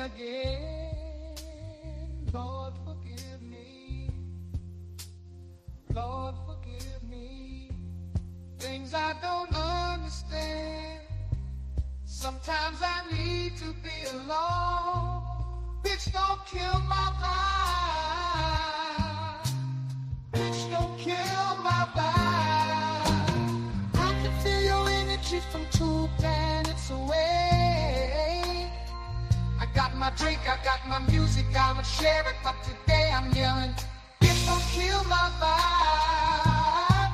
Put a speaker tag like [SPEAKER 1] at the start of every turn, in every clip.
[SPEAKER 1] again. Lord, forgive me. Lord, forgive me. Things I don't understand. Sometimes I need to be alone. Bitch, don't kill my vibe. Bitch, don't kill my vibe. I can feel your energy from 2 planets away. I got my drink, I got my music, I'ma share it, but today I'm yelling, bitch, don't kill my vibe.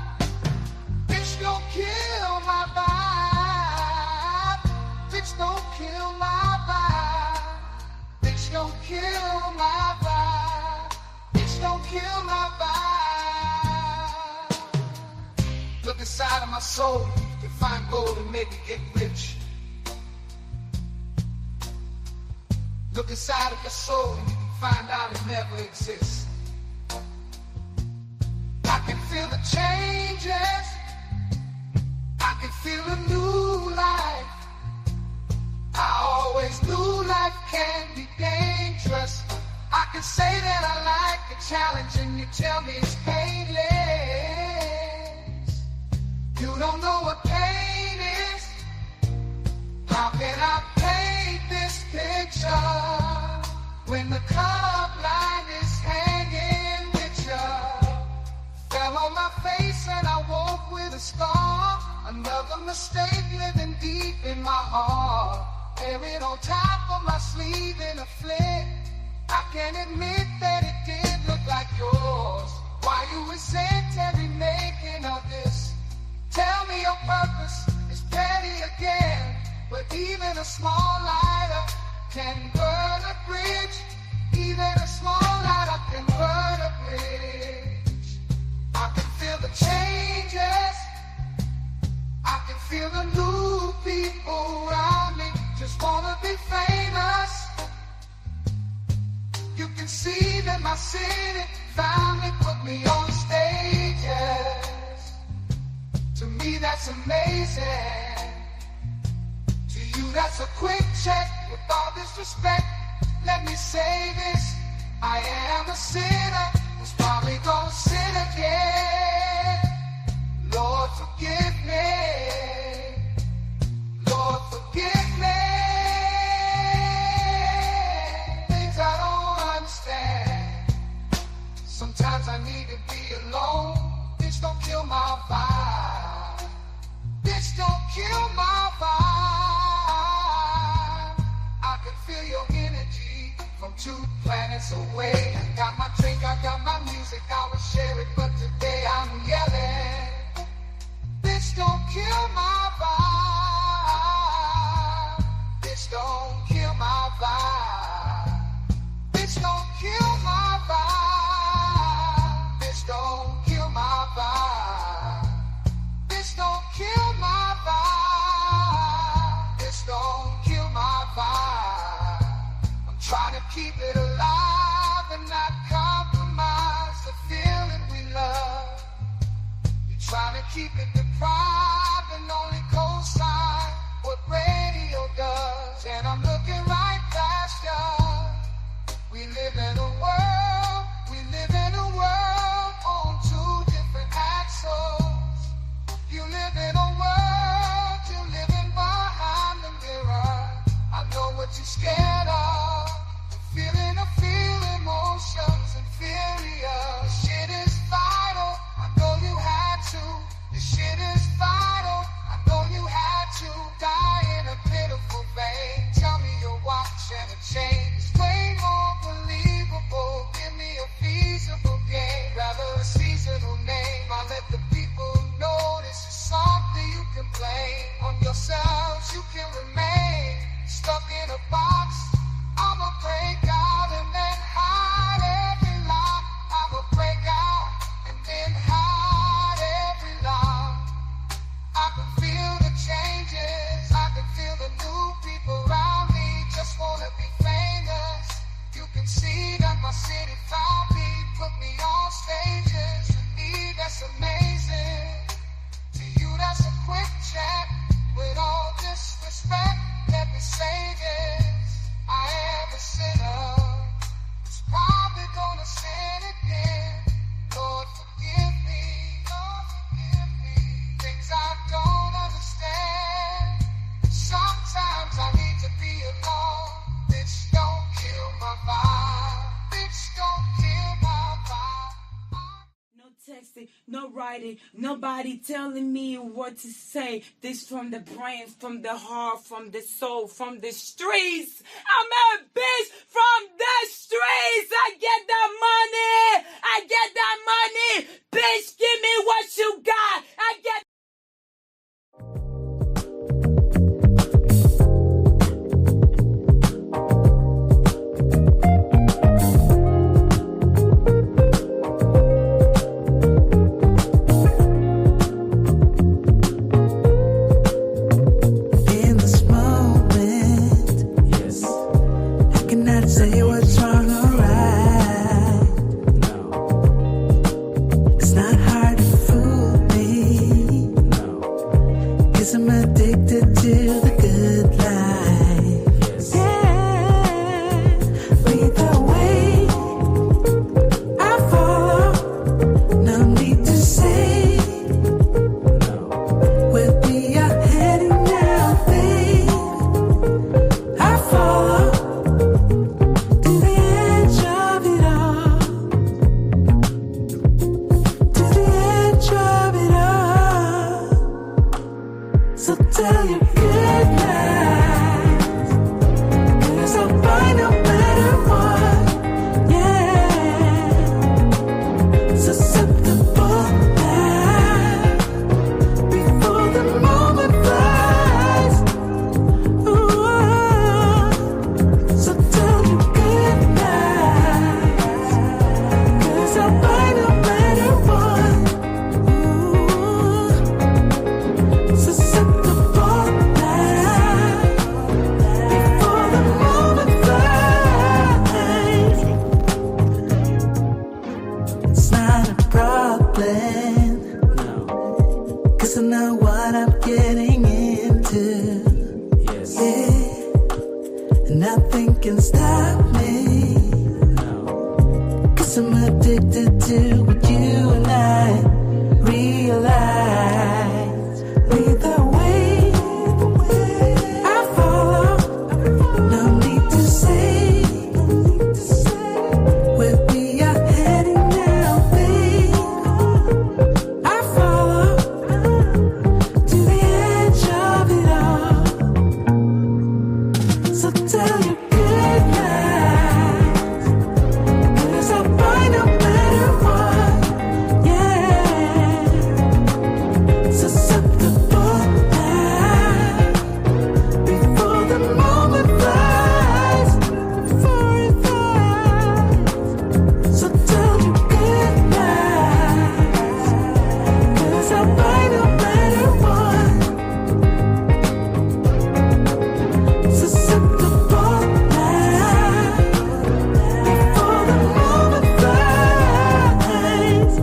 [SPEAKER 1] Bitch, don't kill my vibe. Bitch, don't kill my vibe. Bitch, don't kill my vibe. Bitch, don't kill my vibe. Look inside of my soul, you can find gold and maybe get rich. Look inside of your soul and you can find out it never exists. I can feel the changes. I can feel a new life. I always knew life can be dangerous. I can say that I like the challenge and you tell me it's painless. You don't know what pain is. How can I paint this picture when the club line is hanging with you? Fell on my face and I woke with a scar. Another mistake living deep in my heart. Wearing on top of my sleeve in a flick. I can admit that it did look like yours. Why you resent every making of this? Tell me your purpose is petty again. But even a small lighter can burn a bridge. Even a small lighter can burn a bridge. I can feel the changes. I can feel the new people around me. Just wanna be famous. You can see that my city finally put me on stages. To me that's amazing. To you that's a quick check. With all this respect, let me say this. I am a sinner who's probably gonna sin again. Lord, forgive me. Lord, forgive me. Things I don't understand. Sometimes I need to be alone. Bitch, don't kill my vibe. Bitch, don't kill my vibe. I can feel your energy from 2 planets away. I got my drink, I got my music, I will share it, but today I'm yelling. Bitch, don't kill my vibe. Bitch, don't kill my vibe. Bitch, don't kill my vibe. Bitch, don't kill my vibe. Bitch, don't kill my vibe. Bitch, don't kill my vibe. I'm trying to keep it alive and not compromise the feeling we love. You're trying to keep it deprived and only co-sign what radio does. And I'm looking right past you. We live in a world, on 2 different axles. You live in a world, you're living behind the mirror. I know what you're scared of. Feeling emotions inferior. Shit is vital, I know you had to. This shit is vital, I know you had to. Die in a pitiful vein. Tell me your watch and a chain. It's way more believable. Give me a feasible game. Rather a seasonal name. I let the people know this is something you can blame. On yourselves you can remain. Stuck in a box, I'ma break out and then hide every lie. I'ma break out and then hide every lie. I can feel the changes, I can feel the new people around me. Just wanna be famous. You can see that my city found me, put me on stages. To me that's amazing. To you that's a quick check. With all disrespect, let me say this. I am a
[SPEAKER 2] no writing, nobody telling me what to say. This from the brain, from the heart, from the soul, from the streets. I'm a bitch from the streets. I get that money. I get that money. Bitch, give me what you got. I get
[SPEAKER 1] in this moment. Yes. I cannot say what's wrong or right. It's not hard to fool me. Cause I'm addicted to the good life. Yeah. Lead the way. I follow. No need to say where we are heading now, babe. I follow to the edge of it all. To the edge of it all. So tell your good lies. Cause I'll find no better one. Yeah. Susceptible now. Before the moment flies. Ooh. So tell your good lies. Cause I'll find a better one. Ooh. Susceptible now. Before the moment flies. It's not a problem. Cause I know what I'm getting into. Yeah. And nothing can stop me. Cause I'm addicted to what you and I realize. Lead the way. I follow. No need to say where we are heading now, babe. I follow to the edge of it all. So tell your good lies. Cause I'll find a better one. Yeah. Susceptible now. Before the moment flies. Before it flies. So tell your good lies. Cause I'll find a better one. Susceptible now. Before the moment flies.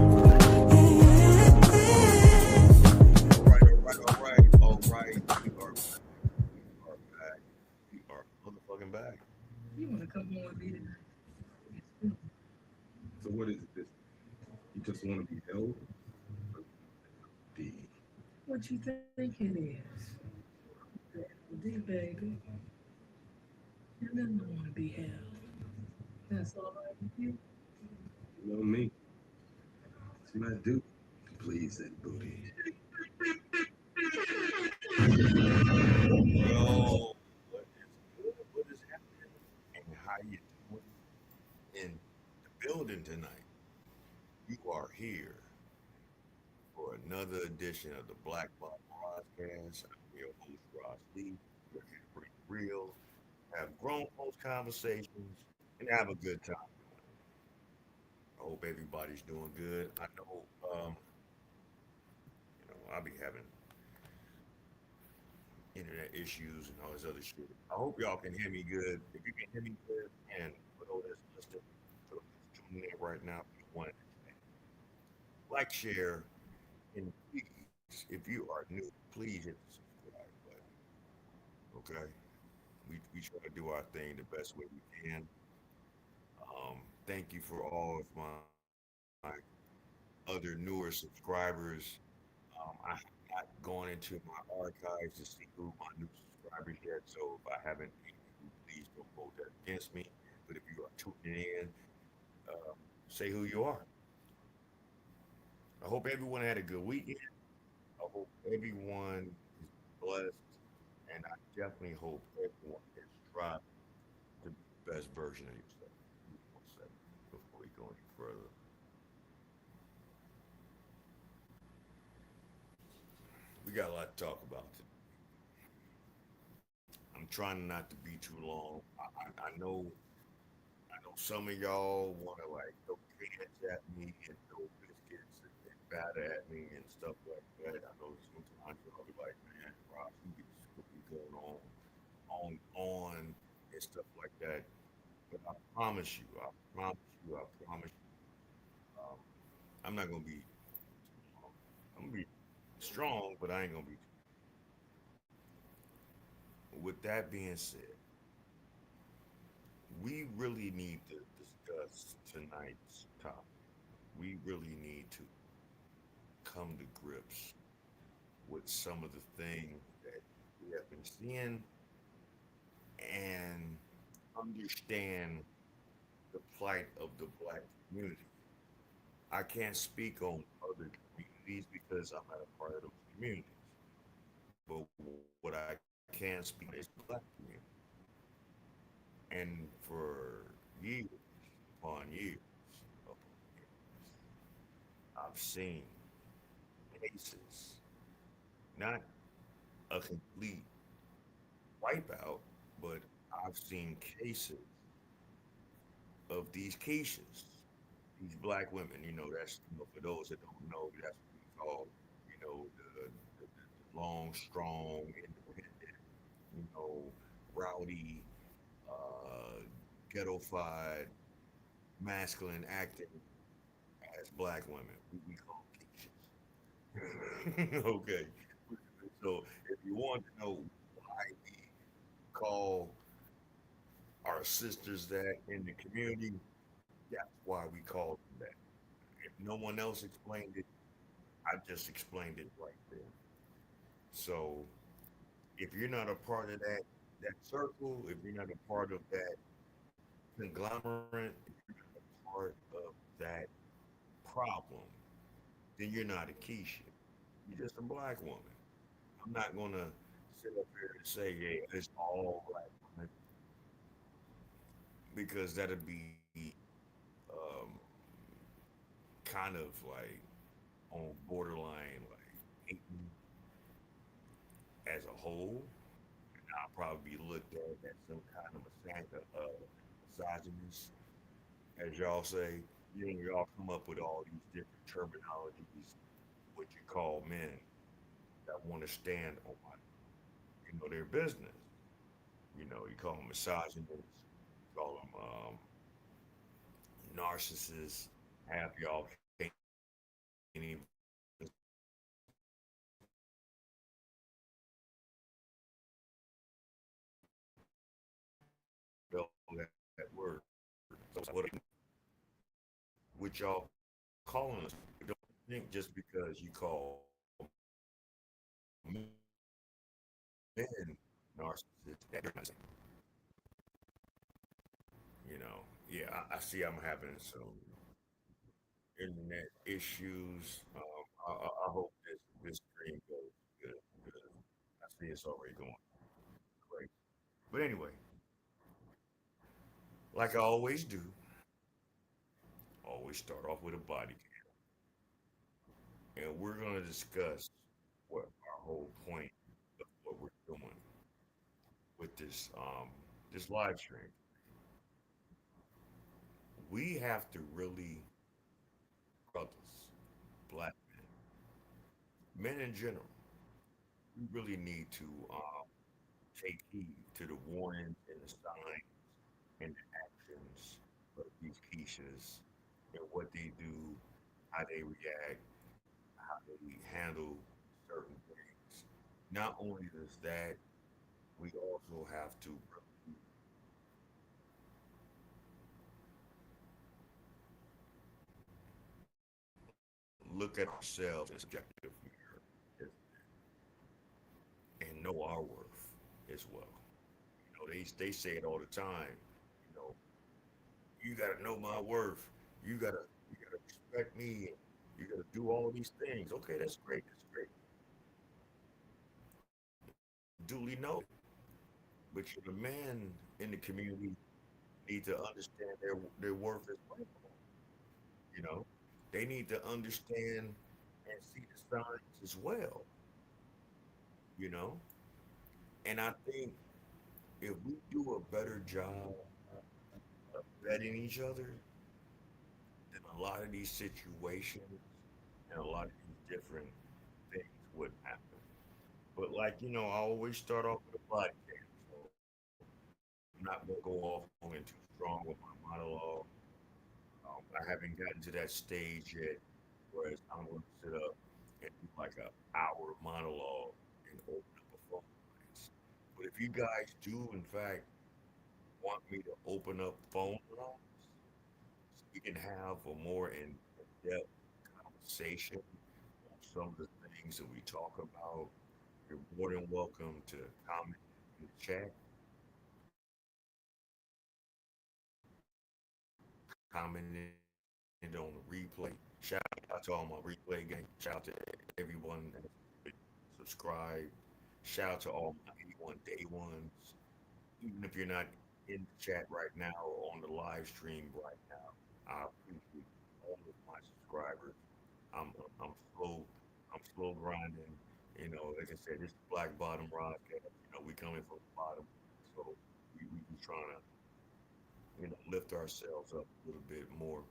[SPEAKER 3] Yo, what is happening and how you doing in the building tonight? You are here for another edition of the Black Box Podcast. I'm your host, Ross Lee. We're here to bring real, have grown folks conversations, and have a good time. I hope everybody's doing good. I know, I'll be having internet issues and all this other shit. I hope y'all can hear me good. If you can hear me good, and for those that's listening, for those that's tuning in right now, if you want to like, share, and please, if you are new, please hit the subscribe button. Okay, we try to do our thing the best way we can. Thank you for all of my other newer subscribers. I have not gone into my archives to see who my new subscribers yet, so if I haven't, please don't hold that against me. But if you are tuning in, say who you are. I hope everyone had a good weekend. I hope everyone is blessed, and I definitely hope everyone is striving to be the best version of yourself. One second before we go any further. We got a lot to talk about today. I'm trying not to be too long. I know some of y'all want to like throw cans at me and throw biscuits and batter at me and stuff like that. I know sometimes y'all be like, man, Rob, you get what be going on and stuff like that. But I promise you, um, I'm not gonna be too long. I'm gonna be strong, but I ain't gonna be too. With that being said, we really need to discuss tonight's topic. We really need to come to grips with some of the things that we have been seeing and understand the plight of the black community. I can't speak on other communities because I'm not a part of those communities. But what I can speak on is the black community. And for years upon years upon years, I've seen cases, not a complete wipeout, but I've seen cases of these Keishas, these black women. That's for those that don't know, that's what we call, the long, strong, independent, you know, rowdy, uh, ghettofied, masculine acting as black women. We call Keishas. Okay. So if you want to know why we call our sisters that in the community, that's why we call them that. If no one else explained it, I just explained it right there. So if you're not a part of that circle, if you're not a part of that conglomerate, if you're not a part of that problem, then you're not a Keisha. You're just a black woman. I'm not gonna sit up here and say, yeah, it's all black women, because that'd be um, kind of like on borderline like hating as a whole. I'll probably be looked at as some kind of misogynist, as y'all say. Y'all come up with all these different terminologies, what you call men that want to stand on, their business. You call them misogynists, you call them narcissists. Half y'all can't even spell that word. So what y'all calling us? Don't think just because you call men narcissists that you're not the same. Yeah, I see I'm having some internet issues. I hope this stream goes good because I see it's already going great. But anyway, like I always do, always start off with a body count, and we're gonna discuss what our whole point of what we're doing with this live stream. We have to really, brothers, black men in general, we really need to take heed to the warnings and the signs and the actions of these Keishas and what they do, how they react, how they handle certain things. Not only does that, we also have to really look at ourselves in a subjective mirror and know our worth as well. They say it all the time. You know, you gotta know my worth. You gotta respect me. You got to do all of these things. Okay, that's great. That's great. Duly noted. But the men in the community need to understand their worth as well. You know, they need to understand and see the signs as well. You know, and I think if we do a better job of vetting each other, then a lot of these situations and a lot of these different things would happen. But like I always start off with a body cam, so I'm not gonna go off long and too strong with my monologue. I haven't gotten to that stage yet, whereas I'm gonna sit up and do like an hour monologue and open up a phone lines. But if you guys do, in fact, want me to open up phone lines, so we can have a more in-depth conversation on some of the things that we talk about, you're more than welcome to comment in the chat, comment it on the replay. Shout out to all my replay gang. Shout out to everyone that subscribe. Shout out to all my 81 day ones. Even if you're not in the chat right now or on the live stream right now, I appreciate all of my subscribers. I'm slow. I'm slow grinding. Like I said, this is Black Bottom Rodcast. We coming from the bottom, so we be trying to lift ourselves up a little bit more.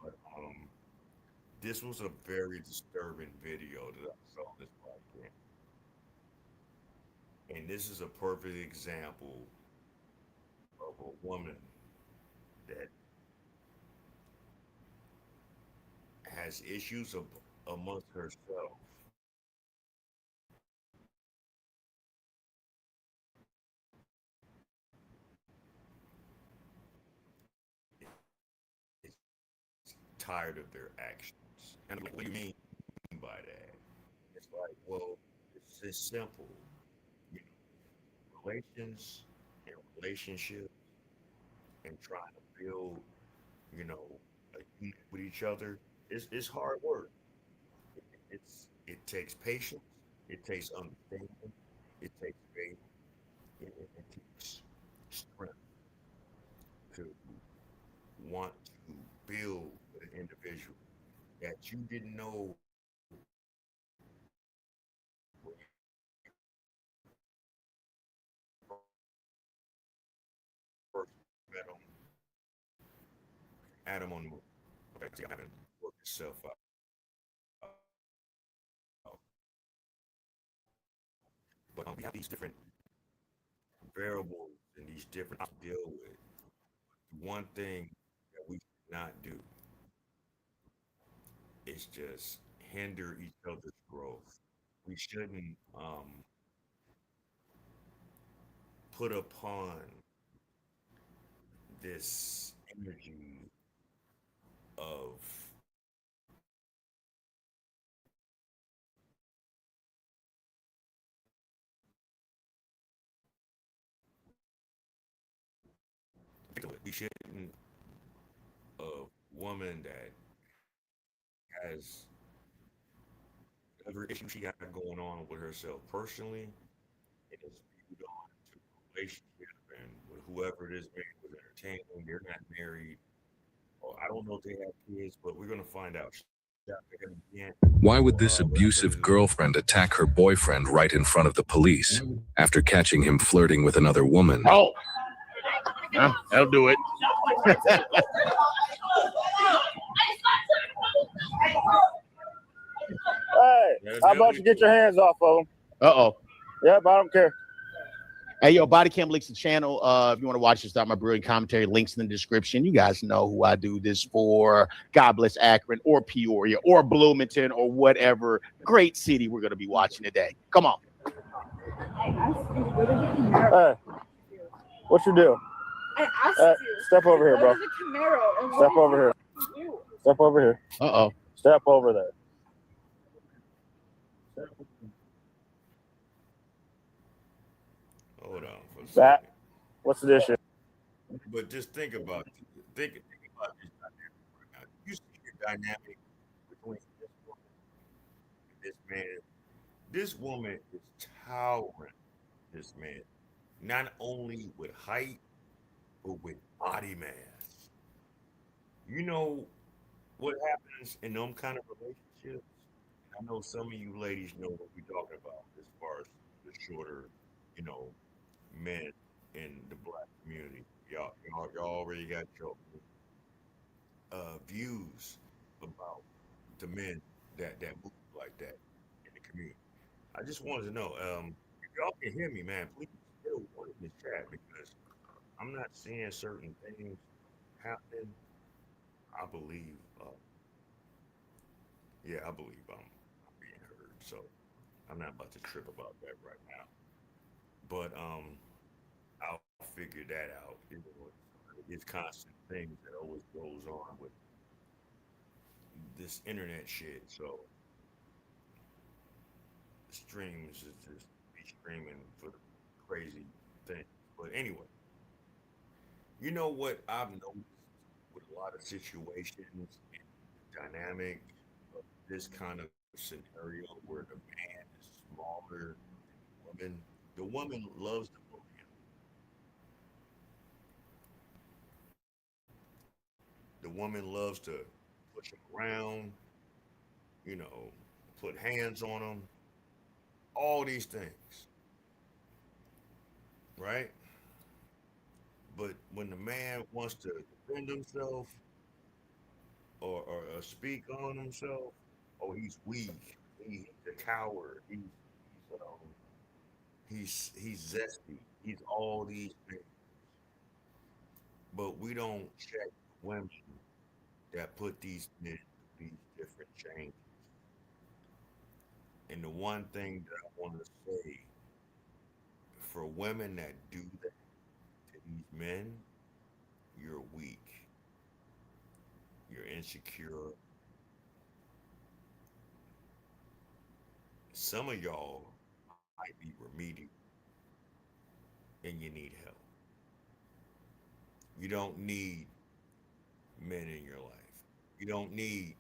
[SPEAKER 3] But this was a very disturbing video that I saw this weekend, and this is a perfect example of a woman that has issues amongst herself. Is tired of their actions. And I'm like, what do you mean by that? It's like, well, it's just simple. You Relations and relationships and trying to build, you know, a unit with each other, it's hard work. It takes patience, it takes understanding, it takes faith, it takes strength to want to build with an individual that you didn't know when you first met them, Adam on the moon. Okay, see, I haven't worked yourself out. But we have these different variables and these different to deal with. One thing that we should not do is just hinder each other's growth. We shouldn't put upon this energy of we shouldn't a woman that has whatever issue she got going on with herself personally and is viewed on to a relationship and with whoever this man was entertaining, they're not married. Or I don't know if they have kids, but we're gonna find out.
[SPEAKER 4] Why would this abusive girlfriend attack her boyfriend right in front of the police after catching him flirting with another woman?
[SPEAKER 5] Oh, that'll do it.
[SPEAKER 1] Hey, how about you get your hands off of them?
[SPEAKER 5] Uh-oh.
[SPEAKER 1] Yep, I don't care.
[SPEAKER 5] Hey, yo, Body Cam Leaks the channel. If you want to watch this, start my brilliant commentary. Links in the description. You guys know who I do this for. God bless Akron or Peoria or Bloomington or whatever great city we're going to be watching today. Come on.
[SPEAKER 1] Hey, what you do?
[SPEAKER 6] I asked you.
[SPEAKER 1] Step over here, bro.
[SPEAKER 6] Go to the Camaro and
[SPEAKER 1] Step over here. Step over here.
[SPEAKER 5] Uh-oh.
[SPEAKER 1] Step over there.
[SPEAKER 3] Hold on for a
[SPEAKER 1] That.
[SPEAKER 3] second.
[SPEAKER 1] What's the issue?
[SPEAKER 3] But just think about this dynamic right now. You see the dynamic with this man. This woman is towering this man, not only with height, but with body mass. You know what happens in them kind of relationships? I know some of you ladies know what we're talking about as far as the shorter, you know, men in the black community. Y'all already got your views about the men that move like that in the community. I just wanted to know, if y'all can hear me, man, please still put in the chat because I'm not seeing certain things happening. I believe, yeah, I believe I'm being heard. So I'm not about to trip about that right now. But I'll figure that out. You know, it's constant things that always goes on with this internet shit. So streams is just be streaming for the crazy thing. But anyway, you know what I've noticed with a lot of situations and the dynamic of this kind of scenario where the man is smaller than the woman. The woman loves to bully him. The woman loves to push him around, you know, put hands on him, all these things, right? But when the man wants to defend himself or speak on himself, oh, he's weak. He's a coward. He's zesty. He's all these things. But we don't check women that put these men through these different changes. And the one thing that I want to say for women that do that to these men, you're weak. You're insecure. Some of y'all might be remedial and you need help. You don't need men in your life. You don't need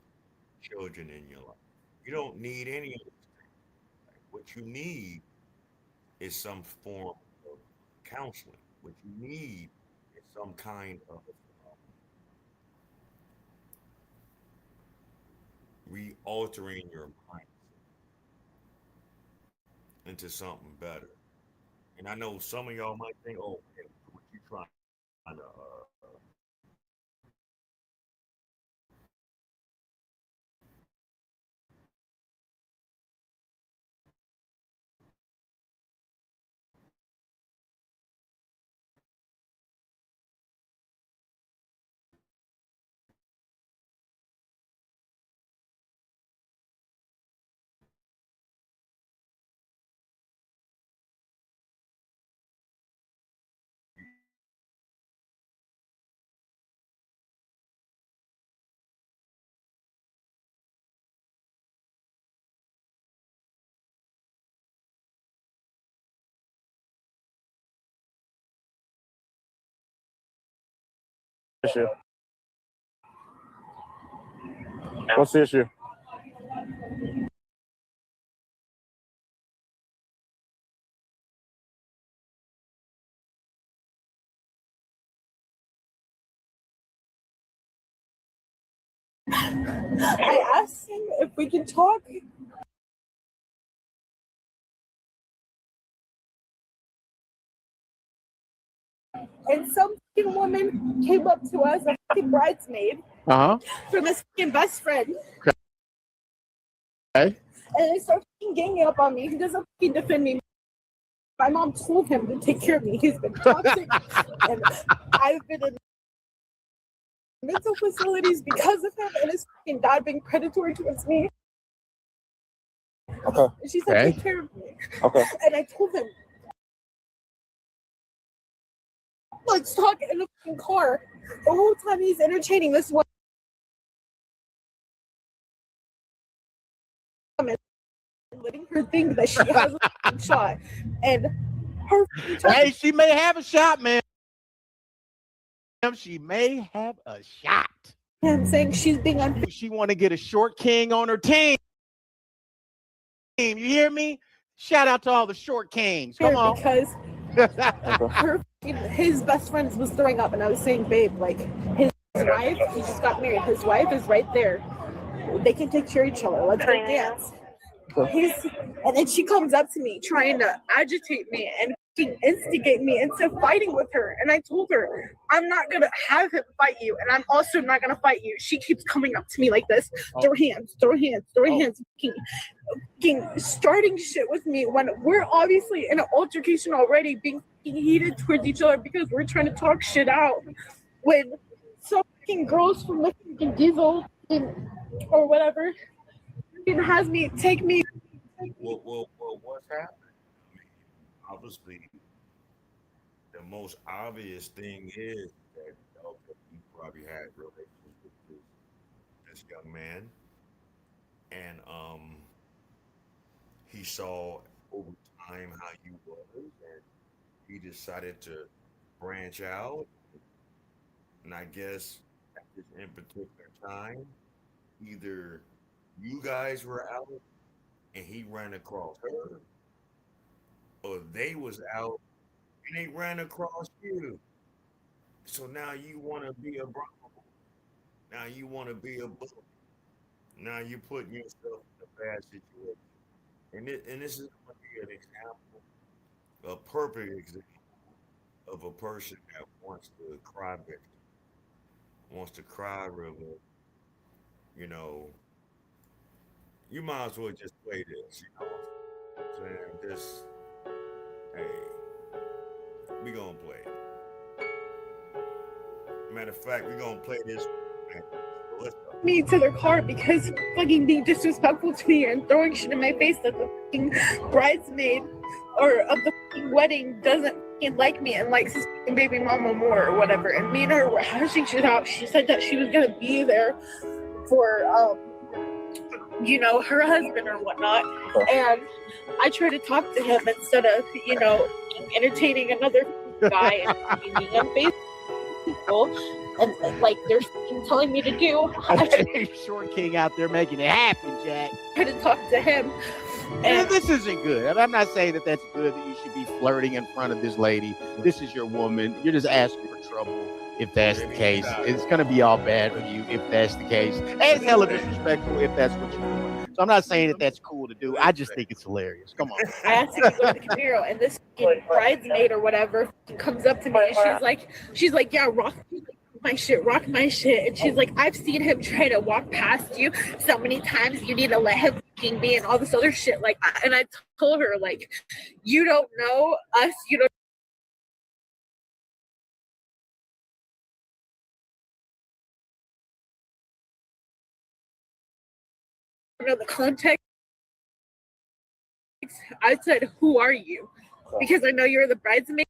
[SPEAKER 3] children in your life. You don't need any of those things. What you need is some form of counseling. What you need is some kind of re-altering your mind into something better. And I know some of y'all might think, oh, hey, what you trying to
[SPEAKER 5] Issue. What's the issue?
[SPEAKER 6] I asked him if we could talk, and some fucking woman came up to us, a fucking bridesmaid, from his fucking best friend,
[SPEAKER 5] Okay.
[SPEAKER 6] and they start fucking ganging up on me. He doesn't fucking defend me. My mom told him to take care of me. He's been toxic, and I've been in mental facilities because of him, and his fucking dad being predatory towards me.
[SPEAKER 5] Okay.
[SPEAKER 6] And she said,
[SPEAKER 5] Okay.
[SPEAKER 6] take care of me.
[SPEAKER 5] Okay.
[SPEAKER 6] And I told him, let's talk in the fucking car. The whole time he's entertaining this woman, letting her think that she has a fucking shot. And her
[SPEAKER 5] Hey, she may have a shot, man. She may have a shot.
[SPEAKER 6] him saying she's being unfair.
[SPEAKER 5] She want to get a short king on her team. You hear me? Shout out to all the short kings. Come on.
[SPEAKER 6] Because his best friends was throwing up, and I was saying, babe, like his wife, he just got married. His wife is right there. They can take care of each other. Let's go dance. And then she comes up to me trying to agitate me and instigate me into fighting with her. And I told her, I'm not going to have him fight you. And I'm also not going to fight you. She keeps coming up to me like this. Throw hands, throw hands, throw hands. Starting shit with me when we're obviously in an altercation already, being heated towards each other because we're trying to talk shit out. When some fucking girls from the fucking diesel or whatever has me take me.
[SPEAKER 3] Well, what's happening? I mean, obviously, the most obvious thing is that you probably had relations with this young man, and he saw over time how you was, and he decided to branch out. And I guess at this in particular time, either you guys were out and he ran across her, or they was out and they ran across you. So now you want to be a bronco. Now you want to be a bully. Now you're putting yourself in a bad situation. And this is going to be an example, a perfect example of a person that wants to cry victim, wants to cry river. You know, you might as well just play this. You know what I'm saying? Just, hey, we going to play it. Matter of fact, we going to play this. So let's go.
[SPEAKER 6] Me to their car because fucking being disrespectful to me and throwing shit in my face that the fucking bridesmaid or of the fucking wedding doesn't fucking like me and likes his fucking baby mama more or whatever. And me and her were hashing shit out. She said that she was gonna be there for her husband or whatnot. And I tried to talk to him instead of, entertaining another guy and being on Facebook. And like they're telling me to do.
[SPEAKER 5] Short king out there making it happen, Jack.
[SPEAKER 6] I had to talk to him.
[SPEAKER 5] And this isn't good. I'm not saying that that's good, that you should be flirting in front of this lady. This is your woman. You're just asking for trouble if that's the case. It's going to be all bad for you if that's the case. And it's hella disrespectful if that's what you're doing. So I'm not saying that that's cool to do. I just think it's hilarious. Come on.
[SPEAKER 6] I asked him to go to the Camaro, and this bridesmaid or whatever comes up to me and she's like, yeah, rock my shit. And she's like, I've seen him try to walk past you so many times. You need to let him be and all this other shit. Like, and I told her, like, you don't know us. You don't know the context. I said, who are you? Because I know you're the bridesmaid.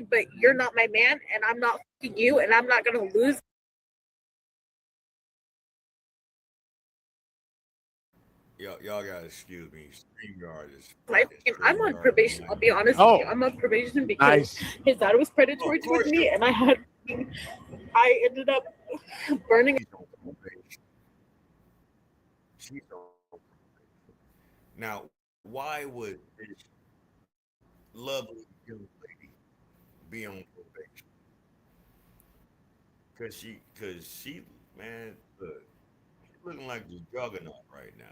[SPEAKER 6] But you're not my man, and I'm not fucking you, and I'm not gonna lose.
[SPEAKER 3] Y'all gotta excuse me. StreamYard is.
[SPEAKER 6] I'm on probation. I'll be honest with you. I'm on probation because his dad was predatory towards me, and I ended up burning.
[SPEAKER 3] She's on probation. Now, why would this lovely young lady be on probation? Cause she, man, look, she's looking like the juggernaut right now.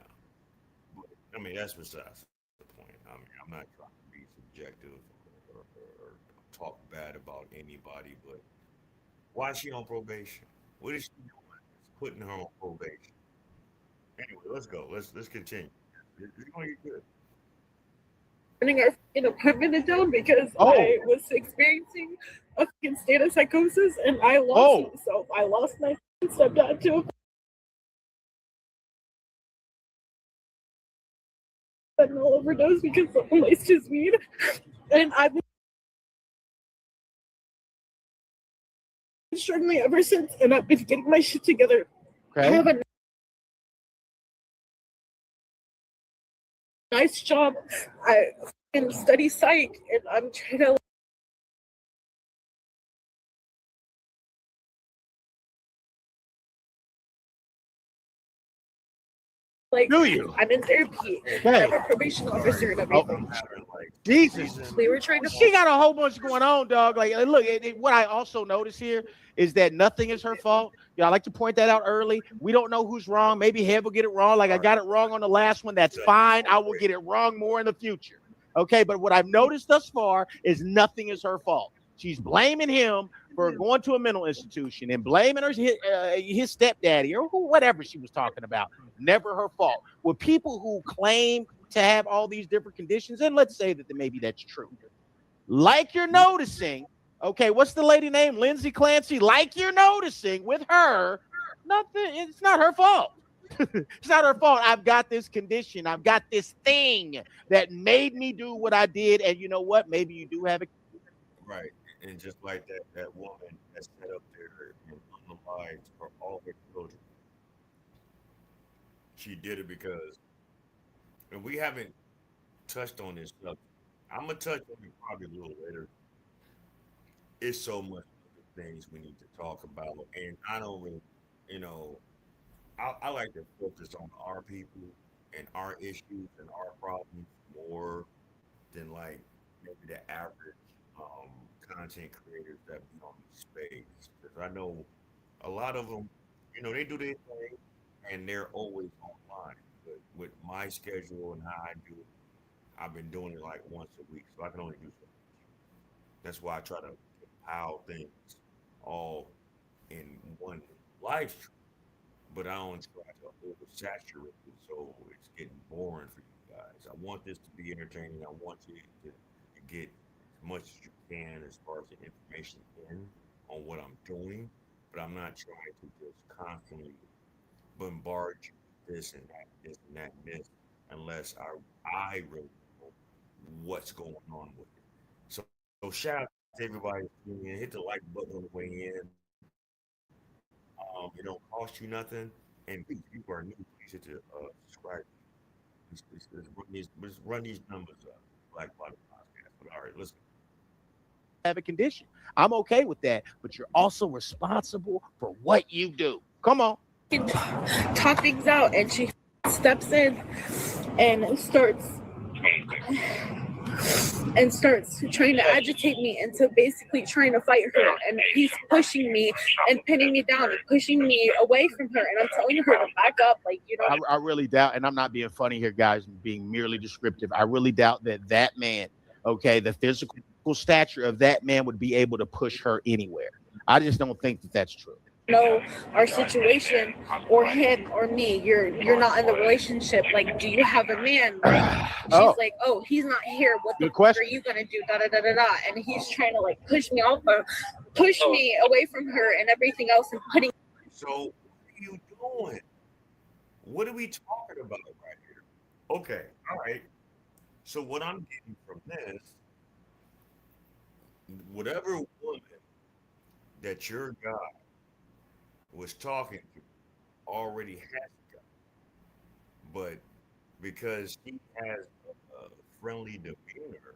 [SPEAKER 3] But, I mean, that's besides the point. I mean, I'm not trying to be subjective or talk bad about anybody, but why is she on probation? What is she doing? It's putting her on probation. Anyway, let's go. Let's continue. It's going to get good.
[SPEAKER 6] Burning our fucking apartment down because I was experiencing a fucking state of psychosis, and I lost myself. I lost my stepdad to a fentanyl overdose because someone laced his weed, and I've been struggling ever since, and I've been getting my shit together.
[SPEAKER 5] Okay.
[SPEAKER 6] I have a nice job. I fucking study psych, and I'm trying to Like,
[SPEAKER 5] Do you?
[SPEAKER 6] I'm in therapy. I
[SPEAKER 5] Okay.
[SPEAKER 6] have a probation officer and
[SPEAKER 5] Oh,
[SPEAKER 6] everything.
[SPEAKER 3] Like
[SPEAKER 5] Jesus.
[SPEAKER 6] We were trying to.
[SPEAKER 5] She got a whole bunch going on, dog. Like, look, what I also notice here is that nothing is her fault. Yeah, I like to point that out early. We don't know who's wrong. Maybe Head will get it wrong. Like I got it wrong on the last one. That's fine. I will get it wrong more in the future. Okay, but what I've noticed thus far is nothing is her fault. She's blaming him for going to a mental institution and blaming his stepdaddy or whatever she was talking about. Never her fault. With people who claim to have all these different conditions, and let's say that maybe that's true. Like you're noticing, okay, what's the lady name? Lindsay Clancy. Like you're noticing with her, nothing, it's not her fault. It's not her fault. I've got this condition. I've got this thing that made me do what I did. And you know what? Maybe you do have a
[SPEAKER 3] right, and just like that woman that sat up there and unalived for all her children, she did it because, and we haven't touched on this subject. I'm gonna touch on it probably a little later. It's so much other things we need to talk about, and I don't really, you know, I like to focus on our people and our issues and our problems more than like maybe the average content creators that be on these space. Because I know a lot of them, they do their thing and they're always online. But with my schedule and how I do it, I've been doing it like once a week, so I can only do so much. That's why I try to compile things all in one live stream, but I don't try to oversaturate it so it's getting boring for you guys. I want this to be entertaining. I want you to get as much as you can as far as the information in on what I'm doing, but I'm not trying to just constantly bombard you with this and that, this and that, and this, unless I really know what's going on with it. So shout out to everybody who's tuning in. Hit the like button on the way in. It don't cost you nothing. And please, if you are new, please hit the subscribe. Let's run these numbers up. Black Bottom Podcast. But all right, let's go.
[SPEAKER 5] have a condition. I'm okay with that, but you're also responsible for what you do. Come on.
[SPEAKER 6] Talk things out, and she steps in and starts trying to agitate me into basically trying to fight her, and he's pushing me and pinning me down and pushing me away from her, and I'm telling her to back up, like,
[SPEAKER 5] I really doubt, and I'm not being funny here, guys, and being merely descriptive. I really doubt that man, okay, the physical stature of that man would be able to push her anywhere. I just don't think that that's true.
[SPEAKER 6] know our situation, or him or me. You're not in the relationship. Like, do you have a man? Like, she's like, oh, he's not here. What the fuck are you gonna do? Da da da da da. And he's trying to like push me off, push me away from her and everything else, and putting.
[SPEAKER 3] So what are you doing? What are we talking about right here? Okay, all right. So what I'm getting from this, whatever woman that your guy was talking to already has a guy, but because he has a friendly demeanor,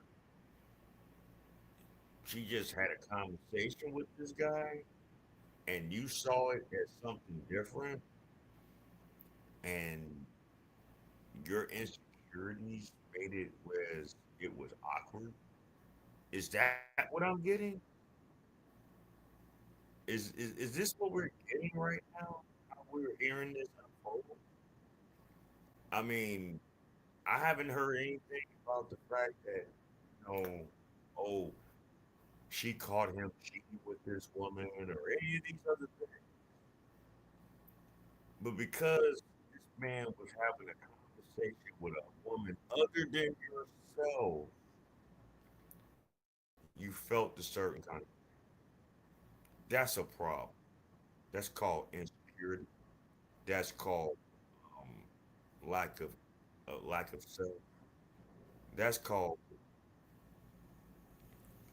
[SPEAKER 3] she just had a conversation with this guy, and you saw it as something different, and your insecurities made it whereas it was awkward. Is that what I'm getting? Is this what we're getting right now? How we're hearing this unfold? I mean, I haven't heard anything about the fact that, oh, she caught him cheating with this woman or any of these other things. But because this man was having a conversation with a woman other than yourself, you felt a certain kind of. That's a problem. That's called insecurity. That's called um, lack of lack of self. That's called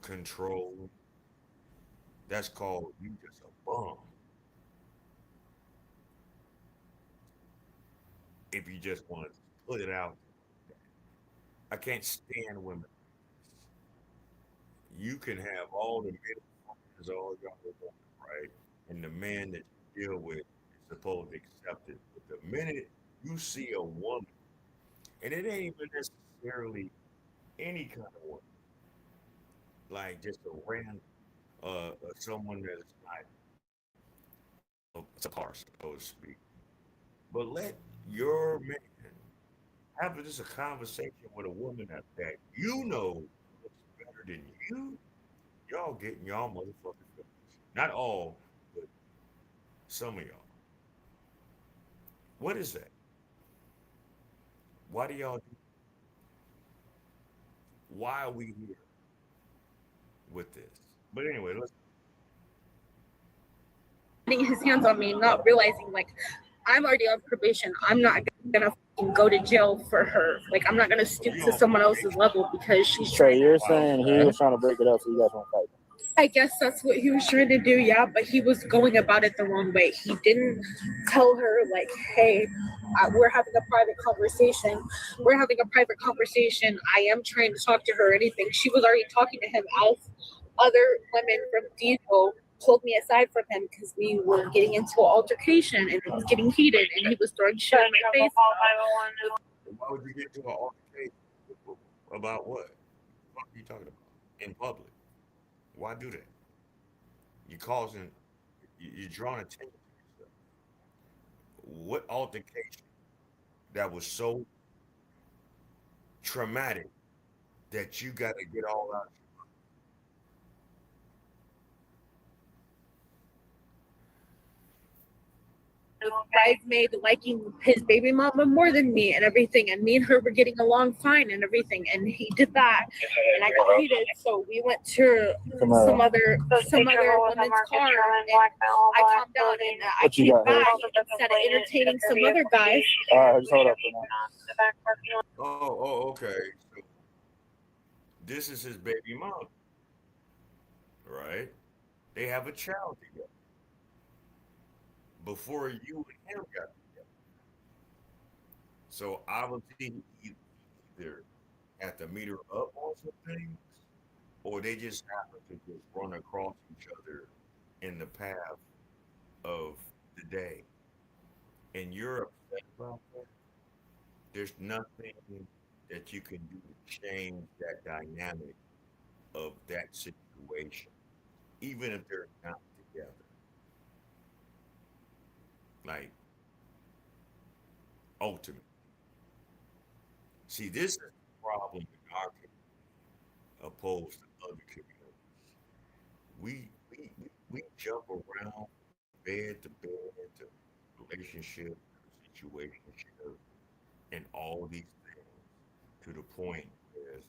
[SPEAKER 3] control. That's called you just a bum. If you just want to put it out, I can't stand women. You can have all the middle fingers all y'all want, right? And the man that you deal with is supposed to accept it. But the minute you see a woman, and it ain't even necessarily any kind of woman, like just a random, someone that is not subpar, so to speak. But let your man have just a conversation with a woman that you know looks better than you. Y'all getting y'all motherfucking feelings. Not all, but some of y'all. What is that? Why do y'all do? Why are we here with this? But anyway, let's.
[SPEAKER 6] Putting his hands on me, not realizing like I'm already on probation. I'm not gonna fucking go to jail for her. Like I'm not gonna stoop
[SPEAKER 3] You
[SPEAKER 6] to
[SPEAKER 3] on
[SPEAKER 6] someone else's
[SPEAKER 3] probation?
[SPEAKER 6] level because she's
[SPEAKER 7] So
[SPEAKER 6] trying
[SPEAKER 7] you're
[SPEAKER 6] to.
[SPEAKER 7] saying he was trying to break it up so you guys won't fight?
[SPEAKER 6] I guess that's what he was trying to do, yeah, but he was going about it the wrong way. He didn't tell her, like, hey, we're having a private conversation. We're having a private conversation. I am trying to talk to her or anything. She was already talking to him as other women from Diesel pulled me aside from him because we were getting into an altercation and it was getting heated and he was throwing shit in my face.
[SPEAKER 3] Why would you get to an altercation about what? What are you talking about? In public. Why do that? You're causing, you're drawing attention to yourself. What altercation that was so traumatic that you got to get all out?
[SPEAKER 6] Bridesmaid liking his baby mama more than me and everything, and me and her were getting along fine and everything, and he did that, and I got heated, so we went to some other woman's car, and I calmed down, and I
[SPEAKER 7] What you
[SPEAKER 6] came
[SPEAKER 7] got,
[SPEAKER 6] back
[SPEAKER 7] Harris?
[SPEAKER 6] instead of entertaining some other guys.
[SPEAKER 7] All right, just hold up for now.
[SPEAKER 3] Okay. So this is his baby mom, right? They have a child together before you and him got together. So obviously he either had to meet her up on some things, or they just happen to just run across each other in the path of the day. And you're upset about that. There's nothing that you can do to change that dynamic of that situation, even if they're not together. Like, ultimately. See, this is the problem in our community opposed to other communities. We jump around bed to bed to relationship to situationship and all these things to the point where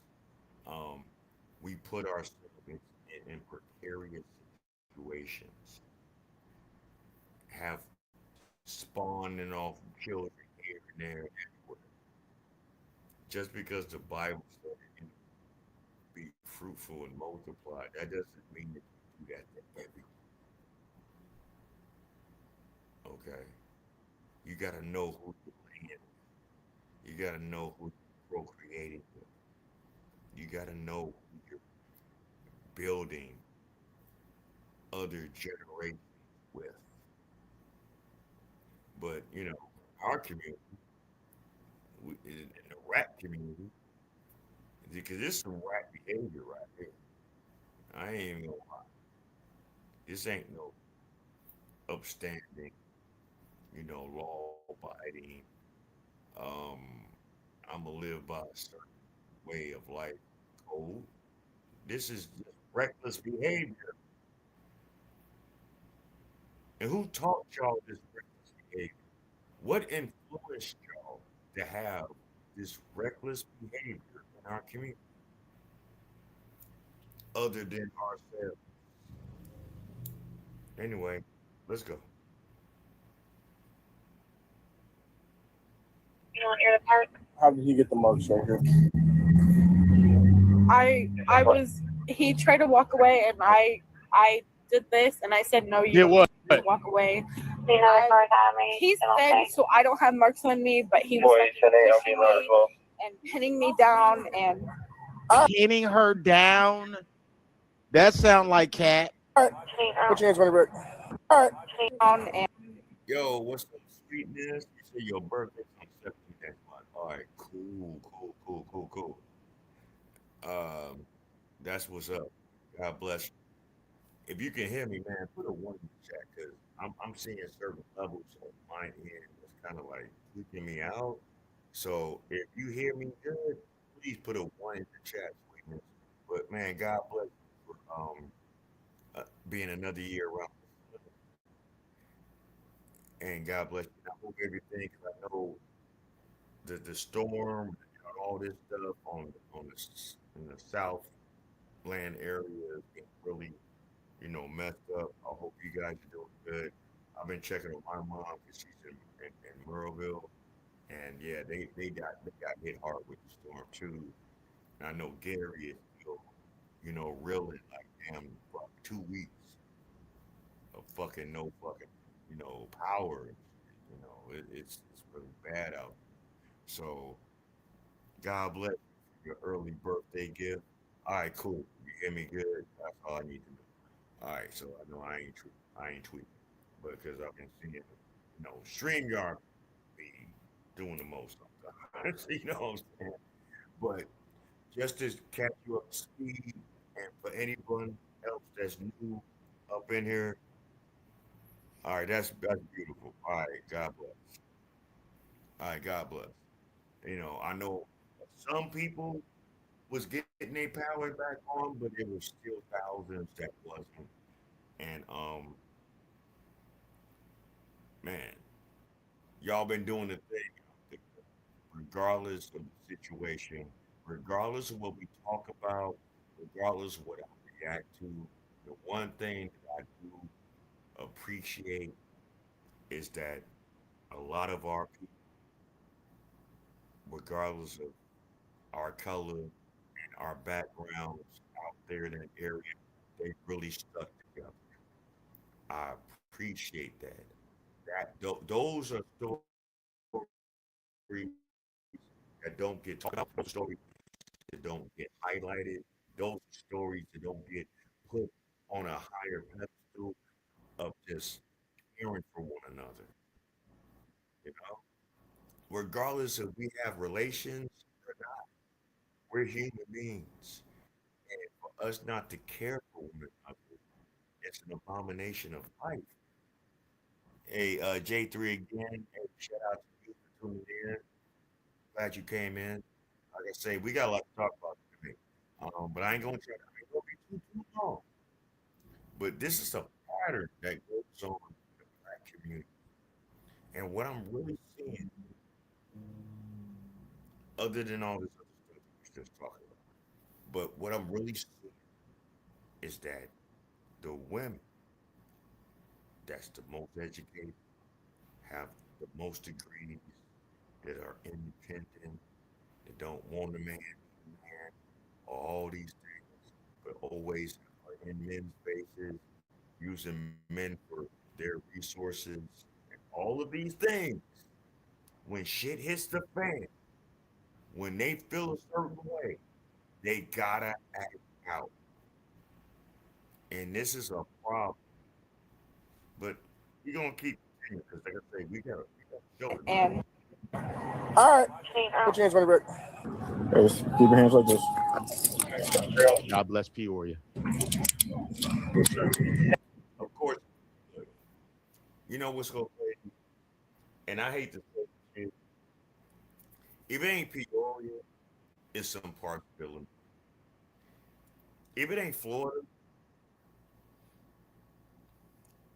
[SPEAKER 3] um, we put ourselves in precarious situations, have spawning off children here and there and everywhere. Just because the Bible said it, be fruitful and multiply, that doesn't mean that you do that to everyone. Okay? You got to know who you're laying with. You got to know who you're procreating with. You got to know who you're building other generations with. But, our community, in the rap community, because this is some rap behavior right here. I ain't even gonna lie. This ain't no upstanding, law abiding. Um, I'm gonna live by a certain way of life code. This is just reckless behavior. And who taught y'all this reckless behavior? What influenced y'all to have this reckless behavior in our community other than ourselves? Anyway, let's go.
[SPEAKER 7] How did he get the marks right here?
[SPEAKER 6] He tried to walk away, and I did this, and I said, no, you
[SPEAKER 5] Did
[SPEAKER 6] don't
[SPEAKER 5] what?
[SPEAKER 6] need to walk away. He said, so I don't have marks on me, but he was pushing me and pinning me down, and
[SPEAKER 5] Pinning her down. That sound like cat.
[SPEAKER 7] All right, put your hands on the brick. All right.
[SPEAKER 6] down, and
[SPEAKER 3] Yo, what's up, sweetness? You say your birthday on That's what's up. God bless you. If you can hear me, man, put a one in the chat because I'm seeing certain levels on my end that's kind of like freaking me out. So if you hear me good, please put a one in the chat, sweetness. But man, God bless you for being another year around, and God bless you. I hope everything. 'Cause I know the storm, all this stuff on in the Southland area is getting really messed up. I hope you guys are doing good. I've been checking on my mom because she's in Murrayville, and yeah, they got hit hard with the storm too. And I know Gary is still, reeling like damn fuck 2 weeks of fucking no fucking power. It's really bad out. So God bless you for your early birthday gift. All right, cool. You hear me good? That's all I need to know. All right, so I know I ain't tweaking, but because I've been seeing, StreamYard be doing the most sometimes. You know what I'm saying? But just to catch you up to speed, and for anyone else that's new up in here, all right, that's beautiful. All right, God bless. All right, God bless. I know some people was getting their power back on, but there was still thousands that wasn't. And man, y'all been doing the thing, regardless of the situation, regardless of what we talk about, regardless of what I react to. The one thing that I do appreciate is that a lot of our people, regardless of our color and our backgrounds out there in that area, they really stuck together. I appreciate that. Those are stories that don't get talked about. Those stories that don't get highlighted. Those stories that don't get put on a higher pedestal of just caring for one another. You know, regardless if we have relations or not, we're human beings, and for us not to care for one another, it's an abomination of life. Hey, J3 again. Hey, shout out to you for tuning in. Glad you came in. Like I say, we got a lot to talk about today. But I ain't gonna be too long. But this is a pattern that goes on in the black community. And what I'm really seeing, other than all this other stuff we was just talking about, but what I'm really seeing is that the women that's the most educated, have the most degrees, that are independent, that don't want a man, all these things, but always are in men's faces, using men for their resources, and all of these things. When shit hits the fan, when they feel a certain way, they gotta act out. And this is a problem. But we're gonna keep continuing because, like I say, we got a show tonight.
[SPEAKER 6] And
[SPEAKER 7] All right. Put your hands on the break. Just keep your hands like this.
[SPEAKER 5] God bless Peoria.
[SPEAKER 3] Of course, you know what's gonna play, and I hate to say this shit, if it ain't Peoria, it's some parts of Illinois. If it ain't Florida,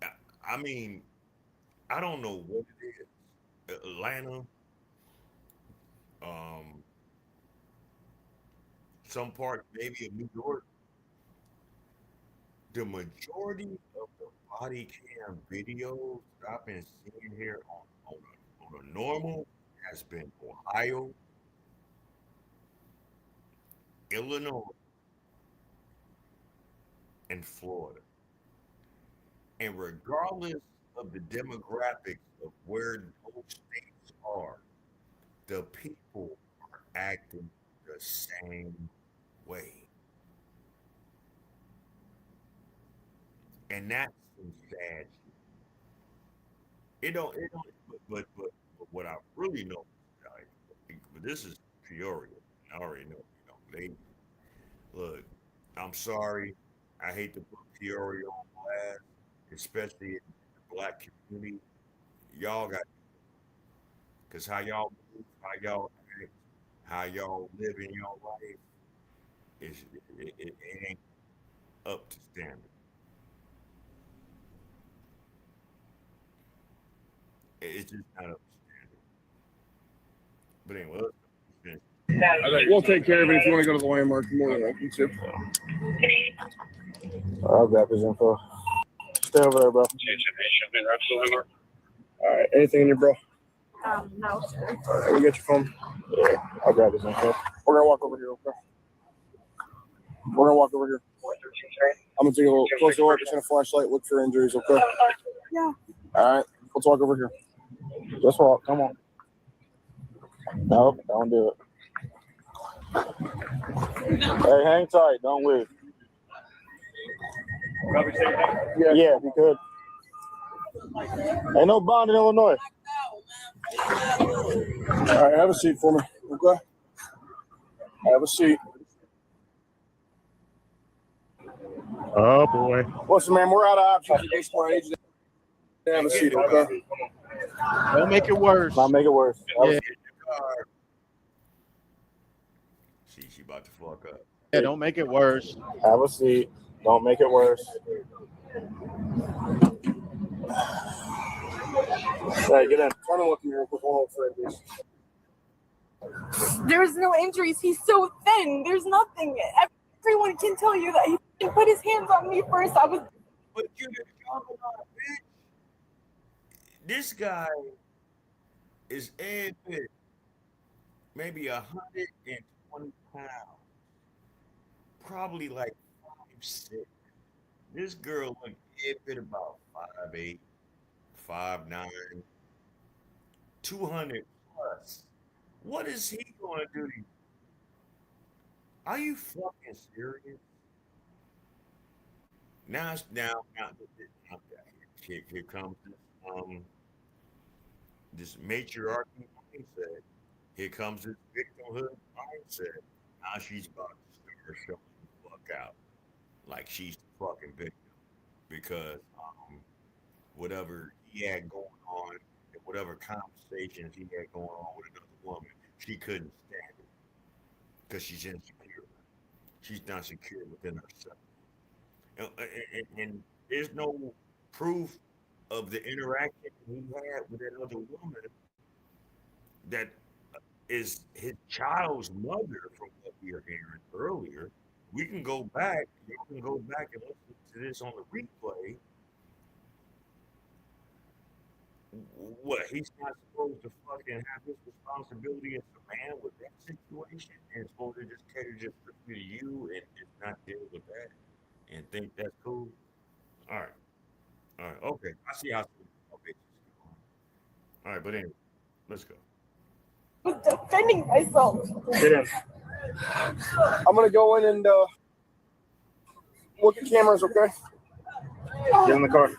[SPEAKER 3] I, I mean, I don't know what it is. Atlanta, um, some part maybe of New York. The majority of the body cam videos that I've been seeing here on a normal has been Ohio, Illinois, and Florida. And regardless of the demographics of where those states are, the people are acting the same way. And that's some sad shit. But what I really know, but this is Peoria. I already know, they look. I'm sorry. I hate to put Peoria on blast, especially in the black community. Y'all got, because how y'all move, how y'all act, how y'all live in your life, is it ain't up to standard. It's just not up to standard. But anyway, let's finish.
[SPEAKER 7] We'll take care of it if you want to go to the landmark. More than welcome to. I'll grab his info. Stay over there, bro. All right. Anything in your bro?
[SPEAKER 6] No, sir.
[SPEAKER 7] All right. We get your phone. Yeah. I'll grab his info. We're gonna walk over here, okay? We're gonna walk over here. I'm gonna take a little closer look. It's in a flashlight. Look for injuries, okay?
[SPEAKER 6] Yeah.
[SPEAKER 7] All right. Let's walk over here. Just walk. Come on. Nope. Don't do it. Hey, hang tight. Don't leave. Yeah, if you could. Ain't no bond in Illinois. All right, have a seat for me. Okay. Have a seat.
[SPEAKER 5] Oh boy.
[SPEAKER 7] Listen, man, we're out of options at this point. I need you to have a seat, okay?
[SPEAKER 5] Don't make it worse.
[SPEAKER 7] Not make it worse.
[SPEAKER 5] Yeah.
[SPEAKER 3] She about to fuck up.
[SPEAKER 5] Yeah, don't make it worse.
[SPEAKER 7] Have a seat. Don't make it worse. Hey, get in. Turn and look in here. Quick one for please.
[SPEAKER 6] There's no injuries. He's so thin. There's nothing. Everyone can tell you that he put his hands on me first. I was.
[SPEAKER 3] But you didn't talk about it, bitch. This guy is fit, maybe 120 pounds, probably like 5'6". This girl looked fit about 5'8", 5'9", 200 plus. What is he gonna do to you? Are you fucking serious? Now, here comes this matriarchy mindset. Here comes this victimhood mindset. Now she's about to start showing the fuck out like she's the fucking victim because whatever he had going on and whatever conversations he had going on with another woman, she couldn't stand it because she's insecure. She's not secure within herself. And there's no proof of the interaction he had with that other woman that is his child's mother, from what we are hearing earlier. We can go back, you can go back and listen to this on the replay. What, he's not supposed to fucking have his responsibility as a man with that situation and supposed to just cater just strictly to you and just not deal with that and think that's cool? All right. All right. Okay. I see how okay. All right, but anyway, let's go.
[SPEAKER 6] Was defending myself.
[SPEAKER 7] Get in. I'm gonna go in and look at cameras, okay? Get in the car.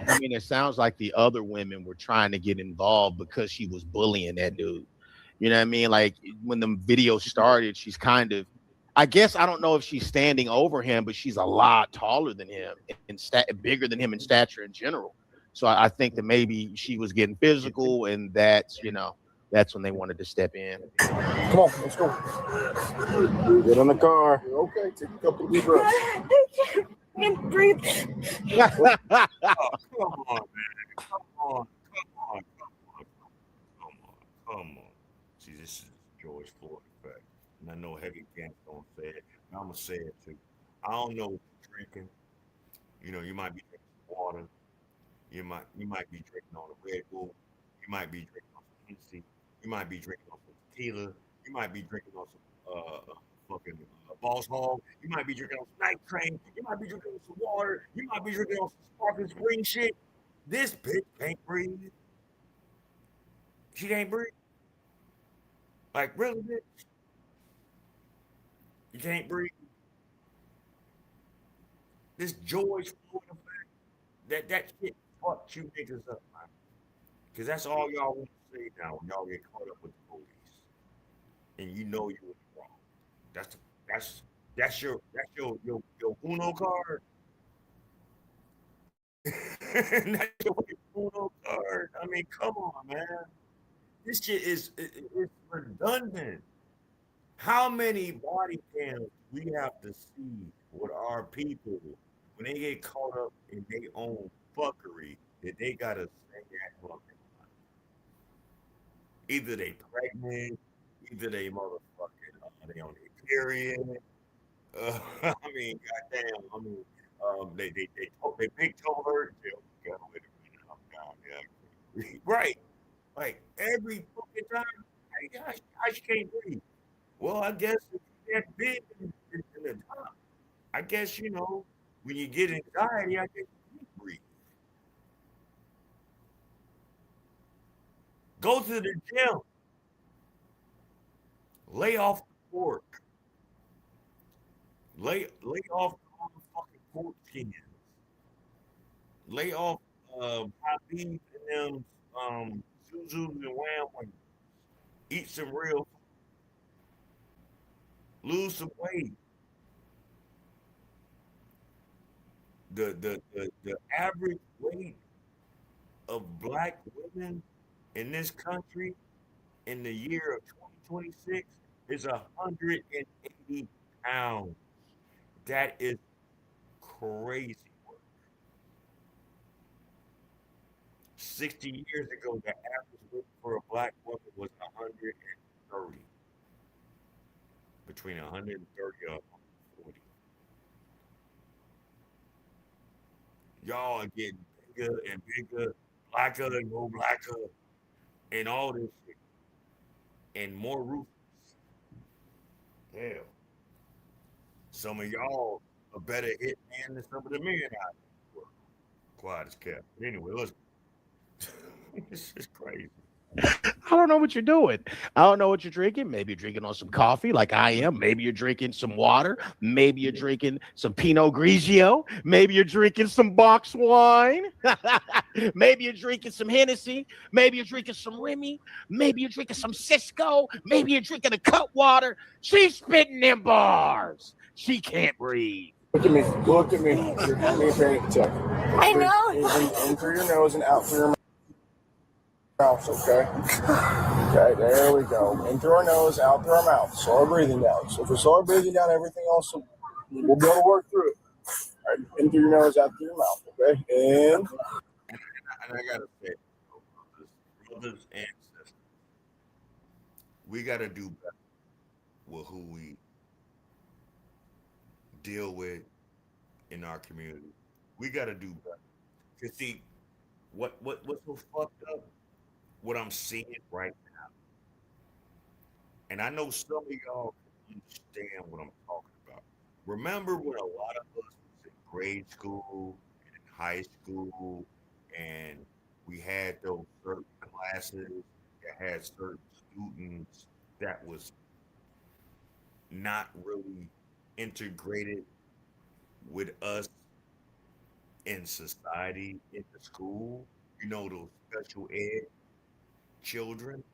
[SPEAKER 5] I mean, it sounds like the other women were trying to get involved because she was bullying that dude. You know what I mean? Like when the video started, she's kind of, I guess, I don't know if she's standing over him, but she's a lot taller than him and bigger than him in stature in general. So I think that maybe she was getting physical, and that's when they wanted to step in.
[SPEAKER 7] Come on, let's go. Get in the car. You're okay. Take a couple of deep breaths.
[SPEAKER 6] I can't breathe.
[SPEAKER 3] Oh, come on, man. Come on. See, this is George Floyd effect. And I know Heavy Camp don't say it, but I'm going to say it too. I don't know what you're drinking. You know, you might be drinking some water. You might be drinking on a Red Bull. You might be drinking on some Hennessy. You might be drinking on some tequila. You might be drinking on some fucking Boss Hog. You might be drinking on some Night Train. You might be drinking on some water. You might be drinking on some sparkling spring shit. This bitch can't breathe. She can't breathe. Like, really, bitch? You can't breathe. This George Floyd effect, that shit fucked you niggas up, man. Because that's all y'all want to say now when y'all get caught up with the police. and you know you was wrong. That's the, that's that's your Uno card. That's your Uno card. I mean, come on, man. This shit is it's redundant. How many body cams we have to see with our people when they get caught up in their own fuckery that they gotta say that fucking either they pregnant, either they motherfucking they on their period. I mean, goddamn. I mean, they big toe hurt. Yeah, wait a minute, I'm down. Yeah, right. Like every fucking time, I just can't breathe. Well, I guess if you get big in the top, I guess when you get anxiety, I guess you can't breathe. Go to the gym, lay off the pork, lay off all the fucking pork skins, lay off Habib and them Zuzus and Wham Wham. Eat some real, lose some weight. The average weight of black women in this country in the year of 2026 is 180 pounds. That is crazy work. 60 years ago, the average weight for a black woman was 130, between 130 and 140. Y'all are getting bigger and bigger, blacker and more blacker, and all this shit, and more ruthless. Hell, some of y'all are better hit men than some of the men out there. Quiet as kept. But anyway, let's. It's just crazy.
[SPEAKER 5] I don't know what you're doing. I don't know what you're drinking. Maybe you're drinking on some coffee like I am. Maybe you're drinking some water. Maybe you're drinking some Pinot Grigio. Maybe you're drinking some box wine. Maybe you're drinking some Hennessy. Maybe you're drinking some Remy. Maybe you're drinking some Cisco. Maybe you're drinking a cut water. She's spitting them bars. She can't breathe.
[SPEAKER 7] Look at me. Look at me. You're giving me a panic attack.
[SPEAKER 6] I know.
[SPEAKER 7] In through your nose and out through your mouth, okay? Okay, there we go. In through our nose, out through our mouth. Slow breathing down. So if we slow breathing down, everything else we'll be able to work through it. All right, in through your nose, out through your mouth, okay? In.
[SPEAKER 3] And I gotta say, brothers and sisters, we gotta do better with who we deal with in our community. We gotta do better. Cause see, what's so fucked up? What I'm seeing right now, and I know some of y'all can understand what I'm talking about. Remember when a lot of us was in grade school and in high school, and we had those certain classes that had certain students that was not really integrated with us in society, in the school. Those special ed children.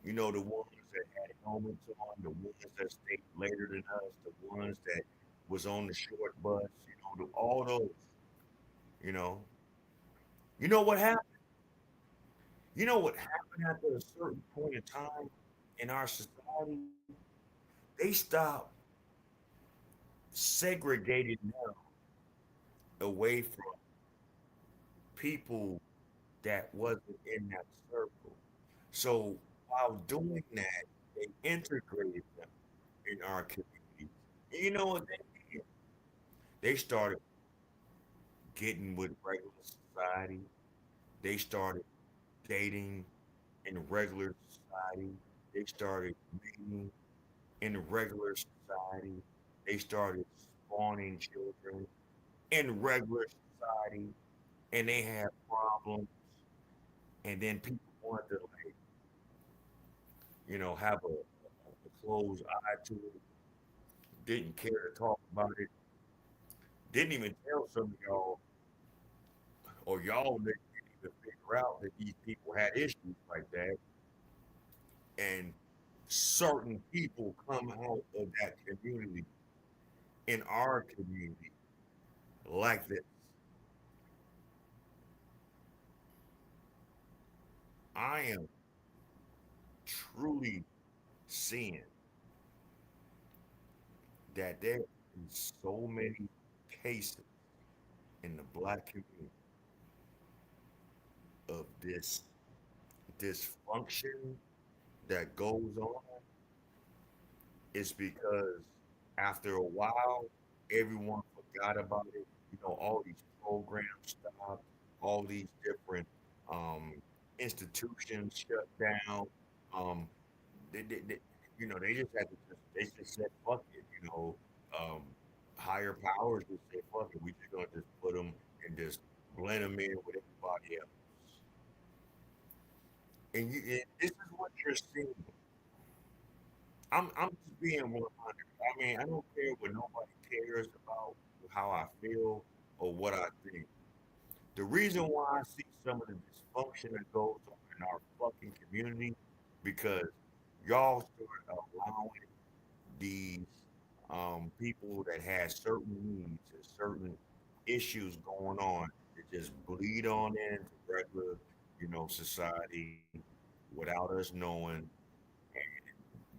[SPEAKER 3] The ones that had helmets on, the ones that stayed later than us, the ones that was on the short bus. All those. You know. You know what happened? You know what happened after a certain point in time in our society? They stopped segregating them away from people that wasn't in that circle. So while doing that, they integrated them in our community. And you know what they did? They started getting with regular society. They started dating in regular society. They started meeting in regular society. They started spawning children in regular society, and they had problems. And then people wanted to have a closed eye to it. Didn't care to talk about it. Didn't even tell some of y'all, or y'all didn't even figure out that these people had issues like that. And certain people come out of that community in our community like this. I am truly seeing that there is so many cases in the black community of this dysfunction that goes on. It's because after a while, everyone forgot about it. All these programs stopped, all these different um, institutions shut down. Um, they they just had to they just said fuck it. Um, higher powers just say fuck it. We just gonna just put them and just blend them in with everybody else. And this is what you're seeing. I'm just being 100. I mean, I don't care what nobody cares about how I feel or what I think. The reason why I see some of the dysfunction that goes on in our fucking community because y'all start allowing these people that have certain needs and certain issues going on to just bleed on into regular, society without us knowing.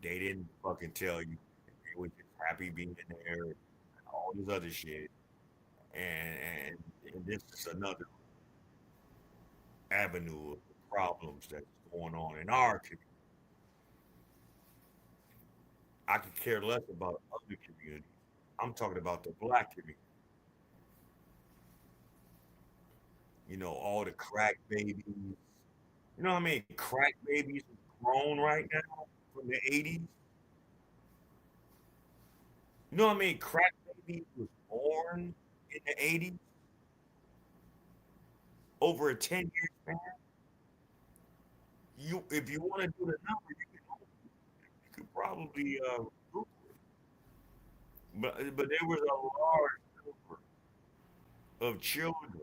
[SPEAKER 3] They didn't fucking tell you. They were just happy being there and all this other shit. And this is another avenue of problems that's going on in our community. I could care less about other communities. I'm talking about the black community. All the crack babies. You know what I mean? Crack babies is grown right now from the 80s. You know what I mean? Crack baby was born in the 80s over a 10-year span. If you want to do the number, you could probably Google it. But there was a large number of children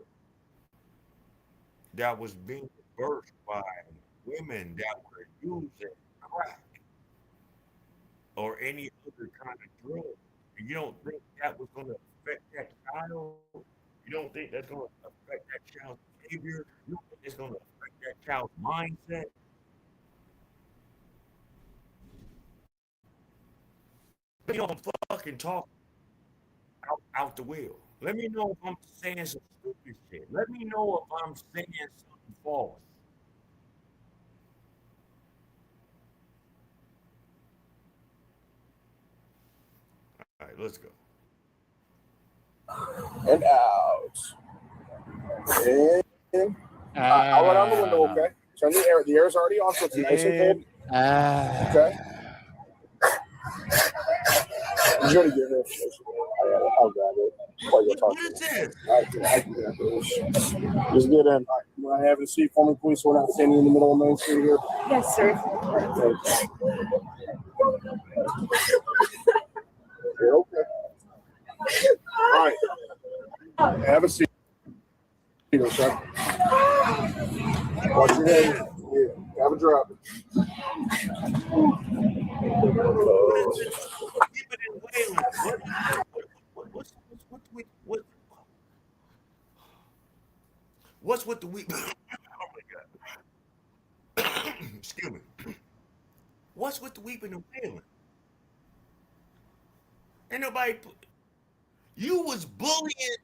[SPEAKER 3] that was being birthed by women that were using crack or any other kind of drug. And you don't think that was going to affect that child? You don't think that's going to affect that child's behavior? You don't think it's going to affect that child's mindset? Let me know if I'm fucking talking out the wheel. Let me know if I'm saying some stupid shit. Let me know if I'm saying something false. All right, let's go.
[SPEAKER 7] And out. And I'll let on the window, okay? Turn the air. The air's already on, so it's nice and cold. Okay. You're gonna get it. I'll grab it.
[SPEAKER 3] What is this?
[SPEAKER 7] I can grab it. Just get in. Right. You want to have a seat for me, please, so we're not standing in the middle of Main Street here?
[SPEAKER 6] Yes, sir.
[SPEAKER 7] Okay. You're okay. All right. Have a seat, okay? Watch your head. Yeah. Have a drop.
[SPEAKER 3] Keep it in Wayland. What's with the week? Oh my god. Excuse me. What's with the weeping and wailing? Ain't nobody. You was bullying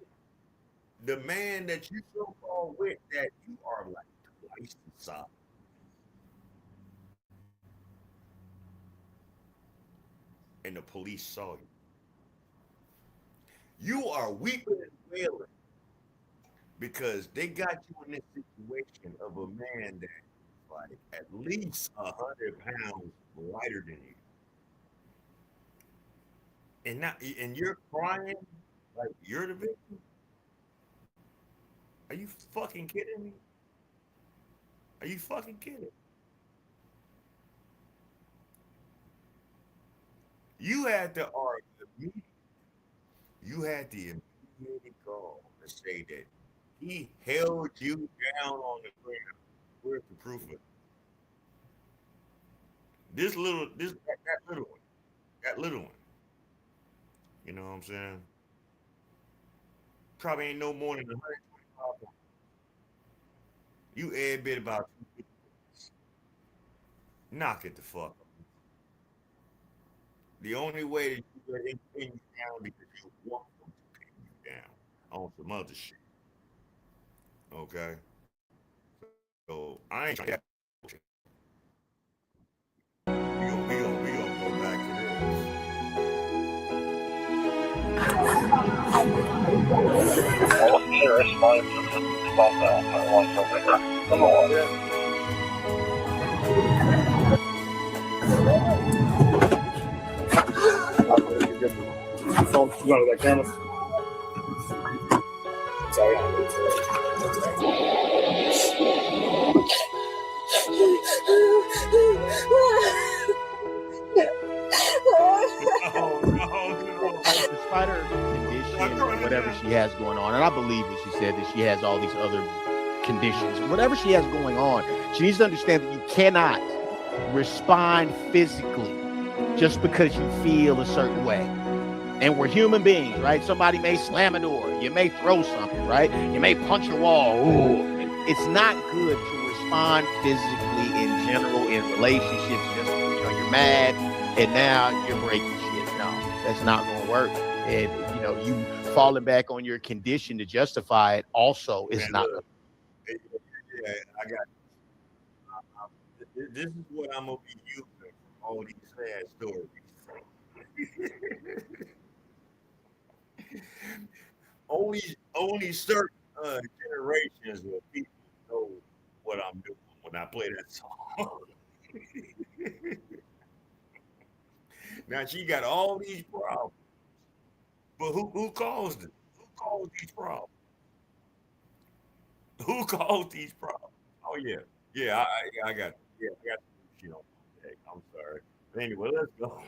[SPEAKER 3] the man that you so called with that you are like twice the size, and the police saw you. You are weeping and wailing because they got you in this situation of a man that like at least 100 pounds lighter than you, and you're crying like you're the victim. Are you fucking kidding me? Are you fucking kidding? You had to argue. You had the immediate call to say that he held you down on the ground. Where's the proof of it? that little one, that little one. You know what I'm saying? Probably ain't no more than 125 pounds. You add bit about 250. Knock it the fuck up. The only way that you let him pin you down because you want him to pin you down on some other shit. Okay? So I ain't trying to have we gonna go back to this.
[SPEAKER 7] All terrorists find stop now. I want something. Come on. Phone, you got that camera? Sorry.
[SPEAKER 3] Oh no.
[SPEAKER 5] Despite her condition or whatever she has going on, and I believe that she said that she has all these other conditions, whatever she has going on, she needs to understand that you cannot respond physically just because you feel a certain way. And we're human beings, right? Somebody may slam a door, you may throw something, right? You may punch a wall. Ooh. It's not good to respond physically in general in relationships. Just you're mad and now you're breaking shit. No, that's not going to work. And you falling back on your condition to justify it also is
[SPEAKER 3] Man,
[SPEAKER 5] not.
[SPEAKER 3] look, yeah, I got. This is what I'm gonna be using from all these sad stories. Only certain generations of people know what I'm doing when I play that song. Now she got all these problems, but who caused it? Who caused these problems? Who caused these problems? Oh yeah, yeah, I got shit on my deck. I'm sorry. But anyway, let's go.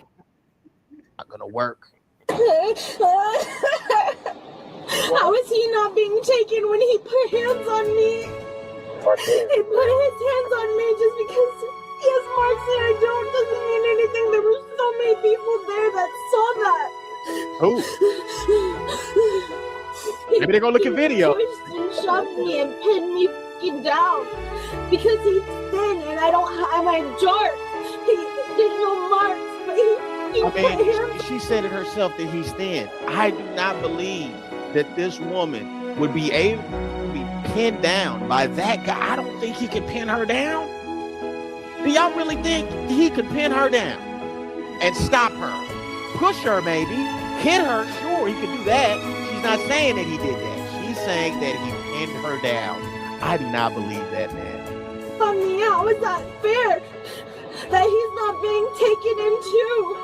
[SPEAKER 5] Not going to work.
[SPEAKER 6] How is he not being taken when he put hands on me? He put his hands on me just because he has marks and I don't doesn't mean anything. There were so many people there that saw that.
[SPEAKER 5] Who? Maybe they're gonna look at video.
[SPEAKER 6] He pushed and shoved me and pinned me fucking down because he's thin and I don't have my dark. There's no marks, but he put hands.
[SPEAKER 5] She said it herself that he's thin. I do not believe that this woman would be able to be pinned down by that guy. I don't think he could pin her down. Do y'all really think he could pin her down and stop her? Push her, maybe. Hit her, sure, he could do that. She's not saying that he did that. She's saying that he pinned her down. I do not believe that, man.
[SPEAKER 6] On me, how is that fair? That he's not being taken into.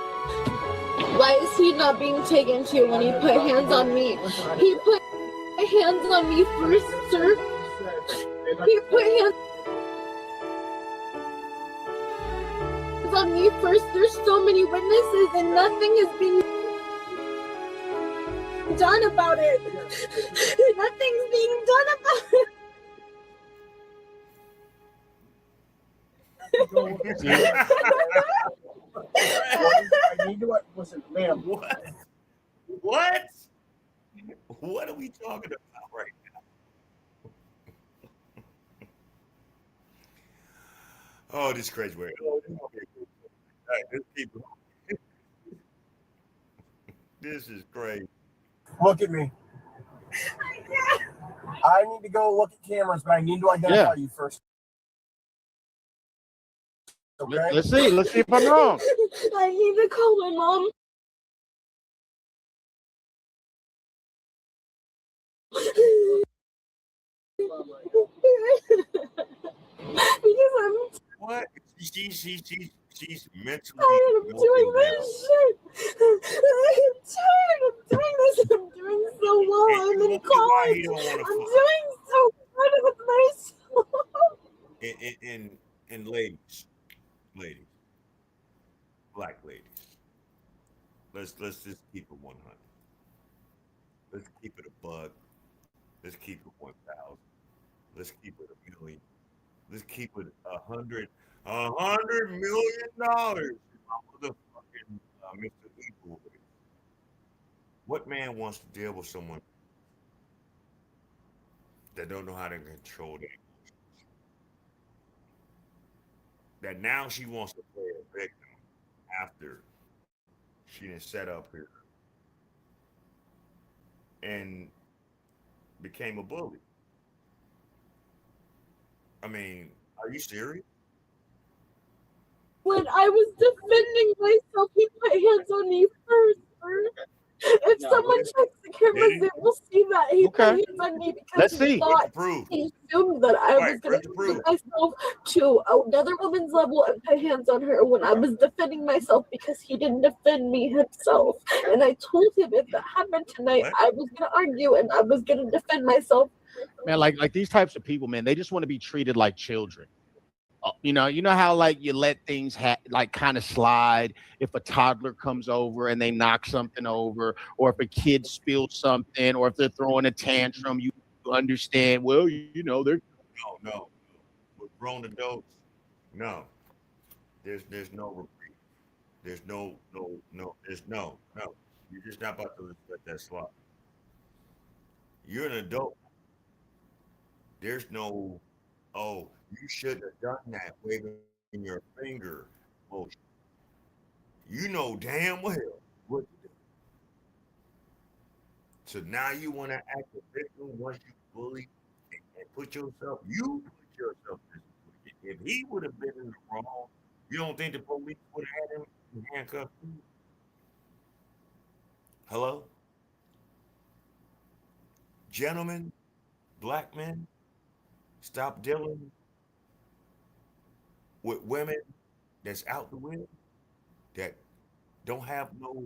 [SPEAKER 6] Why is he not being taken to when he put hands on me? He put hands on me first, sir. He put hands on me first. There's so many witnesses and nothing is being done about it. Nothing's being done about it.
[SPEAKER 7] I need to listen, ma'am.
[SPEAKER 3] What? What? What are we talking about right now? Oh, this is crazy. Word. Oh, this is gonna be a good one. All right, let's keep going. This is crazy.
[SPEAKER 7] Look at me. I need to go look at cameras, but I need to identify you first. Okay?
[SPEAKER 5] Let's see if I'm wrong.
[SPEAKER 6] I need to call my mom. Because I'm
[SPEAKER 3] What? She's mentally.
[SPEAKER 6] tired of doing this shit. I'm tired of doing this. I'm doing so well. I'm in college. I'm doing so good with myself.
[SPEAKER 3] And ladies, black ladies, let's just keep it 100. Let's keep it a bug. Let's keep it 1,000. Let's keep it a million. Let's keep it $100 million. My motherfucking Mr. Equal. What man wants to deal with someone that don't know how to control that? That now she wants to play a victim after she done set up here and became a bully. I mean, are you serious?
[SPEAKER 6] When I was defending myself, he put hands on me first, sir. If someone checks the
[SPEAKER 3] Did
[SPEAKER 6] cameras,
[SPEAKER 3] he?
[SPEAKER 6] they will see that he put
[SPEAKER 5] Okay,
[SPEAKER 6] hands on me because
[SPEAKER 5] let's
[SPEAKER 6] he
[SPEAKER 5] see.
[SPEAKER 3] What's the
[SPEAKER 6] thought
[SPEAKER 3] proof?
[SPEAKER 6] he assumed that I
[SPEAKER 3] Right,
[SPEAKER 6] was gonna
[SPEAKER 3] where's the
[SPEAKER 6] put
[SPEAKER 3] proof?
[SPEAKER 6] myself to another woman's level and put hands on her when I was defending myself because he didn't defend me himself. And I told him if that happened tonight,
[SPEAKER 3] What?
[SPEAKER 6] I was gonna argue and I was gonna defend myself.
[SPEAKER 5] Man, like these types of people, man, they just want to be treated like children. You know how like you let things like kind of slide if a toddler comes over and they knock something over, or if a kid spills something, or if they're throwing a tantrum, you understand. Well, they're
[SPEAKER 3] No, no, no. With grown adults, no. There's no reprieve. There's no. There's no. You're just not about to let that slide. You're an adult. There's no. Oh, you shouldn't have done that. Waving your finger. Bullshit. You know damn well what to do. So now you want to act a victim once you bully and put yourself. You put yourself in this situation. If he would have been in the wrong, you don't think the police would have had him in handcuffs? Hello, gentlemen, black men, stop dealing with women that's out the way that don't have no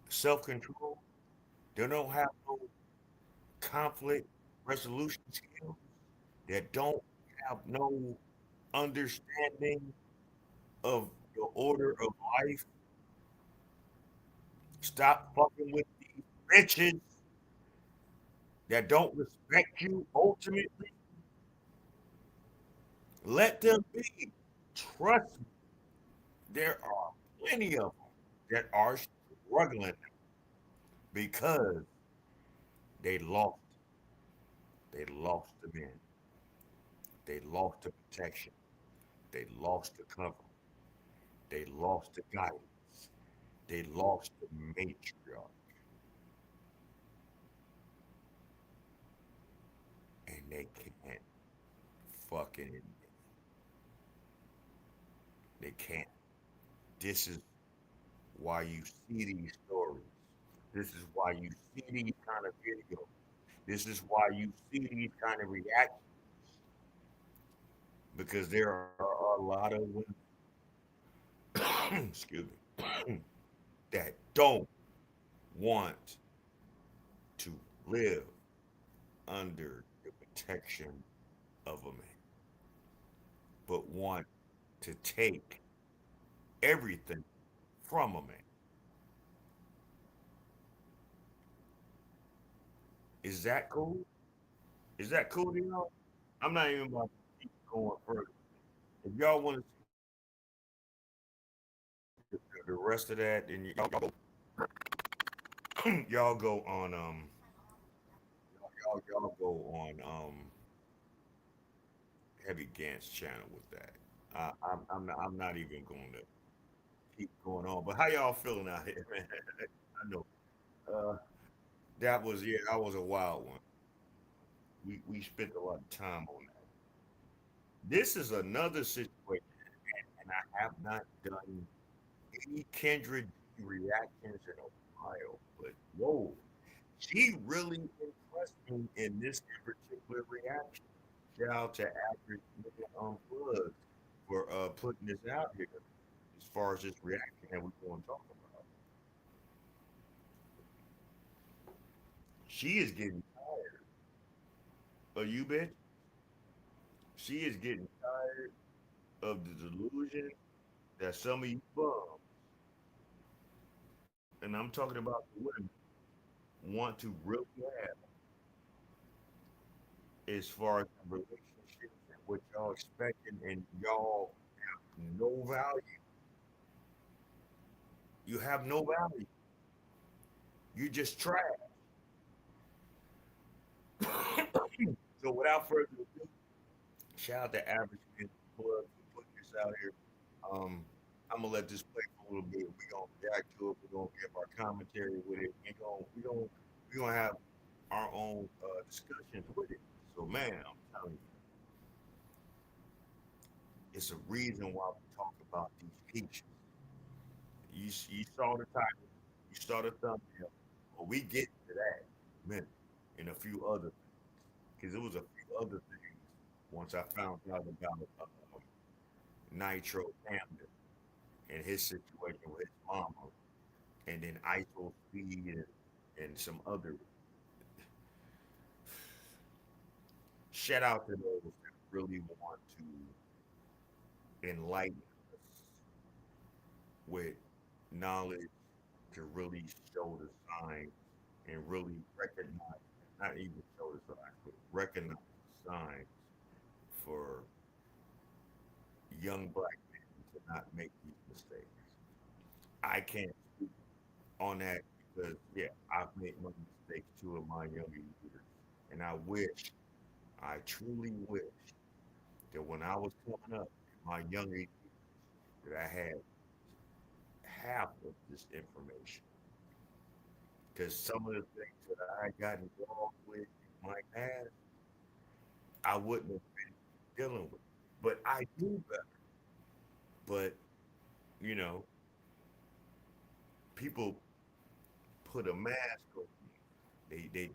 [SPEAKER 3] self control. They don't have no conflict resolution skills. That don't have no understanding of the order of life. Stop fucking with these bitches that don't respect you ultimately. Let them be. Trust me, there are plenty of them that are struggling because they lost. They lost the men. They lost the protection. They lost the cover. They lost the guidance. They lost the matriarch. And they can't fucking, they can't. This is why you see these stories. This is why you see these kind of videos. This is why you see these kind of reactions because there are a lot of women, excuse me, that don't want to live under the protection of a man, but want to take everything from a man. Is that cool? Is that cool to y'all? I'm not even about to keep going further. If y'all want to see the rest of that, then y'all go on y'all go on Heavy Gant's channel with that. I'm not even going to keep going on. But how y'all feeling out here, man? I know that was a wild one. We spent a lot of time on that. This is another situation, and I have not done any kindred reactions in a while. But whoa, she really impressed me in this particular reaction. Shout out to Average Nigga Unplugged for putting this out here as far as this reaction that we're going to talk about. She is getting tired of you, bitch. She is getting tired of the delusion that some of you bums, and I'm talking about the women, want to really have as far as relationships what y'all expecting, and y'all have no value. You have no value. You just trash. So without further ado, shout out to Average Man Club for putting this out here. I'm gonna let this play for a little bit. We're gonna react to it. We're gonna give our commentary with it. We're gonna have our own discussions with it. So man, I'm telling you, it's a reason why we talk about these features. You saw the title, you saw the thumbnail. Well, we get to that in a minute, and a few other because it was a few other things once I found out about Nitro Camden and his situation with his mama, and then ISO Speed and some other. Shout out to those that really want to enlighten us with knowledge to really show the signs and really recognize, not even show the signs, but recognize the signs for young black men to not make these mistakes. I can't speak on that because, yeah, I've made my mistakes too in my younger years. And I truly wish that when I was coming up in my younger years, that I had half of this information. Because some of the things that I got involved with in my past, I wouldn't have been dealing with. But I knew better. But, you know, people put a mask on me. They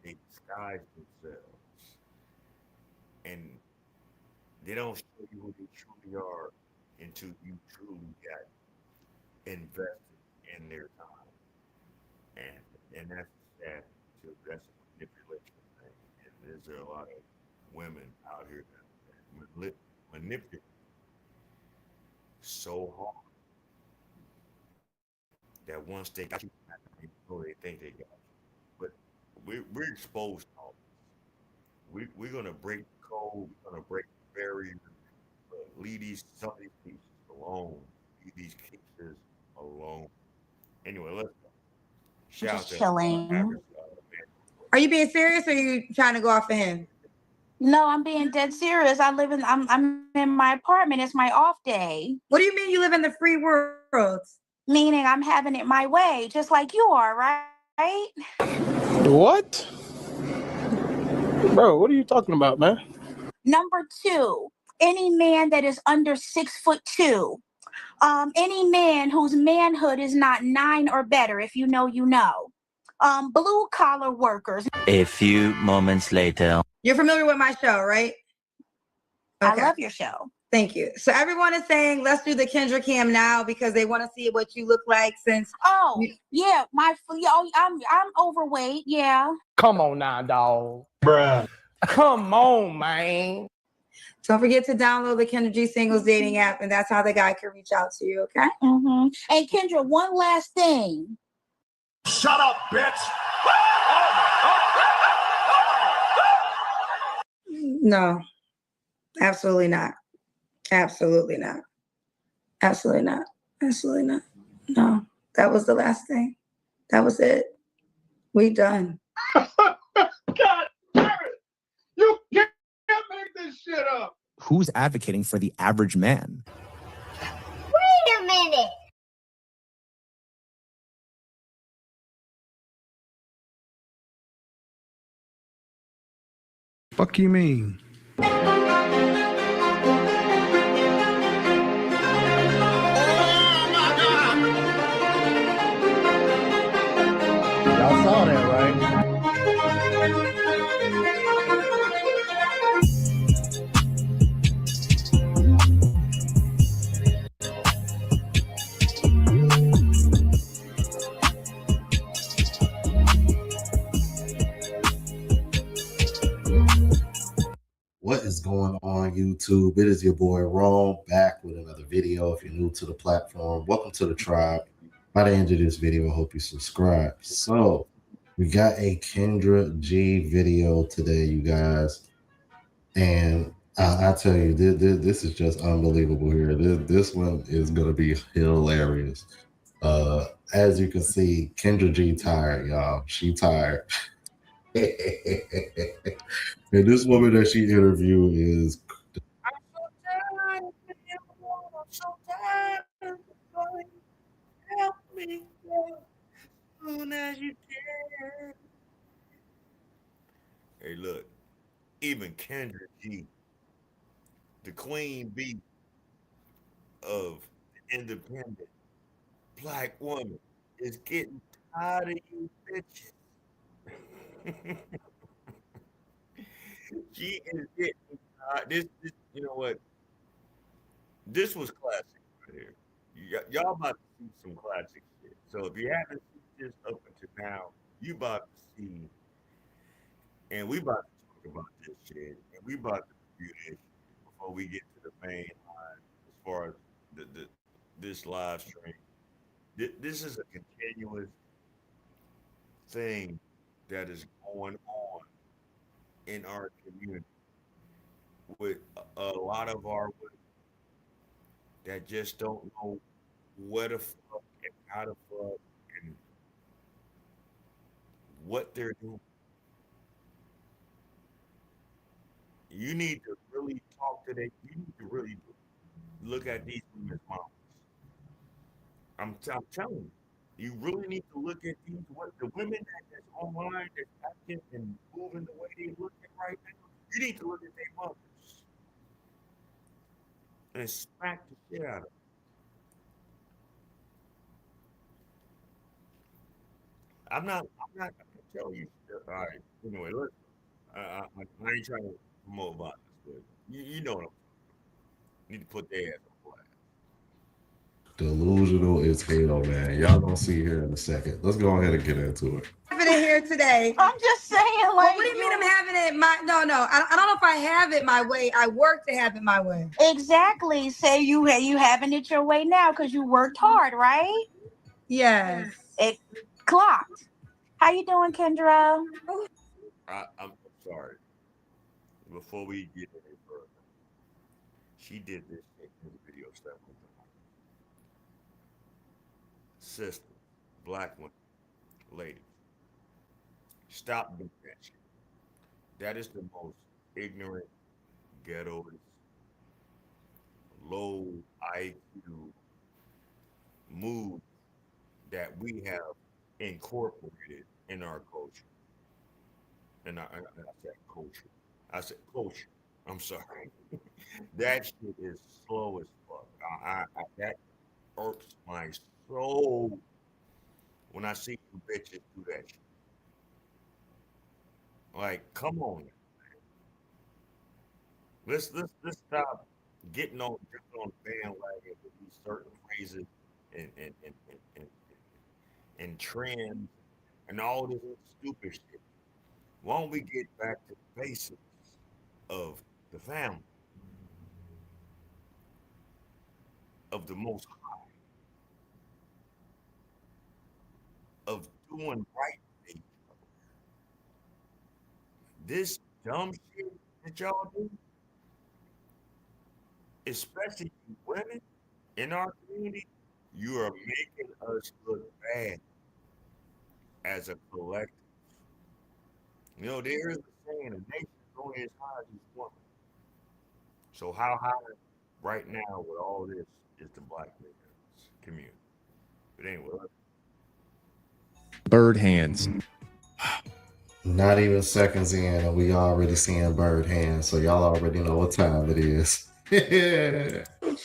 [SPEAKER 3] disguise themselves. And they don't show you who they truly are until you truly got invested in their time. And that's sad too. That's a manipulation thing. And there's a lot of women out here that manipulate so hard that once they got you, they know they think they got you. But we're exposed to all this. We're gonna break the code. We're gonna break the barrier. Leave some of these pieces alone. Leave these cases alone. Anyway, let's go. Shout out
[SPEAKER 8] Just
[SPEAKER 3] to
[SPEAKER 8] chilling.
[SPEAKER 3] average man.
[SPEAKER 9] Are you being serious or are you trying to go off of him?
[SPEAKER 8] No, I'm being dead serious. I'm in my apartment. It's my off day.
[SPEAKER 9] What do you mean you live in the free world?
[SPEAKER 8] Meaning I'm having it my way, just like you are, right?
[SPEAKER 7] What? Bro, what are you talking about, man?
[SPEAKER 8] Number two, any man that is under 6'2", any man whose manhood is not 9 or better, if you know, you know. Blue collar workers.
[SPEAKER 10] A few moments later.
[SPEAKER 9] You're familiar with my show, right?
[SPEAKER 8] I love your show.
[SPEAKER 9] Thank you. So everyone is saying, let's do the Kendra cam now because they want to see what you look like since.
[SPEAKER 8] Oh, yeah, I'm overweight, yeah.
[SPEAKER 7] Come on now, dog. Bruh. Come on, man.
[SPEAKER 9] Don't forget to download the Kendra G Singles dating app, and that's how the guy can reach out to you, okay?
[SPEAKER 8] Mm-hmm. And Kendra, one last thing.
[SPEAKER 1] Shut up, bitch!
[SPEAKER 9] No, absolutely not. Absolutely not. Absolutely not. Absolutely not. No, that was the last thing. That was it. We done.
[SPEAKER 7] God damn it! You can't make this shit up.
[SPEAKER 11] Who's advocating for the average man?
[SPEAKER 12] Wait a minute.
[SPEAKER 13] Fuck you mean?
[SPEAKER 5] Y'all saw that, right?
[SPEAKER 14] What is going on, YouTube? It is your boy Rome back with another video. If you're new to the platform, welcome to the tribe. By the end of this video, I hope you subscribe. So we got a Kendra G video today, you guys. And I tell you, this is just unbelievable here. This one is gonna be hilarious. As you can see, Kendra G tired, y'all. She tired. And this woman that she interviewed is
[SPEAKER 3] I'm so tired. Help me as soon as you can. Hey, look, even Kendra G, the queen bee of the independent black woman, is getting tired of you bitches. She is getting tired. This, you know what? This was classic right here. Y'all about to see some classic shit. So if you haven't seen this up until now, you about to see, and we about to talk about this shit, and we about to review this before we get to the main line as far as this live stream. This is a continuous thing that is going on in our community with a lot of our women that just don't know where the fuck and how the fuck and what they're doing. You need to really talk to them. You need to really look at these women's moms. I'm telling you, you really need to look at these what the women that's online that's acting and moving the way they looking right now. You need to look at their mothers and smack the shit out of them. I'm not telling you. All right. Anyway, look. I ain't trying to promote about this, but you know what I'm need to put their ass on blast.
[SPEAKER 14] delusional as hell, man. Y'all gonna see here in a second. Let's go ahead and get into it.
[SPEAKER 9] Having it here today.
[SPEAKER 8] I'm just saying,
[SPEAKER 9] Well,
[SPEAKER 8] like,
[SPEAKER 9] what do you mean I'm having it my no. I don't know if I have it my way. I work to have it my way.
[SPEAKER 8] exactly. Say you having it your way now because you worked hard, right?
[SPEAKER 9] Yes.
[SPEAKER 8] It clocked. How you doing, Kendra?
[SPEAKER 3] I'm sorry. Before we get any further, she did this shit in the video several times. Sister, black women, ladies, stop doing that shit. That is the most ignorant, ghetto, low IQ move that we have incorporated in our culture. And I said culture. I said culture. I'm sorry. That shit is slow as fuck. That irks my soul when I see you bitches do that shit. Like, come on. Let's stop jumping on the bandwagon with these certain phrases and and, and, and, and, and trends and all this other stupid shit. Why don't we get back to the basics of the family, of the most high, of doing right things? This dumb shit that y'all do, especially you women in our community, you are making us look bad as a collective. You know, there is a saying, a nation is only as high as its woman. So how high right now with all this is the black man's community? But anyway,
[SPEAKER 11] Bird hands.
[SPEAKER 14] Not even seconds in, and we already seeing bird hands, so y'all already know what time it is.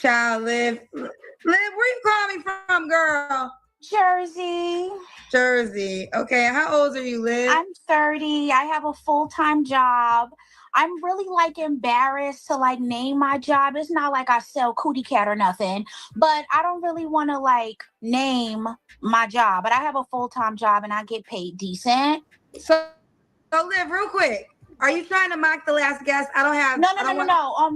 [SPEAKER 9] Child, live. Live, where you calling me from, girl?
[SPEAKER 8] Jersey.
[SPEAKER 9] Jersey. Okay, how old are you, Liv?
[SPEAKER 8] I'm 30. I have a full-time job. I'm really like embarrassed to like name my job. It's not like I sell cootie cat or nothing, but I don't really want to like name my job. But I have a full-time job and I get paid decent.
[SPEAKER 9] So Liv, real quick. Are you trying to mock the last guest? I don't have.
[SPEAKER 8] No.
[SPEAKER 9] I don't want,
[SPEAKER 8] No. Oh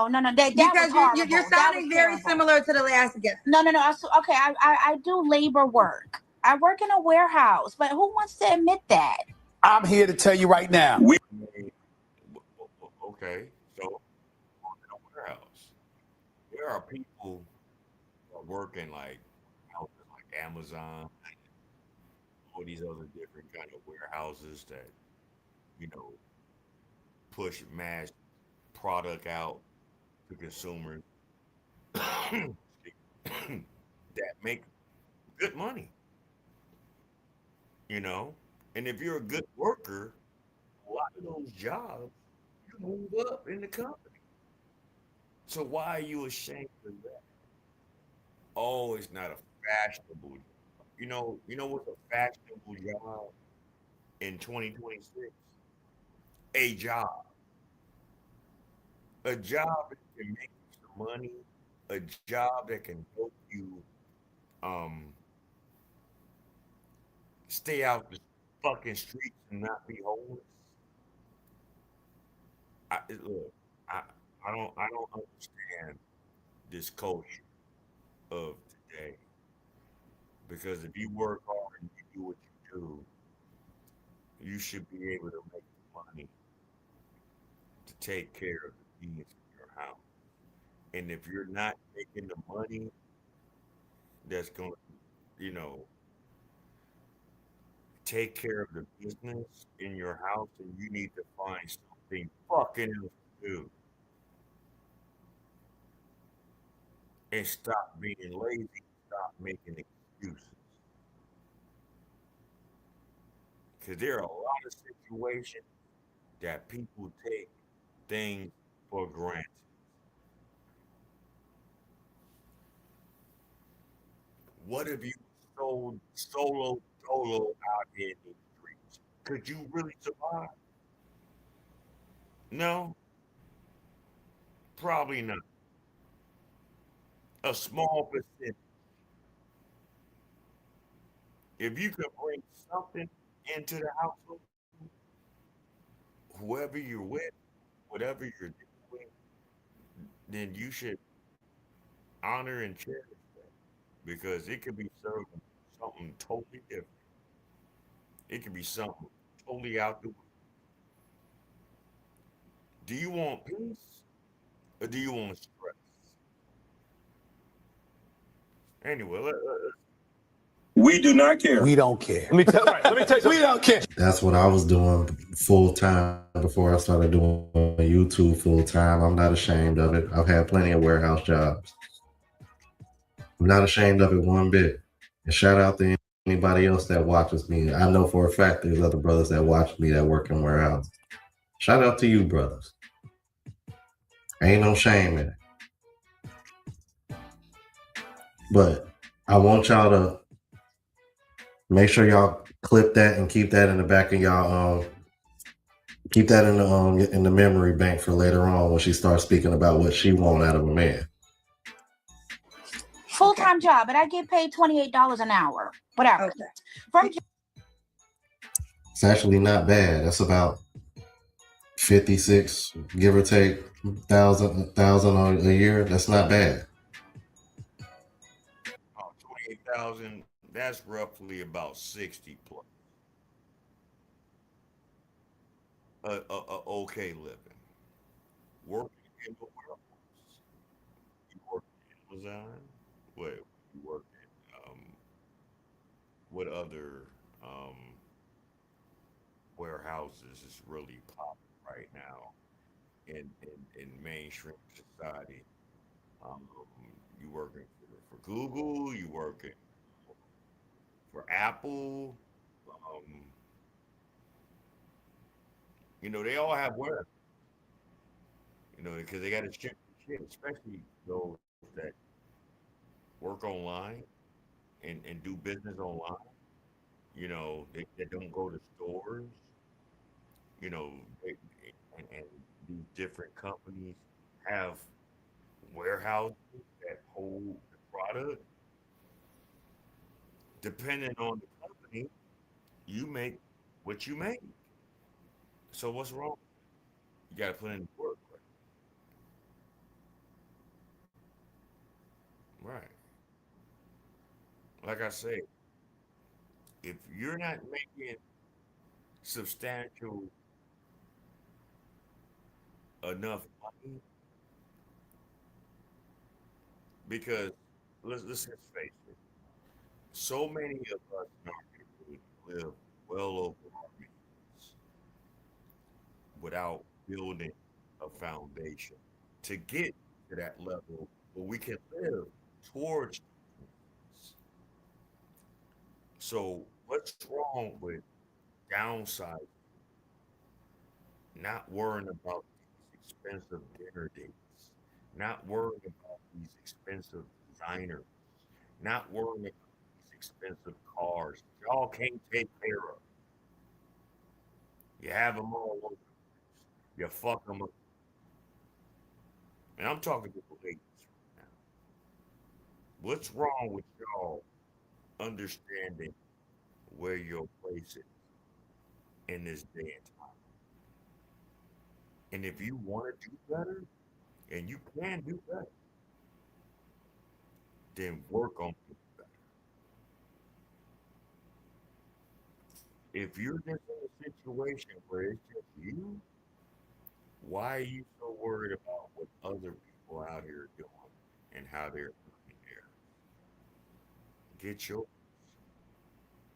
[SPEAKER 8] no. That
[SPEAKER 9] because
[SPEAKER 8] was horrible.
[SPEAKER 9] you're sounding very similar to the last guest.
[SPEAKER 8] No. Okay, I do labor work. I work in a warehouse, but who wants to admit that?
[SPEAKER 1] I'm here to tell you right now.
[SPEAKER 3] okay, so warehouse. There are people who are working like houses like Amazon, all these other different kind of warehouses that you know push mass product out to consumers that make good money. You know, and if you're a good worker, a lot of those jobs you move up in the company. So why are you ashamed of that? Oh, it's not a fashionable job. You know what's a fashionable job in 2026? A job. A job that can make you some money, a job that can help you um stay out the fucking streets and not be homeless. Look, I I don't understand this culture of today because if you work hard and you do what you do, you should be able to make money to take care of the needs in your house. And if you're not making the money that's going to, take care of the business in your house, then you need to find something fucking else to do and stop being lazy, stop making excuses. Because there are a lot of situations that people take things for granted. What if you sold solo out here in the streets? Could you really survive? No, probably not. A small percentage. If you could bring something into the household, whoever you're with, whatever you're doing, then you should honor and cherish that because it could be serving something totally different. It could be something totally out the way. Do you want peace or do you want stress? Anyway,
[SPEAKER 1] We do not care. We don't care. Let me tell you, we don't care.
[SPEAKER 14] That's what I was doing full time before I started doing YouTube full time. I'm not ashamed of it. I've had plenty of warehouse jobs. I'm not ashamed of it one bit. And shout out to anybody else that watches me. I know for a fact there's other brothers that watch me that work in warehouses. Shout out to you, brothers. Ain't no shame in it. But I want y'all to make sure y'all clip that and keep that in the back of y'all keep that in the memory bank for later on when she starts speaking about what she want out of a man.
[SPEAKER 8] Full-time job, and I get paid $28 an hour. Whatever. From
[SPEAKER 14] It's actually not bad. That's about 56, give or take, thousand a year. That's not bad.
[SPEAKER 3] 28,000, that's roughly about 60 plus. A okay living. Working in the warehouse. You work at Amazon. What you work at? What other um, warehouses is really popping right now in mainstream society? Um, you working for Google? You working for Apple? Um, they all have warehouses. Because they got to ship shit, especially those that work online and do business online. They don't go to stores. You know, they, and these different companies have warehouses that hold the product. Depending on the company, you make what you make. So what's wrong? You got to put in the work, right? Like I say, if you're not making substantial enough money Because let's just face it, so many of us in our neighborhood live well over our means without building a foundation to get to that level where we can live towards. So what's wrong with downside, not worrying about these expensive dinner dates, not worrying about these expensive designers, not worrying about these expensive cars that y'all can't take care of. You have them all over. You fuck them up. And I'm talking to the ladies right now. What's wrong with y'all understanding where your place is in this day and time? And if you want to do better, and you can do better, then work on it better. If you're just in a situation where it's just you, why are you so worried about what other people out here are doing and how they're doing there? Get your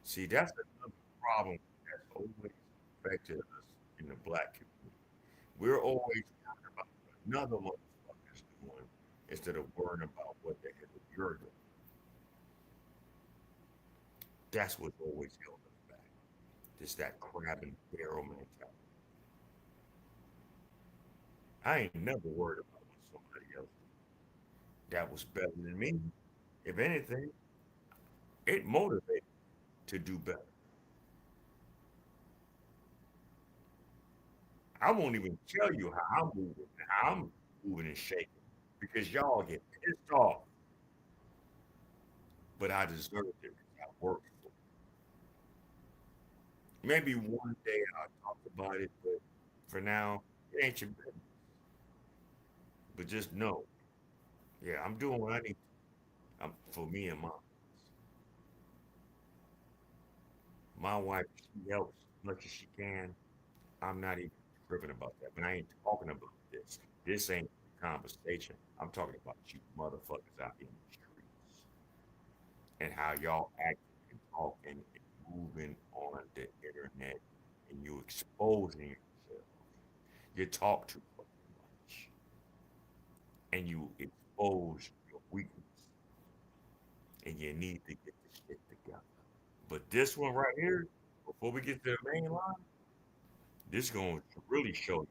[SPEAKER 3] see. That's another problem that's always affected us in the black community. We're always worried about what another motherfucker's doing instead of worrying about what the hell you're doing. That's what's always held us back. Just that crab and barrel mentality. I ain't never worried about what somebody else did. That was better than me. If anything, it motivated to do better. I won't even tell you how I'm moving and shaking, because y'all get pissed off, but I deserve it because I worked for it. Maybe one day I'll talk about it, but for now, it ain't your business. But just know, yeah, I'm doing what I need to. For me and my wife, she helps as much as she can. I'm not even tripping about that. But I ain't talking about this. This ain't a conversation. I'm talking about you motherfuckers out in the streets and how y'all acting and talking and moving on the internet and you exposing yourself. You talk too fucking much and you expose your weakness and you need to get this shit together. But this one right here, before we get to the main line, this is going to really show you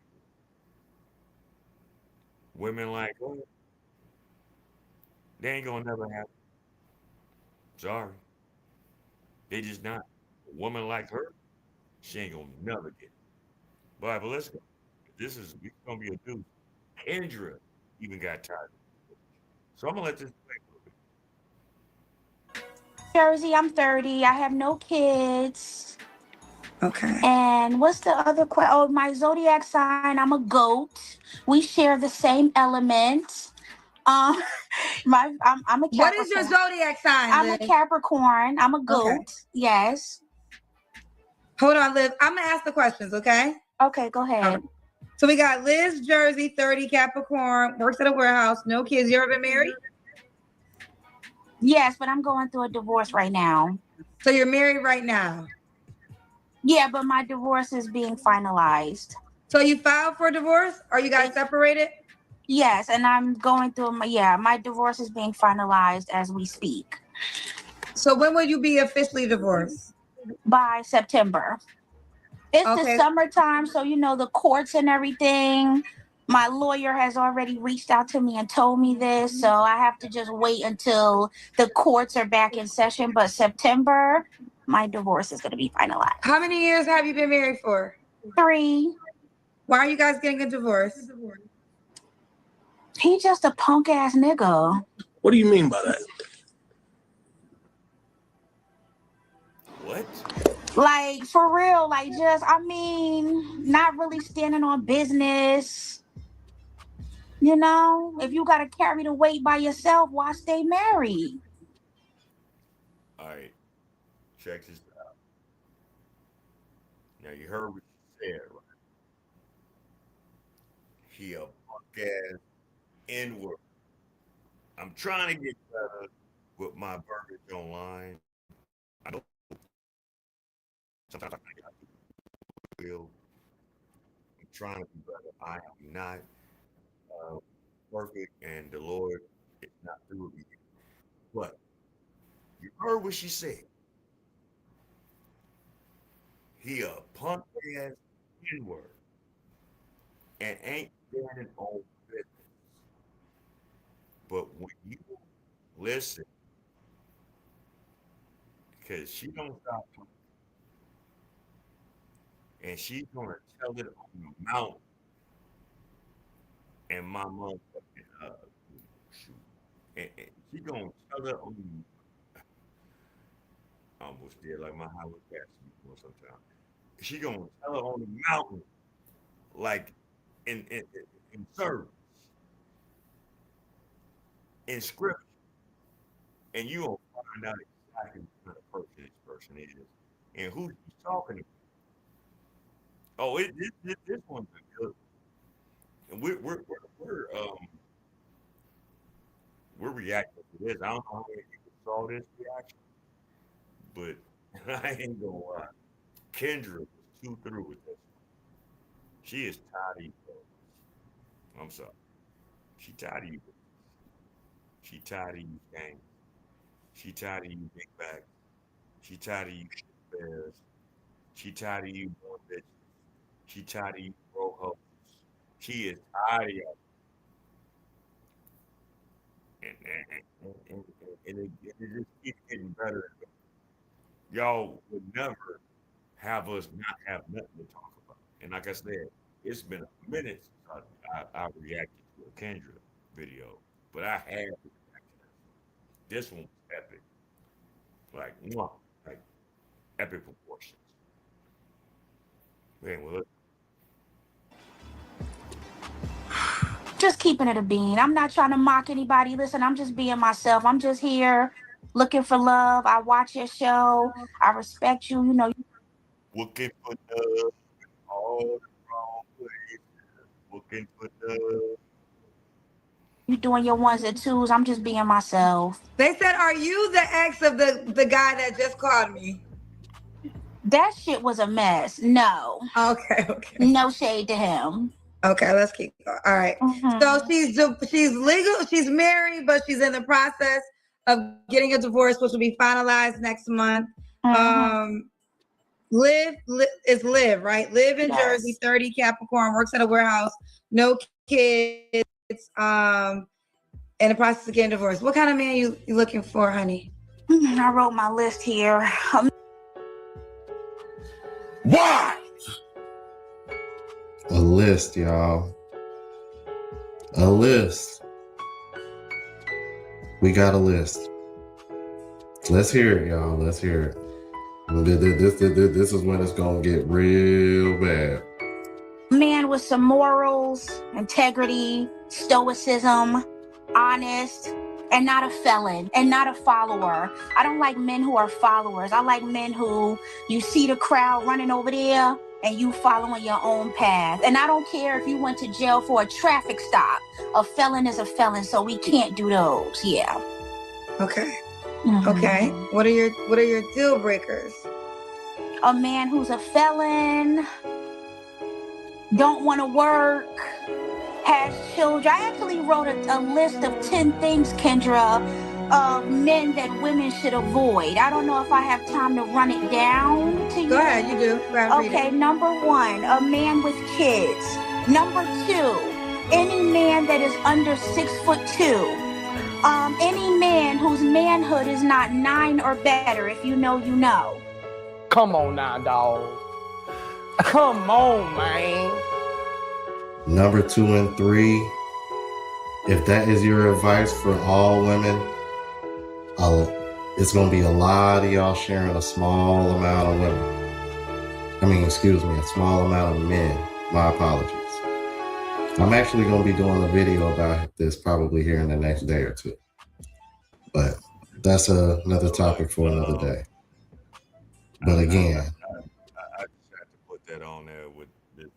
[SPEAKER 3] women like her, they ain't gonna never have. Sorry, they just not. A woman like her, she ain't gonna never get it. But let's go. This gonna be a dude. Kendra even got tired. So I'm gonna let this play a little
[SPEAKER 8] Jersey, I'm 30. I have no kids.
[SPEAKER 9] Okay.
[SPEAKER 8] And what's the other question? Oh, my zodiac sign, I'm a goat. We share the same element. Um, I'm a
[SPEAKER 9] What is your
[SPEAKER 8] Capricorn.
[SPEAKER 9] zodiac sign,
[SPEAKER 8] I'm a
[SPEAKER 9] Liz?
[SPEAKER 8] Capricorn. I'm a
[SPEAKER 9] Okay.
[SPEAKER 8] goat. Yes.
[SPEAKER 9] Hold on, Liz. I'm gonna ask the questions, okay?
[SPEAKER 8] Okay, go ahead.
[SPEAKER 9] All right. So we got Liz, Jersey, 30, Capricorn, works at a warehouse, no kids. You ever been married?
[SPEAKER 8] Yes, but I'm going through a divorce right now.
[SPEAKER 9] So you're married right now.
[SPEAKER 8] Yeah, but my divorce is being finalized.
[SPEAKER 9] So you filed for divorce or you got separated?
[SPEAKER 8] Yes, and I'm going through my divorce is being finalized as we speak.
[SPEAKER 9] So when will you be officially divorced?
[SPEAKER 8] By September. It's the
[SPEAKER 9] Okay.
[SPEAKER 8] summertime, so the courts and everything. My lawyer has already reached out to me and told me this, so I have to just wait until the courts are back in session. But September, my divorce is going to be finalized.
[SPEAKER 9] How many years have you been married for?
[SPEAKER 8] 3.
[SPEAKER 9] Why are you guys getting a divorce?
[SPEAKER 8] He just a punk ass nigga.
[SPEAKER 13] What do you mean by that?
[SPEAKER 3] What?
[SPEAKER 8] Like, for real, like, not really standing on business. If you got to carry the weight by yourself, why stay married?
[SPEAKER 3] bit. All right, check this out. Now you heard what she said, right? He a punk ass N-word. I'm trying to get better with my verbiage online. I know sometimes I think I will. I'm trying to be better. I am not uh, perfect, and the Lord is not through with me. But you heard what she said. He a punk ass N-word and ain't standing on business. But when you listen, because she don't stop talking, and she's gonna tell it on the mountain, and my motherfucking shoot, and she gonna tell it on the I almost did like my Howard Cassidy before sometimes. She gonna tell it on the mountain, like in service, in scripture, and you gonna find out exactly what kind of person this person is and who she's talking about. Oh, this one's a good. And we're reacting to this. I don't know how many people saw this reaction, but I ain't gonna lie. Kendra was too through with this. She is tired of you. I'm sorry. She tired of you. She tired of you games. She tired of you big back. She tired of you shit bears. She tired of you doing bitches. She tired of you bro hoes. She is tired of y'all. And it just keeps getting better. Y'all would never have us not have nothing to talk about. And like I said, it's been a minute since I reacted to a Kendra video, but I had to react to this one was epic, like mwah, like epic proportions. Man, well,
[SPEAKER 8] Just keeping it a bean. I'm not trying to mock anybody. Listen, I'm just being myself. I'm just here looking for love. I watch your show. I respect you. You know,
[SPEAKER 3] looking for love all the wrong places, looking for love.
[SPEAKER 8] you doing your ones and twos. I'm just being myself.
[SPEAKER 9] They said, "Are you the ex of the guy that just called me?"
[SPEAKER 8] That shit was a mess. No,
[SPEAKER 9] Okay, okay.
[SPEAKER 8] no shade to him.
[SPEAKER 9] Okay, let's keep going. All right. So
[SPEAKER 8] Mm-hmm.
[SPEAKER 9] she's legal. She's married, but she's in the process of getting a divorce, which will be finalized next month.
[SPEAKER 8] Mm-hmm.
[SPEAKER 9] Is Liv, right? Live in Jersey,
[SPEAKER 8] Yes.
[SPEAKER 9] 30, Capricorn, works at a warehouse, no kids, um, in the process of getting divorced. What kind of man you looking for, honey?
[SPEAKER 8] I wrote my list here.
[SPEAKER 14] Why? A list, y'all. A list. We got a list. Let's hear it, y'all. Let's hear it. This is when it's gonna get real bad.
[SPEAKER 8] Man with some morals, integrity, stoicism, honest, and not a felon and not a follower. I don't like men who are followers. I like men who you see the crowd running over there and you following your own path. And I don't care if you went to jail for a traffic stop. A felon is a felon, so we can't do those. Yeah.
[SPEAKER 9] Okay.
[SPEAKER 8] Mm-hmm.
[SPEAKER 9] Okay. What are your deal breakers?
[SPEAKER 8] A man who's a felon, don't want to work, has children. I actually wrote a list of 10 things, Kendra, of men that women should avoid. I don't know if I have time to run it down to you.
[SPEAKER 9] Go ahead, you do. Go ahead, read
[SPEAKER 8] Okay,
[SPEAKER 9] it.
[SPEAKER 8] number 1, a man with kids. Number 2, any man that is under 6'2". Any man whose manhood is not 9 or better. If you know, you know.
[SPEAKER 13] Come on now, dog. Come on, man.
[SPEAKER 14] Number 2 and 3. If that is your advice for all women, it's gonna be a lot of y'all sharing a small amount of women. A small amount of men. My apologies. I'm actually gonna be doing a video about this probably here in the next day or two. But that's another topic for another day. But again,
[SPEAKER 3] I just had to put that on there with this.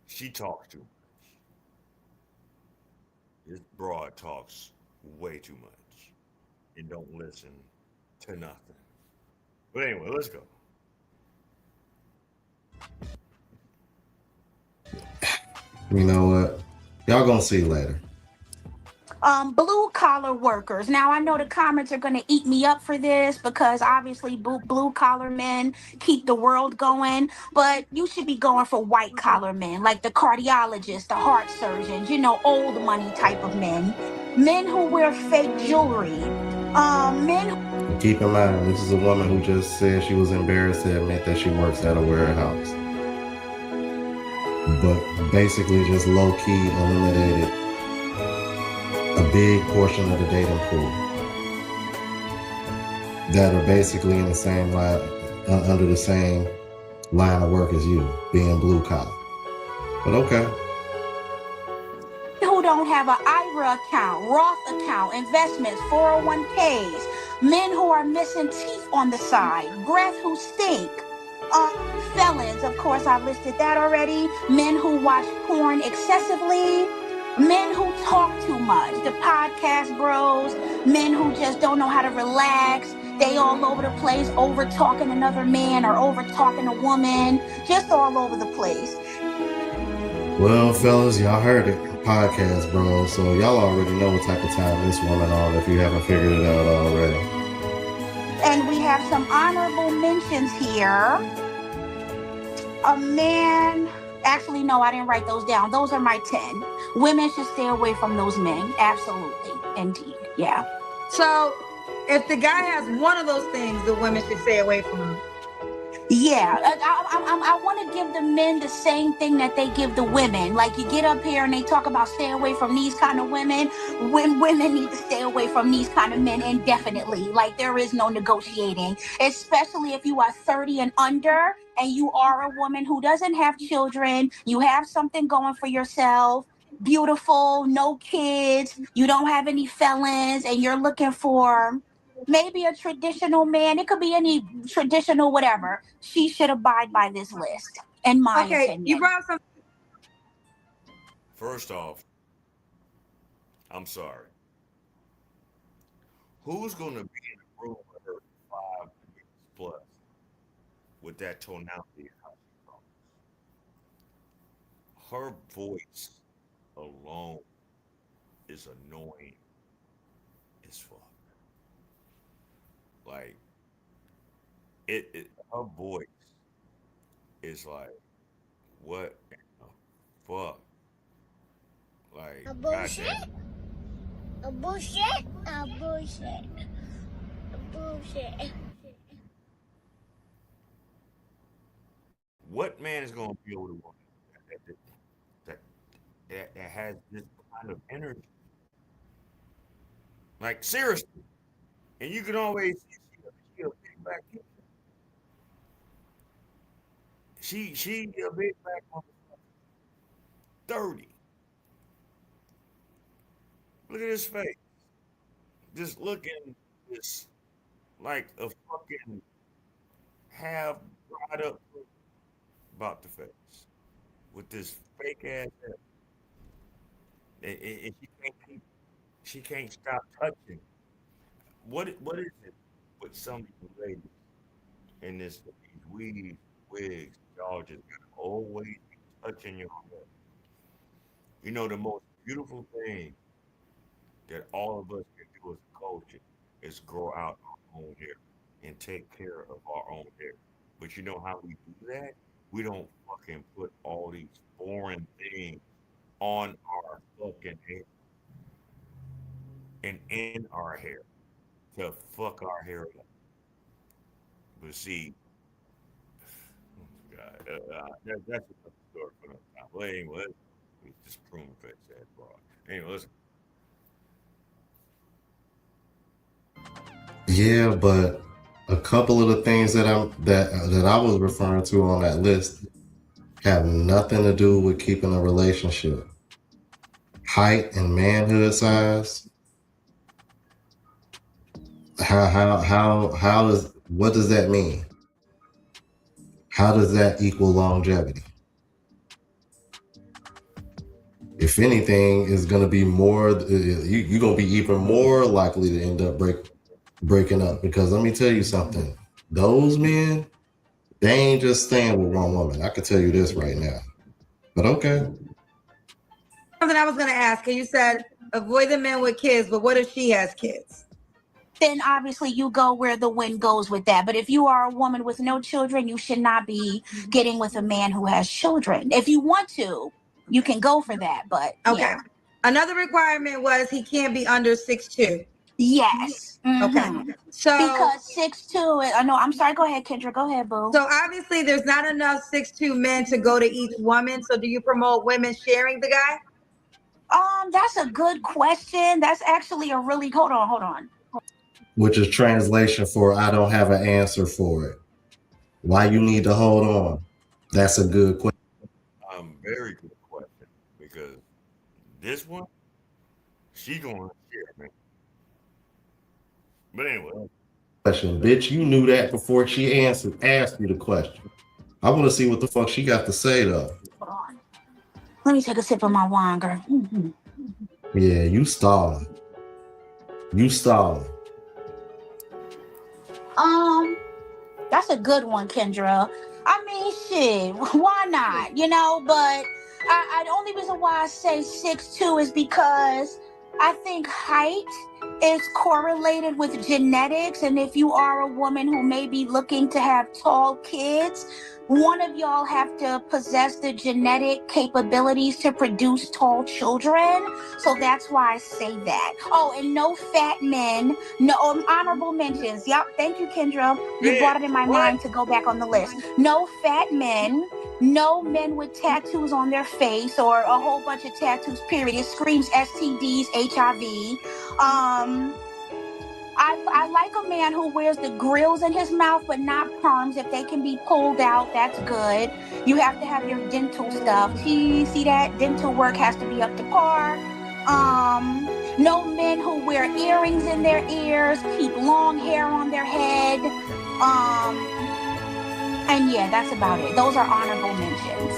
[SPEAKER 3] She talks too much. This broad talks way too much and don't listen to nothing. But anyway, let's go.
[SPEAKER 14] You know what? Y'all gonna see later.
[SPEAKER 8] Blue collar workers. Now I know the comments are going to eat me up for this because obviously blue collar men keep the world going, but you should be going for white collar men like the cardiologists, the heart surgeons, old money type of men who wear fake jewelry, men
[SPEAKER 14] And keep in mind, this is a woman who just said she was embarrassed to admit that she works at a warehouse, but basically just low key eliminated a big portion of the dating pool that are basically in the same line, under the same line of work as you, being blue collar. But okay.
[SPEAKER 8] who don't have an IRA account, Roth account, investments, 401ks, men who are missing teeth on the side, breath who stink, felons, of course, I've listed that already, men who watch porn excessively, men who talk too much, the podcast bros, men who just don't know how to relax. They all over the place, over talking another man or over talking a woman, just all over the place.
[SPEAKER 14] Well, fellas, y'all heard it. Podcast, bro. So y'all already know what type of time this woman on if you haven't figured it out already.
[SPEAKER 8] And we have some honorable mentions here. A man, actually, no, I didn't write those down. Those are my 10. Women should stay away from those men. Absolutely. Indeed. Yeah.
[SPEAKER 9] So if the guy has one of those things, the women should stay away from him.
[SPEAKER 8] Yeah, I want to give the men the same thing that they give the women. Like you get up here and they talk about stay away from these kind of women. When women need to stay away from these kind of men indefinitely. Like there is no negotiating, especially if you are 30 and under and you are a woman who doesn't have children. You have something going for yourself. Beautiful, no kids. You don't have any felons and you're looking for maybe a traditional man. It could be any traditional whatever. She should abide by this list, in my opinion.
[SPEAKER 9] You brought some.
[SPEAKER 3] First off, I'm sorry. Who's going to be in a room with her 5 years plus with that tonality and how she talks? Her voice alone is annoying as fuck. Like, her voice is like, what the fuck? Like,
[SPEAKER 12] A bullshit? A bullshit? A bullshit. A bullshit.
[SPEAKER 3] What man is going to be with a woman that has this kind of energy? Like, seriously. And you can always see she a big black kid. She a big black woman. 30. Look at his face. Just looking just like a fucking half dried up about the face. With this fake ass hair. And she can't stop touching. What is it with some of you ladies in these weeds, wigs, y'all just gotta always be touching your hair. You know the most beautiful thing that all of us can do as a culture is grow out our own hair and take care of our own hair. But you know how we do that? We don't fucking put all these foreign things on our fucking hair and in our hair to fuck our hair up. But see, God, that's another story for another time. Well, anyway, let's just prune face that broad. Anyway, listen.
[SPEAKER 14] Yeah, but a couple of the things that I was referring to on that list have nothing to do with keeping a relationship. Height and manhood size. What does that mean? How does that equal longevity? If anything, it's gonna be more. You're gonna be even more likely to end up breaking up, because let me tell you something. Those men, they ain't just staying with one woman. I can tell you this right now. But okay.
[SPEAKER 9] Something I was gonna ask. You said avoid the men with kids, but what if she has kids?
[SPEAKER 8] Then obviously you go where the wind goes with that. But if you are a woman with no children, you should not be getting with a man who has children. If you want to, you can go for that. But
[SPEAKER 9] okay.
[SPEAKER 8] Yeah.
[SPEAKER 9] Another requirement was he can't be under 6'2".
[SPEAKER 8] Yes.
[SPEAKER 9] Okay.
[SPEAKER 8] Mhm.
[SPEAKER 9] So
[SPEAKER 8] Because 6'2", no, I'm sorry. Go ahead, Kendra. Go ahead, boo.
[SPEAKER 9] so obviously there's not enough 6'2" men to go to each woman. So do you promote women sharing the guy?
[SPEAKER 8] That's a good question. That's actually a really hold on.
[SPEAKER 14] Which is translation for I don't have an answer for it. Why you need to hold on? That's a good question.
[SPEAKER 3] Very good question, because this one, she gonna share, man. But anyway,
[SPEAKER 14] Question, bitch. You knew that before she asked you the question. I want to see what the fuck she got to say though.
[SPEAKER 8] Hold on. Let me take a sip of my wine, girl.
[SPEAKER 14] Yeah, you stalling. You stalling.
[SPEAKER 8] That's a good one, Kendra. I mean, shit, why not? You know, but the only reason why I say 6'2" is because I think height is correlated with genetics. And if you are a woman who may be looking to have tall kids, one of y'all have to possess the genetic capabilities to produce tall children. So that's why I say that. Oh, and no fat men, no honorable mentions. Yep, thank you, Kendra. You brought it in my mind to go back on the list. No fat men, no men with tattoos on their face or a whole bunch of tattoos, period. It screams STDs, HIV. I like a man who wears the grills in his mouth, but not perms. If they can be pulled out, that's good. You have to have your dental stuff. See that? Dental work has to be up to par. No men who wear earrings in their ears, keep long hair on their head. And yeah, that's about it. Those are honorable mentions.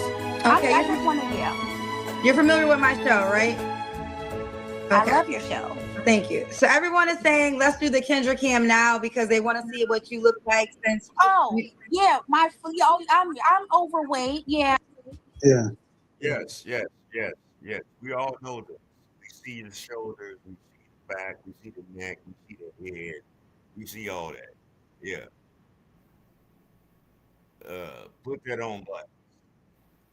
[SPEAKER 9] Okay.
[SPEAKER 8] I just want to,
[SPEAKER 9] You're familiar with my show, right?
[SPEAKER 8] I love your show.
[SPEAKER 9] Thank you. So everyone is saying, let's do the Kendra cam now because they want to see what you look like since.
[SPEAKER 8] Oh, yeah, I'm overweight. Yeah.
[SPEAKER 5] Yeah.
[SPEAKER 3] yes, yes, yes, yes. We all know this. We see the shoulders, we see the back, we see the neck, we see the head, we see all that. Yeah. Put that on black.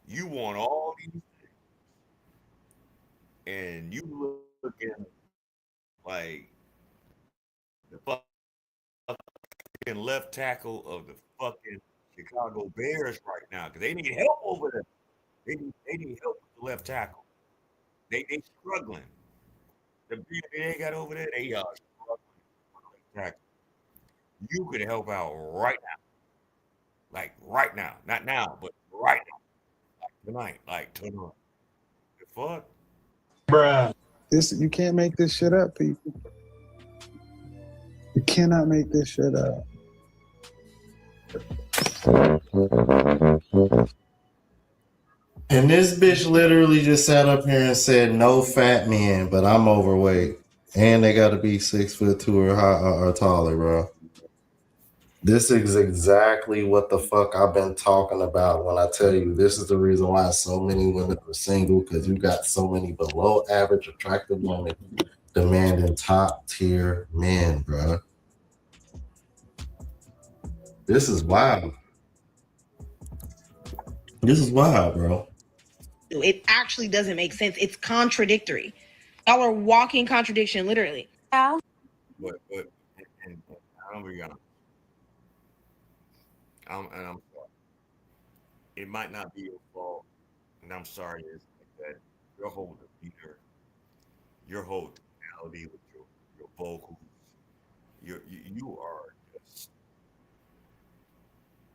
[SPEAKER 3] You want all these, and you looking like the fucking left tackle of the fucking Chicago Bears right now, because they need help over there. They need help with the left tackle. They struggling. The people they got over there, they are struggling with the left tackle. You could help out right now, like right now, not now, but right now, like tonight, like tonight. The fuck?
[SPEAKER 5] Bruh. This you can't make this shit up, people. You cannot make this shit up.
[SPEAKER 14] And this bitch literally just sat up here and said no fat men, but I'm overweight. And they gotta be 6'2" or taller, bro. This is exactly what the fuck I've been talking about when I tell you this is the reason why so many women are single, because you got so many below average attractive women demanding top tier men, bro. This is wild. This is wild, bro.
[SPEAKER 15] It actually doesn't make sense. It's contradictory. Y'all are walking contradiction, literally.
[SPEAKER 8] Yeah.
[SPEAKER 3] But and I'm gonna be honest. I'm sorry. It might not be your fault, and I'm sorry. It's like that. Your whole demeanor, your whole tonality with your vocals, you are just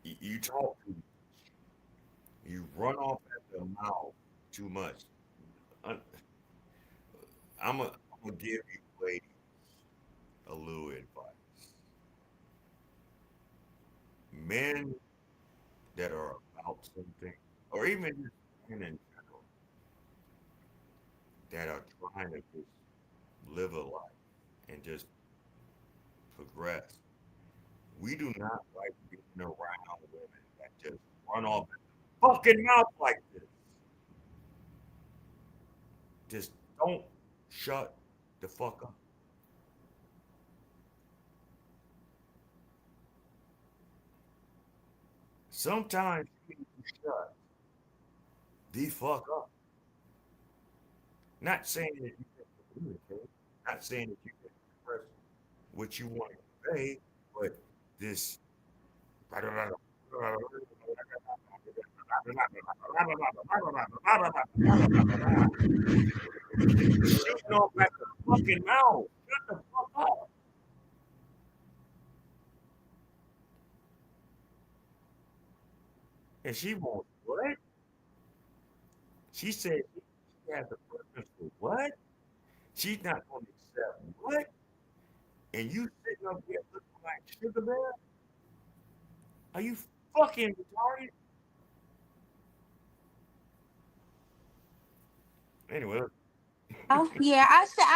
[SPEAKER 3] you talk too much. You run off at the mouth too much. Un- I'm gonna give you ladies a little advice. Men that are about something, or even just men in general, that are trying to just live a life and just progress. We do not like being around women that just run off the fucking mouth like this. Just don't shut the fuck up. Sometimes you need to shut the fuck up. Not saying that you can communicate, not saying that you can express what you want to say, but this shooting off at the fucking mouth. Shut the fuck up. And she wants what? She said she has a preference for what? She's not going to accept what? And you sitting up here looking like sugar bear? Are you fucking retarded? Anyway,
[SPEAKER 8] Oh yeah,
[SPEAKER 3] sorry.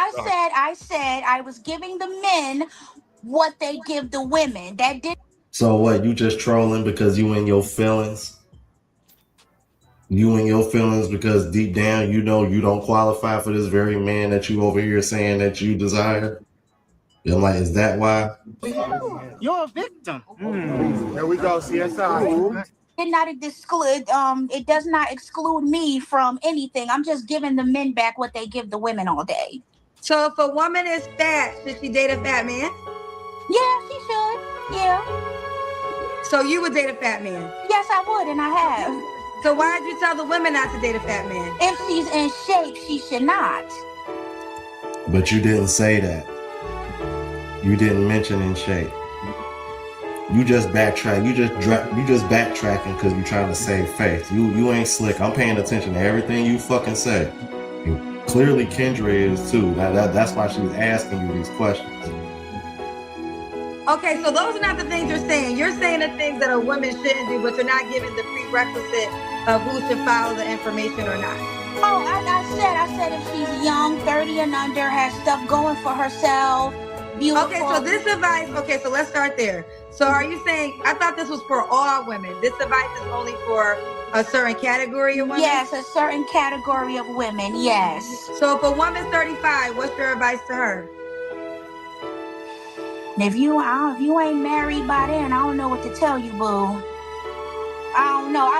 [SPEAKER 8] I said I was giving the men what they give the women. That did.
[SPEAKER 14] So what? You just trolling because you in your feelings? You in your feelings because deep down you know you don't qualify for this very man that you over here saying that you desire? I'm like, is that why?
[SPEAKER 5] You're a victim. There we go, CSI.
[SPEAKER 8] Did not exclude. It does not exclude me from anything. I'm just giving the men back what they give the women all day.
[SPEAKER 9] So if a woman is fat, should she date a fat man?
[SPEAKER 8] Yeah, she should. Yeah.
[SPEAKER 9] So you would date a fat man?
[SPEAKER 8] Yes, I would, and I have.
[SPEAKER 9] So why did you tell the women not to date a fat man?
[SPEAKER 8] If she's in shape, she should not.
[SPEAKER 14] But you didn't say that. You didn't mention in shape. You just backtrack. You just backtracking because you're trying to save face. You ain't slick. I'm paying attention to everything you fucking say. And clearly Kendra is too. That's why she's asking you these questions.
[SPEAKER 9] Okay, so those are not the things you're saying. You're saying the things that a woman shouldn't do, but you're not giving the prerequisite of who should follow the information or not.
[SPEAKER 8] Oh, I said if she's young, 30 and under, has stuff going for herself, beautiful.
[SPEAKER 9] Okay, so this advice, so let's start there. So are you saying, I thought this was for all women. This advice is only for a certain category of women?
[SPEAKER 8] Yes, a certain category of women, yes.
[SPEAKER 9] So if a woman's 35, what's your advice to her?
[SPEAKER 8] If you ain't married by then, I don't know what to tell you, boo. I don't know.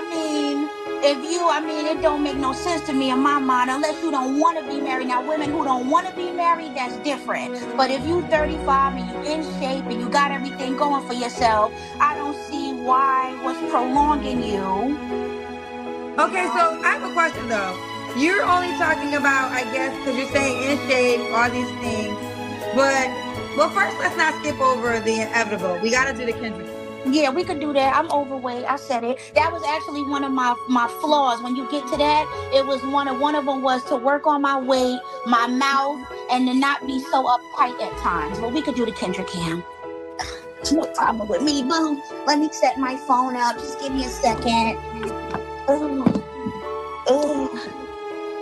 [SPEAKER 8] It don't make no sense to me in my mind unless you don't want to be married. Now, women who don't want to be married, that's different. But if you 35 and you in shape and you got everything going for yourself, I don't see what's prolonging you.
[SPEAKER 9] Okay, so I have a question though. You're only talking about, I guess, because you're saying in shape, all these things. But, well, first, let's not skip over the inevitable. We got to do the Kendrick.
[SPEAKER 8] Yeah, we could do that. I'm overweight. I said it. That was actually one of my flaws. When you get to that, it was one of them was to work on my weight, my mouth, and to not be so uptight at times. But we could do the Kendrick Cam. No problem with me, boo. Let me set my phone up. Just give me a second.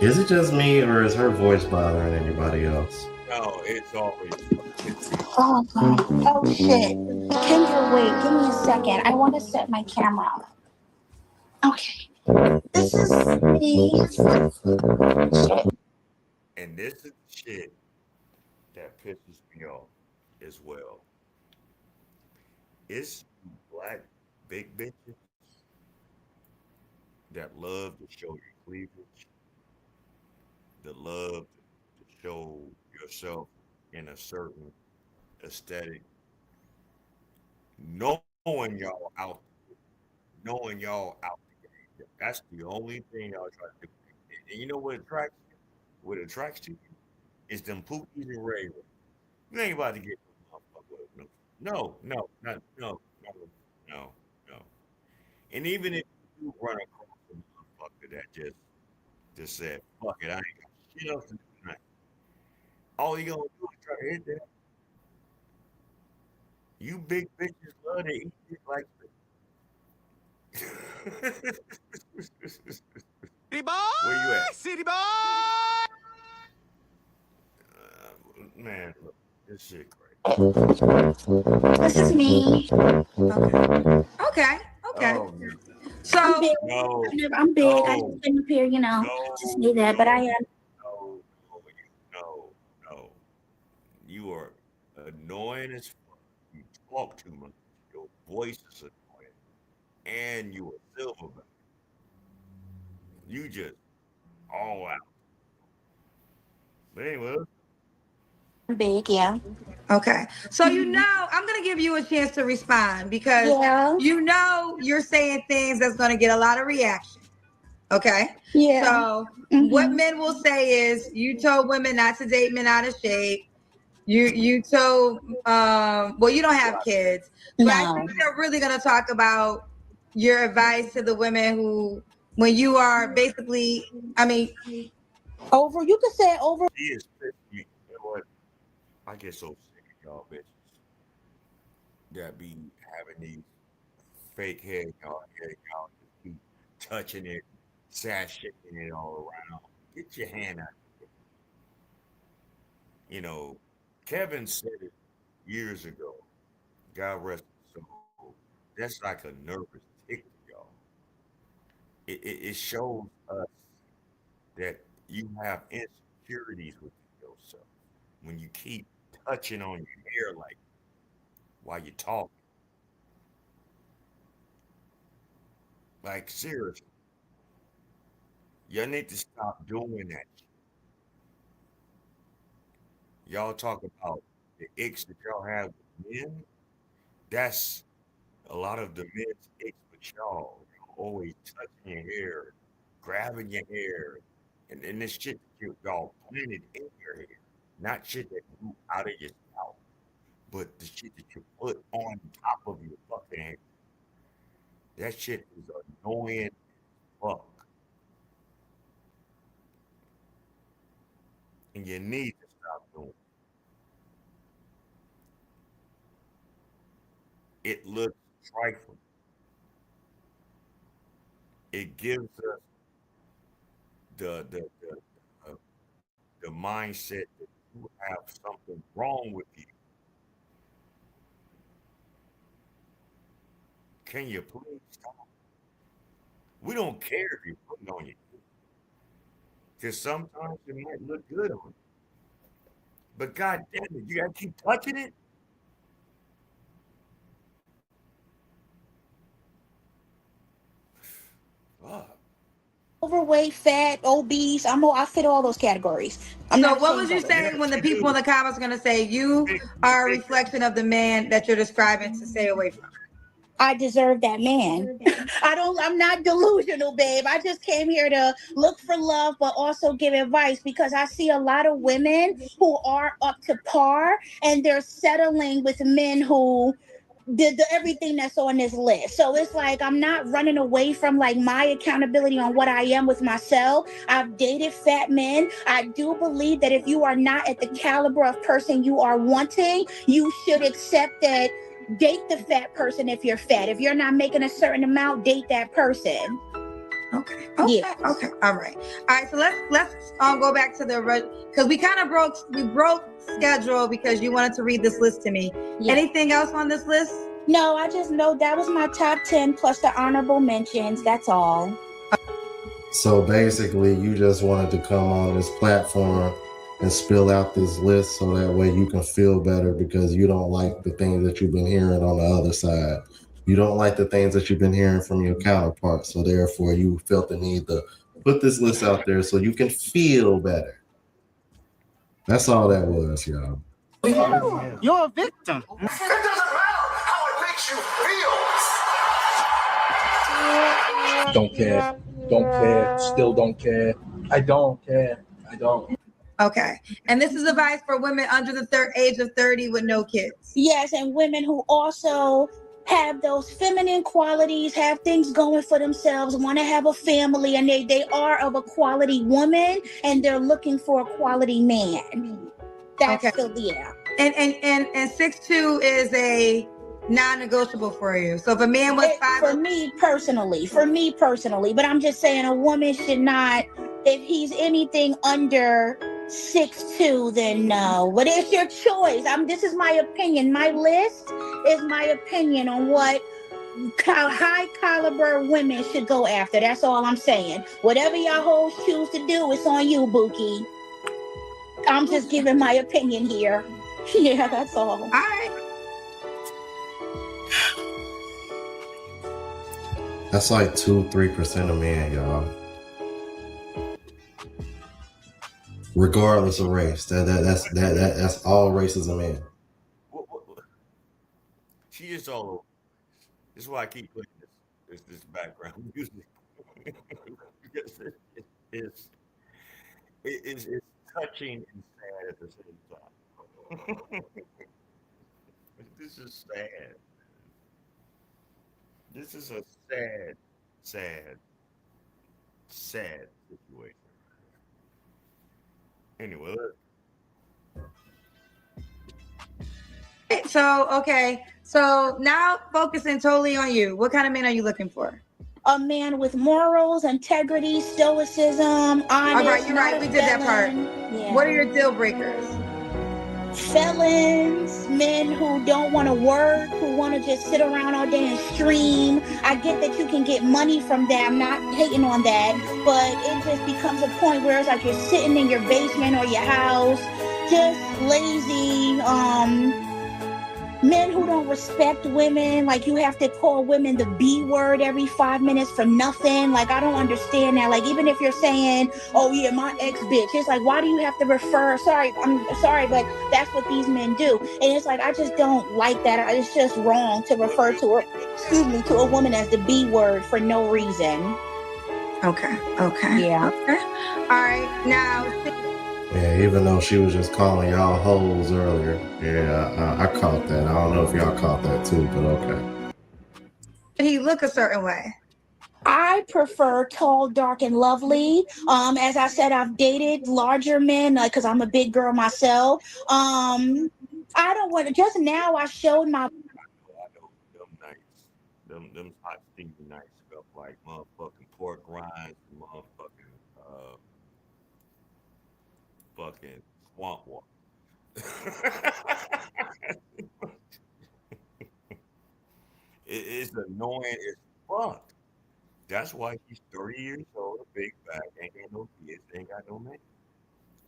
[SPEAKER 14] Is it just me or is her voice bothering anybody else?
[SPEAKER 3] No, it's always.
[SPEAKER 8] Oh shit. Kendra, wait, give me a second. I want to set my camera up. Okay. This is me.
[SPEAKER 3] And this is the shit that pisses me off as well. It's black big bitches that love to show your cleavage, that love to show yourself in a certain aesthetic, knowing y'all out, knowing y'all out the game. That's the only thing y'all try to do. And you know what attracts you? What attracts you is them pookies and ravens. You ain't about to get no motherfucker with them. No, no, not, no, no, no, no. And even if you do run across a motherfucker that just said, fuck it, I ain't got shit else to do tonight. All you gonna do is try to hit that. You big bitches love to eat it like
[SPEAKER 1] City boy!
[SPEAKER 3] Where you at?
[SPEAKER 1] City boy!
[SPEAKER 3] Man, look, this shit crazy.
[SPEAKER 8] This is me.
[SPEAKER 9] Okay.
[SPEAKER 3] Oh,
[SPEAKER 9] So
[SPEAKER 8] I'm big.
[SPEAKER 3] no,
[SPEAKER 8] I'm big. I
[SPEAKER 3] no,
[SPEAKER 8] just been up here, you know, to say that, but I am.
[SPEAKER 3] no, no, no. You are annoying as fuck. You talk too much. Your voice is annoying. And you a silverback. You just all out. But anyway,
[SPEAKER 8] I'm big, yeah.
[SPEAKER 9] Okay. So I'm gonna give you a chance to respond because
[SPEAKER 8] Yeah.
[SPEAKER 9] you're saying things that's gonna get a lot of reaction. Okay.
[SPEAKER 8] Yeah.
[SPEAKER 9] So what men will say is you told women not to date men out of shape. You told well, you don't have kids. But I
[SPEAKER 8] No.
[SPEAKER 9] think they're really gonna talk about your advice to the women who when you are basically
[SPEAKER 8] Over. You could say over.
[SPEAKER 3] he is pissed. You know what? I get so sick of y'all bitches that be having these fake hair y'all just keep touching it, sashaying it all around. Get your hand out. You know, Kevin said it years ago. God rest his soul. That's like a nervous tick, y'all. It shows us that you have insecurities within yourself when you keep touching on your hair like while you're talking. Like seriously, y'all need to stop doing that. Y'all talk about the icks that y'all have with men. That's a lot of the men's icks with y'all. Y'all always touching your hair, grabbing your hair, and this shit that y'all planted in your hair. Not shit that grew out of your scalp, but the shit that you put on top of your fucking hair. That shit is annoying as fuck. And you need to stop doing it. It looks trifling. It gives us the the mindset that you have something wrong with you. Can you please stop? We don't care if you put it on your because sometimes it might look good on you. But god damn it, you gotta keep touching it. Fuck.
[SPEAKER 8] Overweight, fat, obese. I fit all those categories. I'm
[SPEAKER 9] So
[SPEAKER 8] not
[SPEAKER 9] what would
[SPEAKER 8] ashamed
[SPEAKER 9] you
[SPEAKER 8] of it.
[SPEAKER 9] say
[SPEAKER 3] Yes,
[SPEAKER 9] when the
[SPEAKER 3] you
[SPEAKER 9] people in
[SPEAKER 3] do.
[SPEAKER 9] the comments are gonna say you are a reflection of the man that you're describing to stay away from?
[SPEAKER 8] I deserve that man. I'm not delusional, babe. I just came here to look for love, but also give advice because I see a lot of women who are up to par and they're settling with men who did everything that's on this list. So it's like I'm not running away from like my accountability on what I am with myself. I've dated fat men. I do believe that if you are not at the caliber of person you are wanting, you should accept that. Date the fat person if you're fat. If you're not making a certain amount, date that person.
[SPEAKER 9] Okay.
[SPEAKER 8] Yeah.
[SPEAKER 9] Okay. All right. So let's go back to the because we kind of broke schedule because you wanted to read this list to me.
[SPEAKER 8] Yeah.
[SPEAKER 9] Anything else on this list?
[SPEAKER 8] No, I just know that was my top 10 plus the honorable mentions. That's all.
[SPEAKER 14] So basically, you just wanted to come on this platform and spill out this list so that way you can feel better because you don't like the things that you've been hearing on the other side. You don't like the things that you've been hearing from your counterpart. So therefore, you felt the need to put this list out there so you can feel better. That's all that was, y'all.
[SPEAKER 5] You're a victim.
[SPEAKER 1] It doesn't matter how it makes you feel.
[SPEAKER 13] Don't care. Don't care. Still don't care. I don't care. I don't.
[SPEAKER 9] Okay. And this is advice for women under the age of 30 with no kids.
[SPEAKER 8] Yes, and women who also have those feminine qualities, have things going for themselves, want to have a family, and they are of a quality woman, and they're looking for a quality man. That's
[SPEAKER 9] Okay.
[SPEAKER 8] still yeah.
[SPEAKER 9] And 6'2" is a non-negotiable for you. So if a man was
[SPEAKER 8] For me personally, but I'm just saying a woman should not, if he's anything under 6'2", then no. But it's your choice. This is my opinion. My list is my opinion on what high caliber women should go after. That's all I'm saying. Whatever y'all hoes choose to do, it's on you, Bookie. I'm just giving my opinion here. Yeah, that's all.
[SPEAKER 9] All right.
[SPEAKER 14] That's like 2-3% of men, y'all. Regardless of race, that's all races of men.
[SPEAKER 3] She is all over. This is why I keep putting this background music. Because it's touching and sad at the same time. This is sad. This is a sad, sad, sad situation. Anyway,
[SPEAKER 9] So, okay. So now focusing totally on you. What kind of man are you looking for?
[SPEAKER 8] A man with morals, integrity, stoicism, honest.
[SPEAKER 9] All right, you're right. We did that part.
[SPEAKER 8] Yeah.
[SPEAKER 9] What are your deal breakers?
[SPEAKER 8] Felons, men who don't want to work, who want to just sit around all day and stream. I get that you can get money from that. I'm not hating on that, but it just becomes a point where it's like you're sitting in your basement or your house, just lazy. Men who don't respect women, like you have to call women the B word every 5 minutes for nothing. Like, I don't understand that. Like, even if you're saying, oh yeah, my ex bitch, it's like, why do you have to refer? I'm sorry, but that's what these men do. And it's like, I just don't like that. It's just wrong to refer to her, to a woman as the B word for no reason.
[SPEAKER 9] Okay.
[SPEAKER 8] Yeah.
[SPEAKER 9] Okay. All right. Now,
[SPEAKER 14] Yeah, even though she was just calling y'all hoes earlier. Yeah, I caught that. I don't know if y'all caught that too, but okay.
[SPEAKER 9] he look a certain way?
[SPEAKER 8] I prefer tall, dark, and lovely. As I said, I've dated larger men because I'm a big girl myself. I don't want to. Just now, I showed my.
[SPEAKER 3] I know them nights, them hot steamy nights, stuff like motherfucking pork rinds, fucking swamp water. It's annoying as fuck. That's why he's 30 years old, a big back, ain't got no kids, ain't got no man.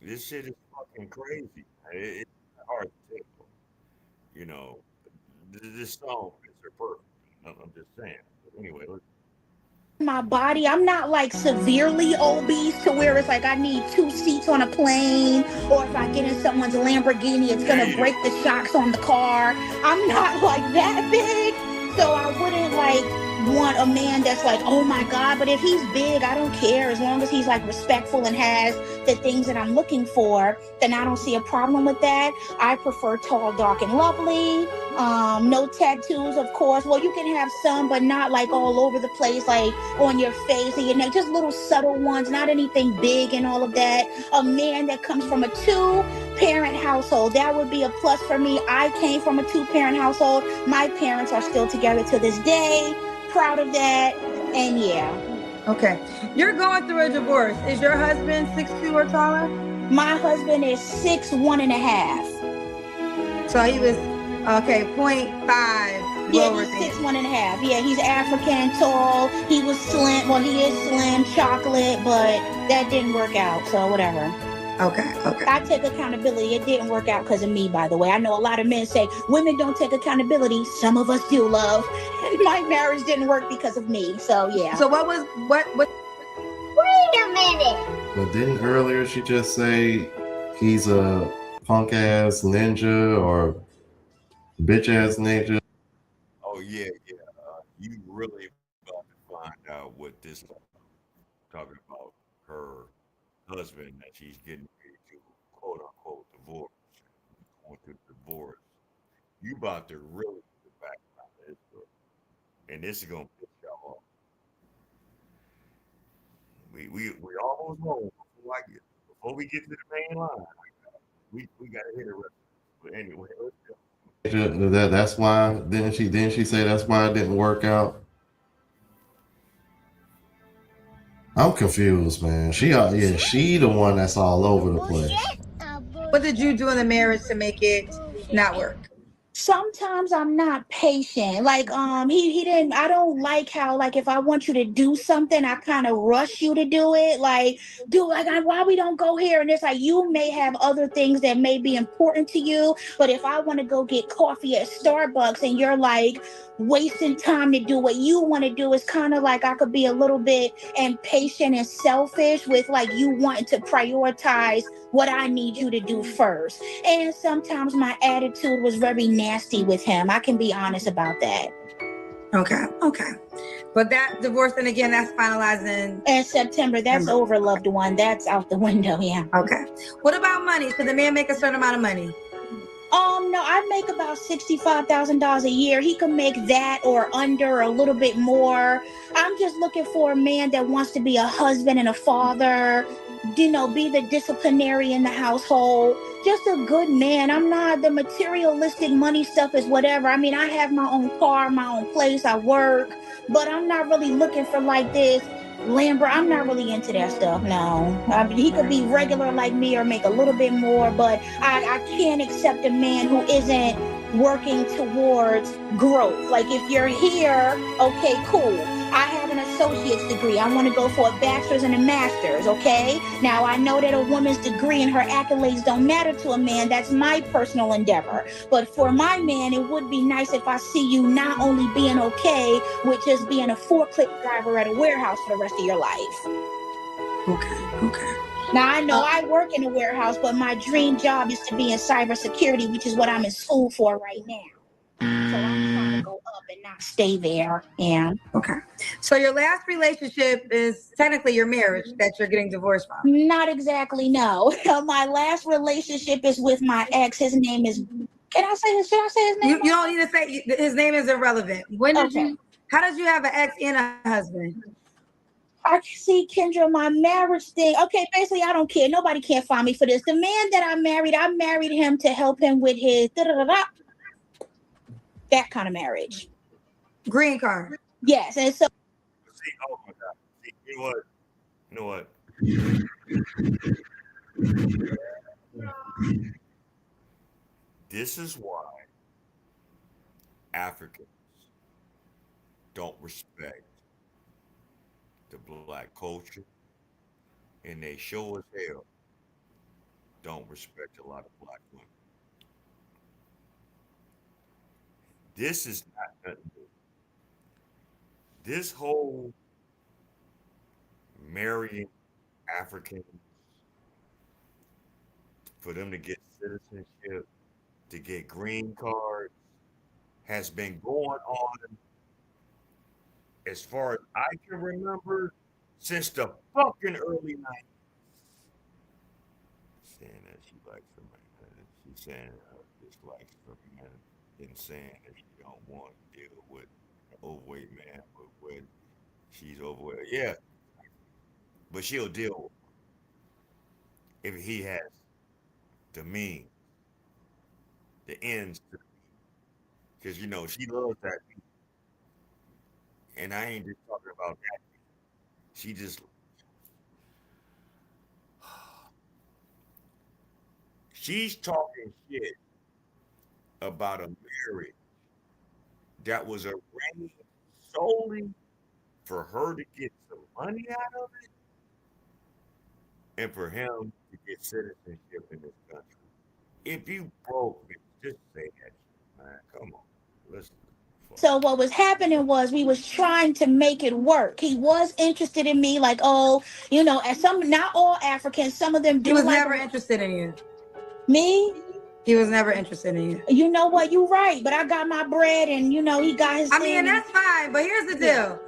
[SPEAKER 3] This shit is fucking crazy. It's hard to tell. You know, this song fits her perfect. I'm just saying. But anyway,
[SPEAKER 8] My body, I'm not like severely obese to where it's like I need 2 seats on a plane, or if I get in someone's Lamborghini, it's gonna break the shocks on the car. I'm not like that big, so I wouldn't like want a man that's like, oh my god. But if he's big, I don't care, as long as he's like respectful and has the things that I'm looking for, then I don't see a problem with that. I prefer tall, dark, and lovely. No tattoos, of course. Well, you can have some, but not like all over the place, like on your face and your neck. Just little subtle ones, not anything big and all of that. A man that comes from a 2-parent household, that would be a plus for me. I came from a 2-parent household. My parents are still together to this day. Proud of that. And yeah.
[SPEAKER 9] Okay. You're going through a divorce. Is your husband 6'2" or taller?
[SPEAKER 8] My husband is 6'1.5".
[SPEAKER 9] So he was 0.5.
[SPEAKER 8] Yeah, he's 6'1.5". Yeah, he's African, tall. He was slim. Well, he is slim, chocolate, but that didn't work out. So whatever.
[SPEAKER 9] Okay.
[SPEAKER 8] I take accountability. It didn't work out because of me, by the way. I know a lot of men say women don't take accountability. Some of us do, love. My marriage didn't work because of me. So yeah.
[SPEAKER 9] So what?
[SPEAKER 12] Wait a minute.
[SPEAKER 14] But didn't earlier she just say he's a punk ass ninja or bitch ass ninja?
[SPEAKER 3] oh yeah. You really about to find out what this talking about her husband that she's getting ready to quote unquote divorce. Going to divorce. You about to really get the background of this story. And this is gonna piss y'all off. We almost home before we get to the main line. We gotta hit it. But anyway, let's go.
[SPEAKER 14] That's why didn't she say that's why it didn't work out? I'm confused, man. She the one that's all over the place.
[SPEAKER 9] What did you do in the marriage to make it not work?
[SPEAKER 8] Sometimes I'm not patient. Like he didn't I don't like how like if I want you to do something, I kind of rush you to do it. Like why we don't go here? And it's like you may have other things that may be important to you, but if I want to go get coffee at Starbucks and you're like wasting time to do what you want to do, it's kind of like I could be a little bit impatient and selfish with like you wanting to prioritize what I need you to do first. And sometimes my attitude was very nasty with him. I can be honest about that.
[SPEAKER 9] Okay. But that divorce, and again, that's finalizing
[SPEAKER 8] in September. That's over, loved one. That's out the window, yeah.
[SPEAKER 9] Okay. What about money? Should the man make a certain amount of money?
[SPEAKER 8] No, I make about $65,000 a year. He can make that or under, a little bit more. I'm just looking for a man that wants to be a husband and a father, be the disciplinary in the household. Just a good man. I'm not the materialistic money stuff is whatever. I mean, I have my own car, my own place, I work, but I'm not really looking for like this Lambert. I'm not really into that stuff. No, he could be regular like me or make a little bit more, but I can't accept a man who isn't working towards growth. Like if you're here, okay, cool. I have an associate's degree. I want to go for a bachelor's and a master's, okay? Now, I know that a woman's degree and her accolades don't matter to a man. That's my personal endeavor. But for my man, it would be nice if I see you not only being okay with just being a forklift driver at a warehouse for the rest of your life.
[SPEAKER 9] Okay.
[SPEAKER 8] Now, I know I work in a warehouse, but my dream job is to be in cybersecurity, which is what I'm in school for right now. So I'm trying to go up and not stay there. Yeah.
[SPEAKER 9] Okay. So your last relationship is technically your marriage that you're getting divorced from?
[SPEAKER 8] Not exactly, no. My last relationship is with my ex. His name is, should I say his name?
[SPEAKER 9] You don't need to say, his name is irrelevant. How did you have an ex and a husband?
[SPEAKER 8] I see, Kendra, my marriage thing. Okay, basically, I don't care. Nobody can find me for this. The man that I married him to help him with his that kind of marriage.
[SPEAKER 9] Green card.
[SPEAKER 8] Yes, and so.
[SPEAKER 3] See, oh my God. See, you know what? This is why Africans don't respect the black culture, and they sure as hell don't respect a lot of black women. This is not nothing new. This whole marrying Africans for them to get citizenship, to get green cards, has been going on as far as I can remember since the fucking early 90s. Saying that she likes the man. She's saying dislikes the man. And saying that she don't want to deal with an overweight man, but when she's overweight. Yeah. But she'll deal if he has the means, the ends to, because she loves that. And I ain't just talking about that. She just she's talking shit about a marriage that was arranged solely for her to get some money out of it and for him to get citizenship in this country. If you broke me, just say that shit, man. Come on. Listen.
[SPEAKER 8] So what was happening was we was trying to make it work. He was interested in me, like, as not all Africans, some of them do.
[SPEAKER 9] He was never interested in you.
[SPEAKER 8] Me?
[SPEAKER 9] He was never interested in you.
[SPEAKER 8] You know what? You're right. But I got my bread and, he got his thing.
[SPEAKER 9] And that's fine. But here's the deal.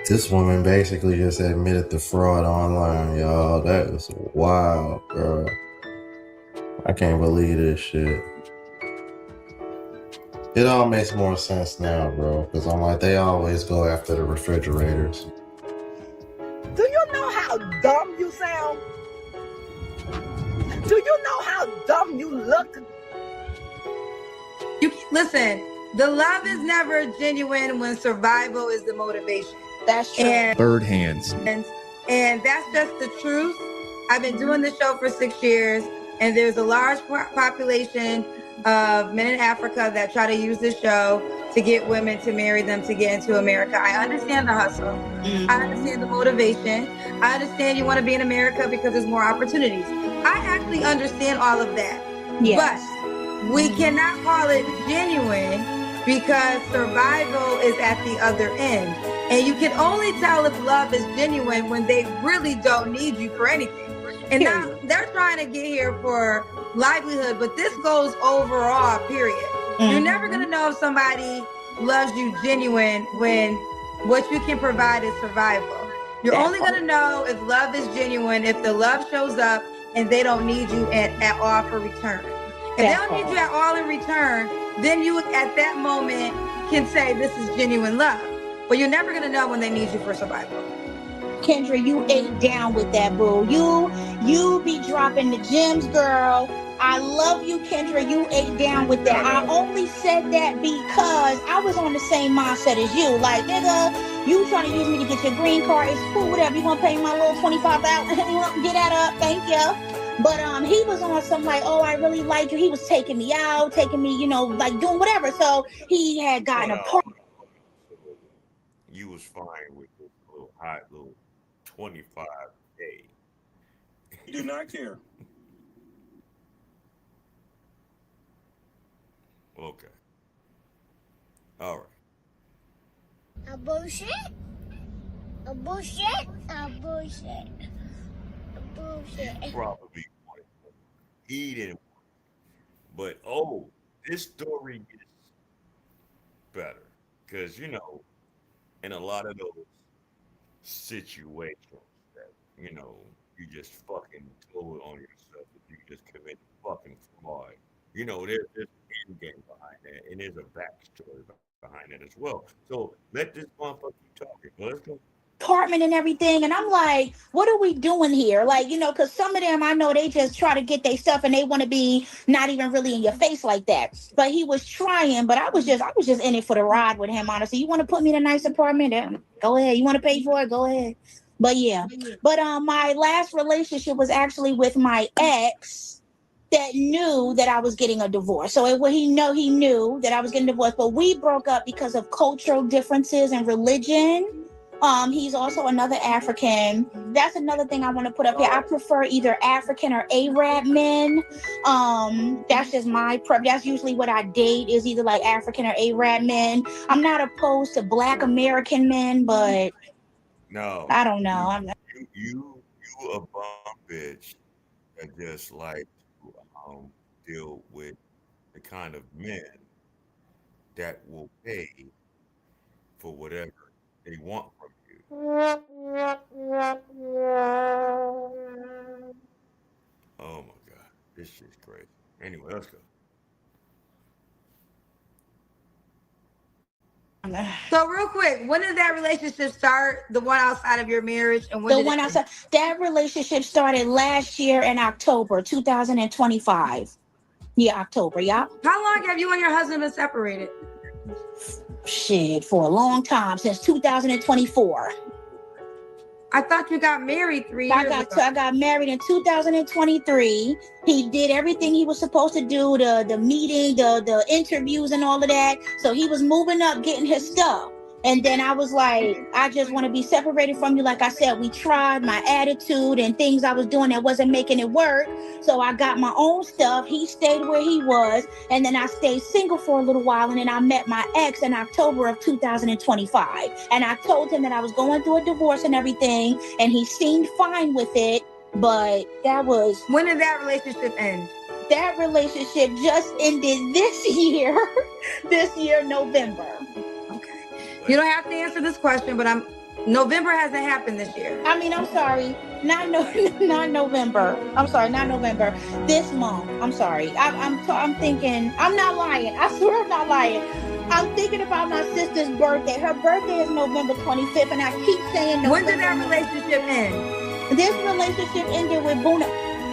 [SPEAKER 14] This woman basically just admitted the fraud online, y'all. That is wild, bro. I can't believe this shit. It all makes more sense now, bro. Because I'm like, they always go after the refrigerators.
[SPEAKER 16] Do you know how dumb you sound? Do you know how dumb you look?
[SPEAKER 9] Listen, The love is never genuine when survival is the motivation.
[SPEAKER 8] That's true.
[SPEAKER 11] Bird hands.
[SPEAKER 9] And that's just the truth. I've been doing this show for 6 years, and there's a large population of men in Africa that try to use this show to get women to marry them to get into America. I understand the hustle.
[SPEAKER 8] Mm-hmm.
[SPEAKER 9] I understand the motivation. I understand you want to be in America because there's more opportunities. I actually understand all of that.
[SPEAKER 8] Yes.
[SPEAKER 9] But we cannot call it genuine because survival is at the other end. And you can only tell if love is genuine when they really don't need you for anything. And now they're trying to get here for livelihood, but this goes overall, period. You're never going to know if somebody loves you genuine when what you can provide is survival. You're only going to know if love is genuine if the love shows up and they don't need you at all for return. If they don't need you at all in return, then you at that moment can say this is genuine love. But you're never going to know when they need you for survival.
[SPEAKER 8] Kendra, you ate down with that, boo. You be dropping the gems, girl. I love you, Kendra. You ate down with that. I only said that because I was on the same mindset as you. Like, nigga, you trying to use me to get your green card. It's cool, whatever. You want to pay my little $25,000? Get that up. Thank you. But he was on some like, oh, I really like you. He was taking me out, taking me, like doing whatever. So he had gotten a part.
[SPEAKER 3] You was fine with this little hot little 25K.
[SPEAKER 17] You do not care.
[SPEAKER 3] Okay. All right.
[SPEAKER 12] A bullshit. A bullshit. A bullshit. A bullshit.
[SPEAKER 3] Probably wanted more. He didn't want it. But this story gets better. Because in a lot of those situations that, you just fucking told on yourself that you just committed fucking fraud. There's this end game behind that, and there's a backstory behind it as well. So let this motherfucker keep talking. Let's go.
[SPEAKER 8] Apartment and everything, and I'm like, what are we doing here? Like, because some of them I know they just try to get their stuff and they want to be not even really in your face like that. But he was trying, but I was just in it for the ride with him, honestly. You want to put me in a nice apartment? Go ahead. You want to pay for it? Go ahead. But yeah. But my last relationship was actually with my ex that knew that I was getting a divorce. So he knew that I was getting divorced, but we broke up because of cultural differences and religion. He's also another African. That's another thing I want to put up here. I prefer either African or Arab men. That's just my preference. That's usually what I date is either like African or Arab men. I'm not opposed to Black American men, but
[SPEAKER 3] no,
[SPEAKER 8] I don't know. I'm not.
[SPEAKER 3] You a bum bitch that just like to deal with the kind of men that will pay for whatever they want from you. Oh my God, this shit's crazy. Anyway, let's go.
[SPEAKER 9] So real quick, when did that relationship start? The one outside of your marriage, and when
[SPEAKER 8] The one outside that relationship started last year in October 2025. Yeah, October. Yeah.
[SPEAKER 9] How long have you and your husband been separated?
[SPEAKER 8] Shit, for a long time, since 2024.
[SPEAKER 9] I thought you got married 3 years ago.
[SPEAKER 8] I got married in 2023. He did everything he was supposed to do, the meeting, the interviews and all of that. So he was moving up, getting his stuff. And then I was like, I just want to be separated from you. Like I said, we tried my attitude and things I was doing that wasn't making it work. So I got my own stuff. He stayed where he was. And then I stayed single for a little while. And then I met my ex in October of 2025. And I told him that I was going through a divorce and everything. And he seemed fine with it. But that was...
[SPEAKER 9] When did that relationship end?
[SPEAKER 8] That relationship just ended this year, November.
[SPEAKER 9] You don't have to answer this question, but November hasn't happened this year.
[SPEAKER 8] I mean, I'm sorry, not November. I'm sorry, not November. This month. I'm sorry. I'm thinking. I'm not lying. I swear I'm not lying. I'm thinking about my sister's birthday. Her birthday is November 25th, and I keep saying November.
[SPEAKER 9] When did that relationship end?
[SPEAKER 8] This relationship ended with Boona.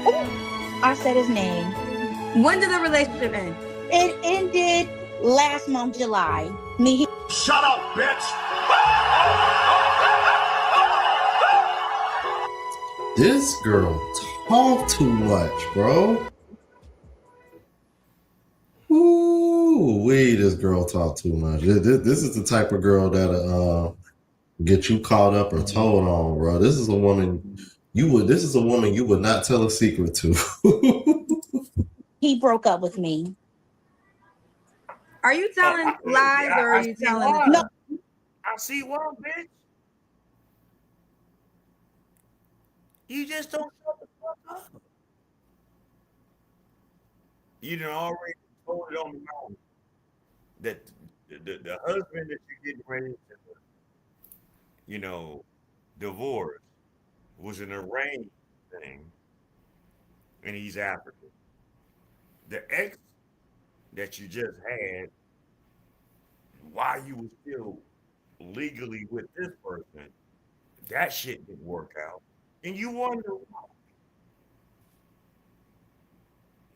[SPEAKER 8] Ooh, I said his name.
[SPEAKER 9] When did the relationship end?
[SPEAKER 8] It ended last month, July. Me.
[SPEAKER 17] Shut up, bitch!
[SPEAKER 14] This girl talk too much, bro. Ooh, this girl talk too much. This is the type of girl that get you caught up or told on, bro. This is a woman you would not tell a secret to.
[SPEAKER 8] He broke up with me.
[SPEAKER 9] Are you telling lies or are you telling the truth?
[SPEAKER 8] No.
[SPEAKER 3] I see why, bitch. You just don't shut the fuck up. You done already told it on the mouth that the husband that you're getting ready to, divorce was an arranged thing, and he's African. The ex that you just had while you were still legally with this person, that shit didn't work out. And you wonder why.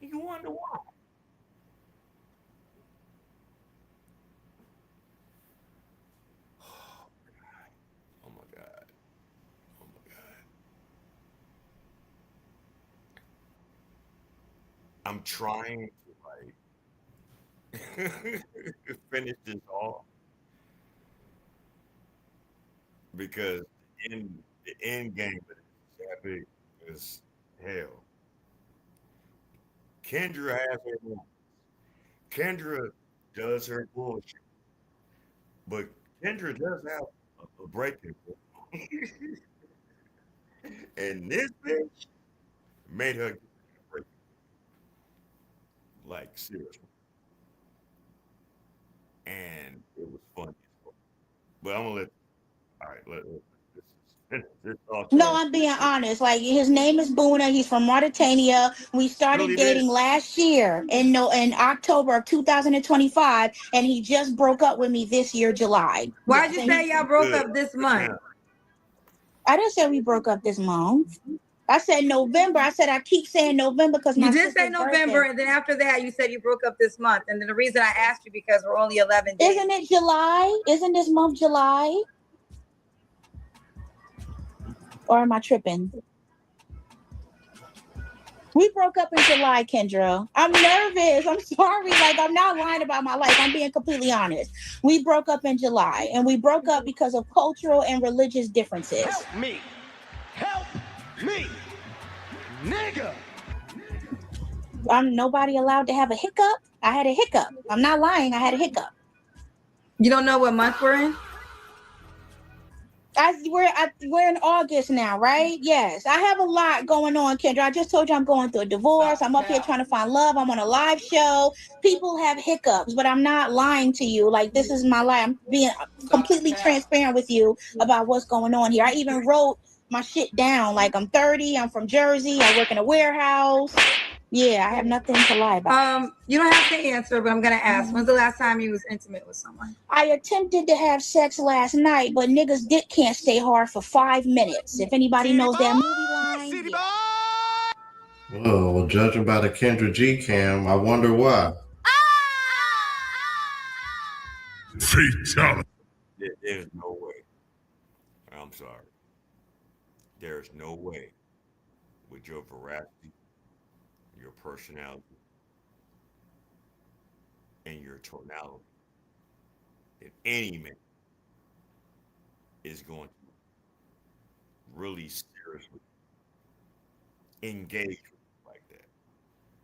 [SPEAKER 3] You wonder why. Oh my God. Oh my God. I'm trying to like finish this off because the end game of this epic is hell. Kendra has her moments. Kendra does her bullshit, but Kendra does have a breaking point. And this bitch made her get a break. Like seriously. And it was funny as fuck. But I'm gonna this talk
[SPEAKER 8] No,
[SPEAKER 3] trash.
[SPEAKER 8] I'm being honest. Like his name is Buna. He's from Mauritania. We started
[SPEAKER 3] Really, bitch?
[SPEAKER 8] dating last year in October of 2025, and he just broke up with me this year, July.
[SPEAKER 9] Why'd
[SPEAKER 8] Yes,
[SPEAKER 9] you
[SPEAKER 8] and
[SPEAKER 9] say y'all broke up this month?
[SPEAKER 8] I didn't say we broke up this month. I said November. I said I keep saying November because
[SPEAKER 9] You
[SPEAKER 8] my
[SPEAKER 9] did say
[SPEAKER 8] sister's
[SPEAKER 9] November,
[SPEAKER 8] birthday.
[SPEAKER 9] and then after that, you said you broke up this month. And then the reason I asked you because we're only 11 days.
[SPEAKER 8] Isn't it July? Isn't this month July? Or am I tripping? We broke up in July, Kendra. I'm nervous. I'm sorry. Like, I'm not lying about my life. I'm being completely honest. We broke up in July, and we broke up because of cultural and religious differences.
[SPEAKER 17] Help me! Help me! Nigga!
[SPEAKER 8] I'm nobody allowed to have a hiccup. I had a hiccup. I'm not lying. I had a hiccup.
[SPEAKER 9] You don't know what month we're in?
[SPEAKER 8] We're in August now, right? Yes. I have a lot going on, Kendra. I just told you I'm going through a divorce. I'm up here trying to find love. I'm on a live show. People have hiccups, but I'm not lying to you. Like, this is my life. I'm being completely transparent with you about what's going on here. I even wrote my shit down. Like, I'm 30. I'm from Jersey. I work in a warehouse. Yeah, I have nothing to lie about.
[SPEAKER 9] You don't have to answer, but I'm gonna ask. When's the last time you was intimate with someone?
[SPEAKER 8] I attempted to have sex last night, but niggas' dick can't stay hard for 5 minutes. If anybody knows that movie line, yeah.
[SPEAKER 14] Well, judging by the Kendra G cam, I wonder why.
[SPEAKER 3] Fatality. There's no way. I'm sorry. There's no way with your veracity, your personality, and your tonality that any man is going to really seriously engage with you like that.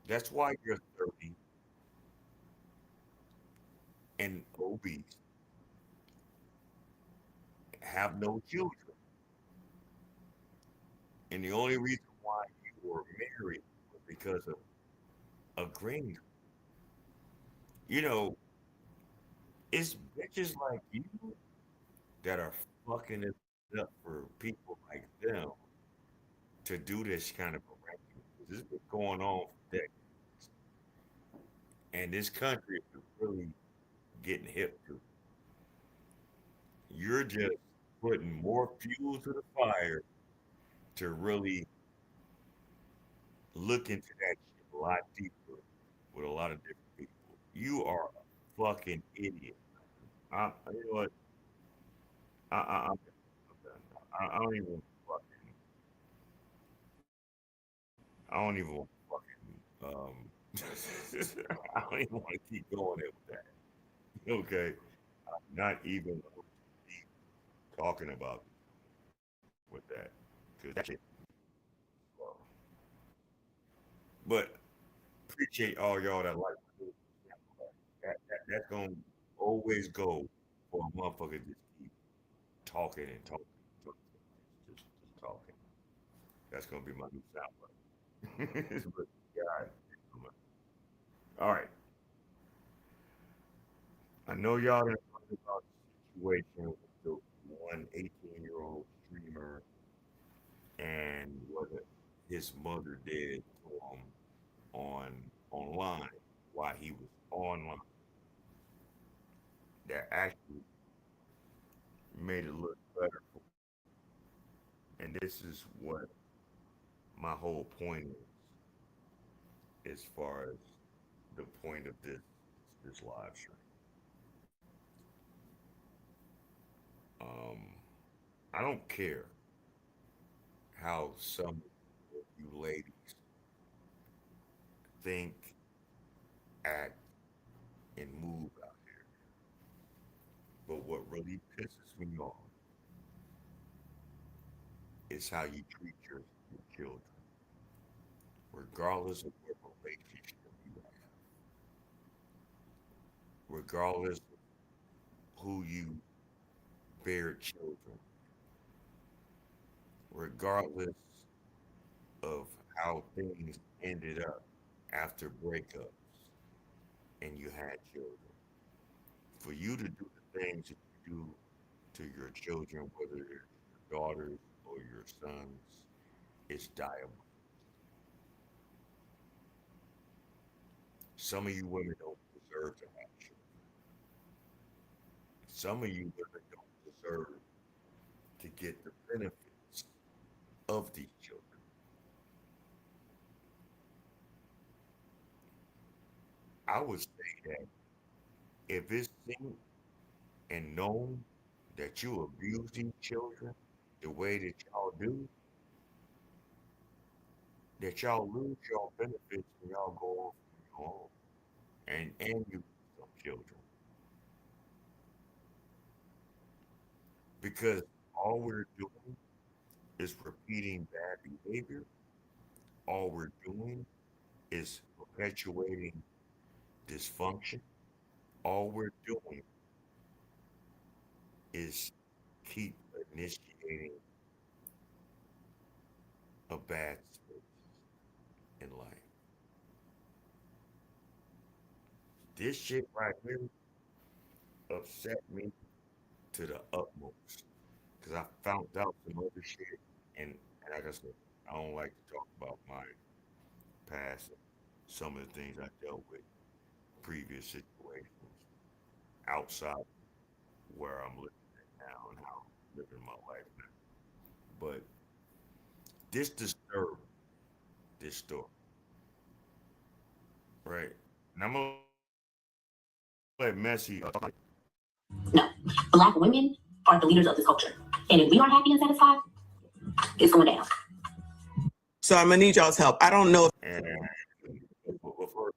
[SPEAKER 3] That's why you're 30 and obese, have no children. And the only reason why you were married was because of a green card. You know, it's bitches like you that are fucking it up for people like them to do this kind of arrangement. This has been going on for decades. And this country is really getting hip to. You're just putting more fuel to the fire to really look into that shit a lot deeper with a lot of different people. You are a fucking idiot. You know what? I don't even fucking. I don't even want fucking. I don't even want to keep going there with that. Okay, I'm not even talking about with that because that shit. But appreciate all y'all that like that's gonna always go for a motherfucker just keep talking and talking, just talking. That's gonna be my new soundbite. But God, all right. I know y'all didn't talk about the situation with the one 18-year-old streamer and what his mother did to him on online while he was online. That actually made it look better. And this is what my whole point is, as far as the point of this live stream. Um, I don't care how some of you ladies think, act, and move out here, but what really pisses me off is how you treat your children, regardless of what relationship you have, regardless of who you bear children, regardless of how things ended up after breakups and you had children. For you to do the things that you do to your children, whether they're your daughters or your sons, is diabolical. Some of you women don't deserve to have children. Some of you women don't deserve to get the benefits of these children. I would say that if it's seen and known that you abusing children the way that y'all do, that y'all lose your benefits when y'all go off on your own and you lose some children. Because all we're doing is repeating bad behavior. All we're doing is perpetuating dysfunction. All we're doing is keep initiating a bad space in life. This shit right here upset me to the utmost because I found out some other shit, and like I said, I don't like to talk about my past, some of the things I dealt with, previous situations outside where I'm living at now and how I'm living my life now. But this disturbed this story, right? And I'm gonna let Messi.
[SPEAKER 18] No, black women are the leaders of this culture, and if we aren't happy and satisfied, it's going down.
[SPEAKER 19] So I'm gonna need y'all's help. I don't know.
[SPEAKER 3] And for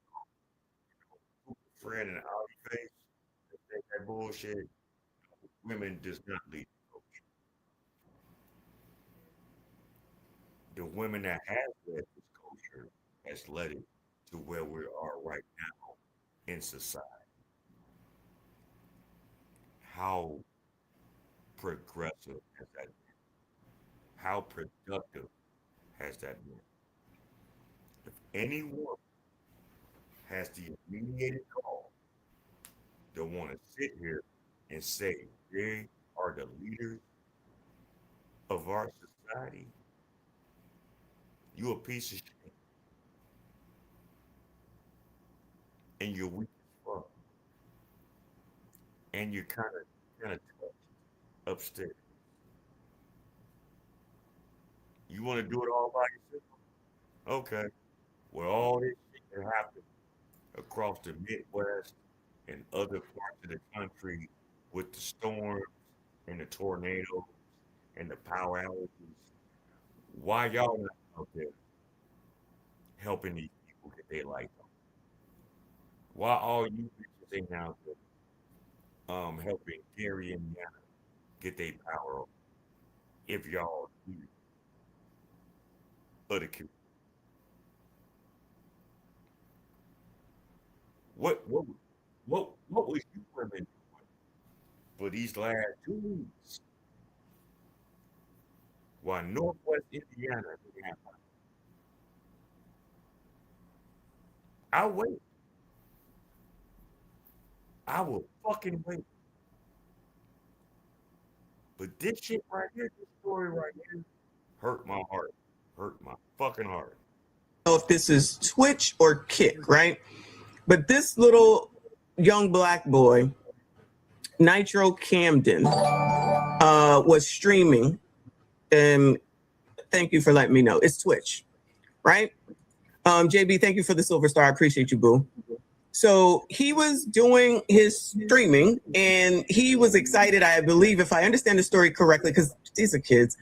[SPEAKER 3] friend and out face, that bullshit, women does not lead the culture. The women that have led this culture has led it to where we are right now in society. How progressive has that been? How productive has that been? If anyone has the immediate call to want to sit here and say they are the leaders of our society, you a piece of shit and you're weak as fuck and you're kind of upstairs. You want to do it all by yourself? Okay. Well, all this shit that happened across the Midwest in other parts of the country with the storms and the tornadoes and the power outages. Why y'all not out there helping these people get their life on? Why all you bitches ain't out there helping Gary and Yana get their power on if y'all do other communities? What what was you women doing for these last 2 weeks while Northwest Indiana didn't have one? I'll wait. I will fucking wait. But this shit right here, this story right here, hurt my heart. Hurt my fucking heart.
[SPEAKER 19] Know if this is Twitch or Kick, right? But this little young black boy, Nitro Camden, was streaming. And thank you for letting me know. It's Twitch, right? JB, thank you for the silver star. I appreciate you, boo. So he was doing his streaming and he was excited, I believe, if I understand the story correctly, because these are kids.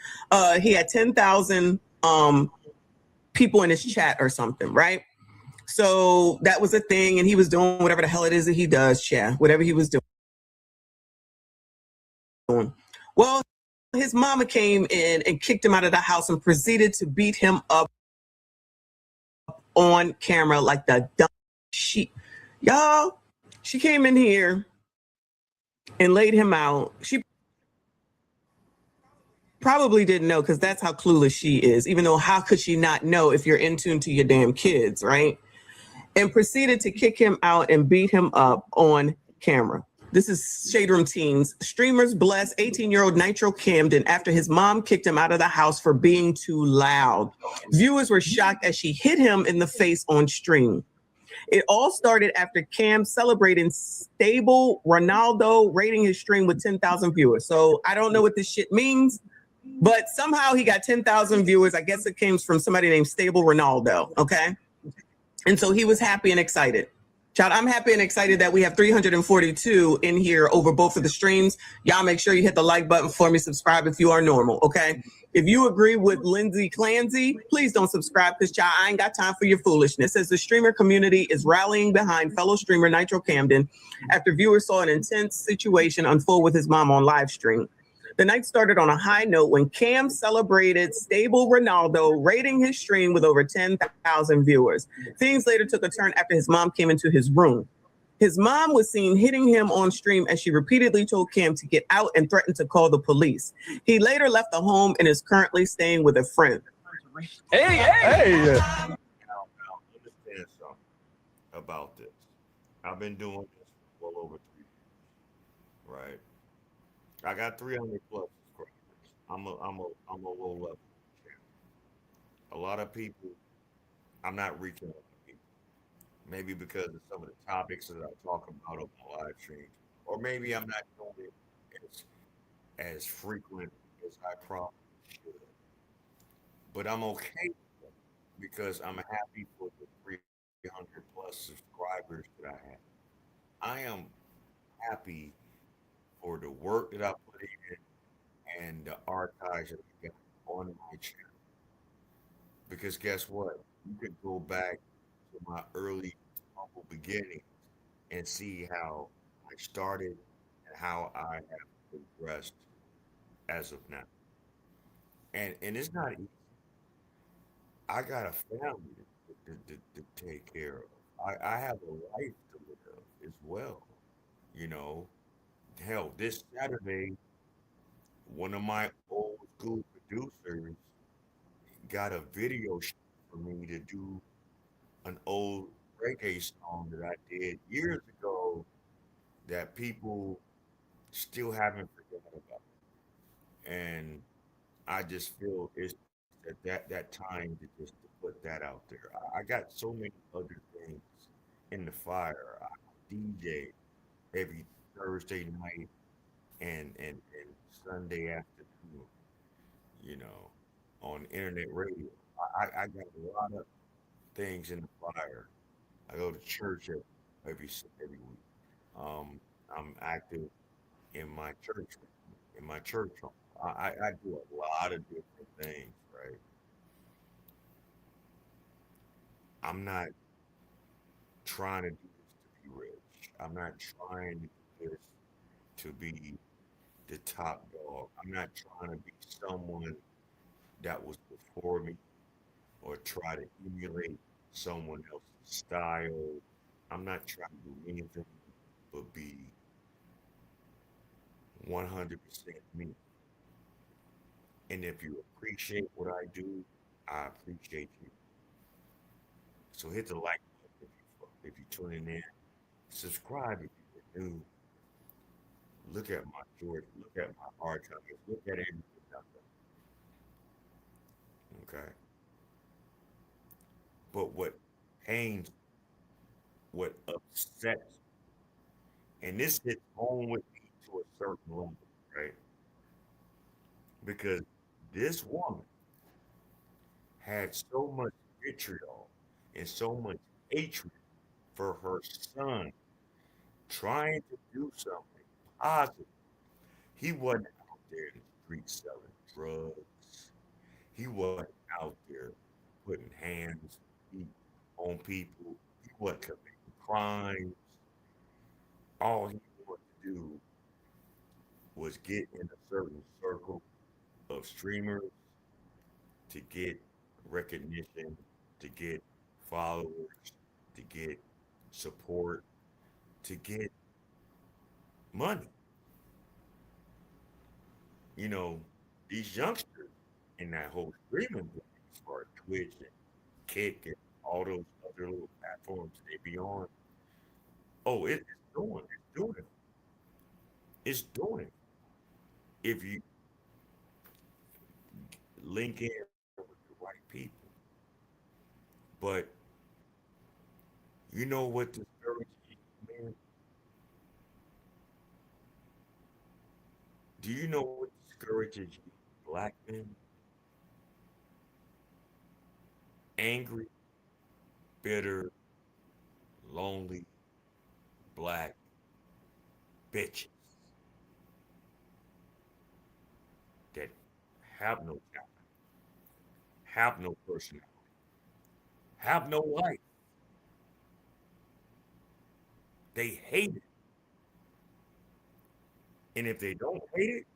[SPEAKER 19] He had 10,000 people in his chat or something, right? So that was a thing, and he was doing whatever the hell it is that he does, chat, whatever he was doing. Well, his mama came in and kicked him out of the house and proceeded to beat him up on camera like the dumb sheep. Y'all, she came in here and laid him out. She probably didn't know because that's how clueless she is, even though how could she not know if you're in tune to your damn kids, right? And proceeded to kick him out and beat him up on camera. This is Shade Room Teens. Streamers bless 18-year-old Nitro Camden after his mom kicked him out of the house for being too loud. Viewers were shocked as she hit him in the face on stream. It all started after Cam celebrating stable Ronaldo, rating his stream with 10,000 viewers. So I don't know what this shit means, but somehow he got 10,000 viewers. I guess it came from somebody named Stable Ronaldo, okay? And so he was happy and excited. Child, I'm happy and excited that we have 342 in here over both of the streams. Y'all make sure you hit the like button for me, subscribe if you are normal, okay? If you agree with Lindsay Clancy, please don't subscribe because, child, I ain't got time for your foolishness. As the streamer community is rallying behind fellow streamer Nitro Camden after viewers saw an intense situation unfold with his mom on live stream. The night started on a high note when Cam celebrated stable Ronaldo, rating his stream with over 10,000 viewers. Things later took a turn after his mom came into his room. His mom was seen hitting him on stream as she repeatedly told Cam to get out and threatened to call the police. He later left the home and is currently staying with a friend.
[SPEAKER 13] Hey.
[SPEAKER 3] Now, understand something about this. I've been doing this for well over 3 years, right? I got 300 plus subscribers. I'm a low level channel. A lot of people, I'm not reaching out to people. Maybe because of some of the topics that I talk about on my live streams, or maybe I'm not doing it as frequent as I probably should. But I'm okay with it because I'm happy for the 300 plus subscribers that I have. I am happy for the work that I put in and the archives that I got on my channel. Because guess what? You could go back to my early humble beginnings and see how I started and how I have progressed as of now. And it's not easy. I got a family to take care of. I have a life to live as well. You know, hell, this Saturday, one of my old school producers got a video shoot for me to do an old reggae song that I did years ago that people still haven't forgotten about. And I just feel it's that time to just to put that out there. I got so many other things in the fire. I DJ every Thursday night and Sunday afternoon, you know, on internet radio. I got a lot of things in the fire. I go to church every week. I'm active in my church, in my church home. I do a lot of different things, right? I'm not trying to do this to be rich. I'm not trying to do this to be the top dog. I'm not trying to be someone that was before me or try to emulate someone else's style. I'm not trying to do anything but be 100% me. And if you appreciate what I do, I appreciate you. So hit the like button if you're tuning in. Subscribe if you're new. Look at my Jordan. Look at my archives. Look at everything I've done. Okay. But what pains, what upsets, and this hits home with me to a certain level, right? Because this woman had so much vitriol and so much hatred for her son trying to do something positive. He wasn't out there in the streets selling drugs. He wasn't out there putting hands feet on people. He wasn't committing crimes. All he wanted to do was get in a certain circle of streamers to get recognition, to get followers, to get support, to get money. You know, these youngsters in that whole streaming thing, as far as Twitch and Kick and all those other little platforms they be on. Oh, it's doing it. It's doing it. If you link in with the right people. But you know what discourages you, man? Do you know what discourages you, black men? Angry, bitter, lonely, black bitches that have no talent, have no personality, have no life. They hate it. And if they don't hate it,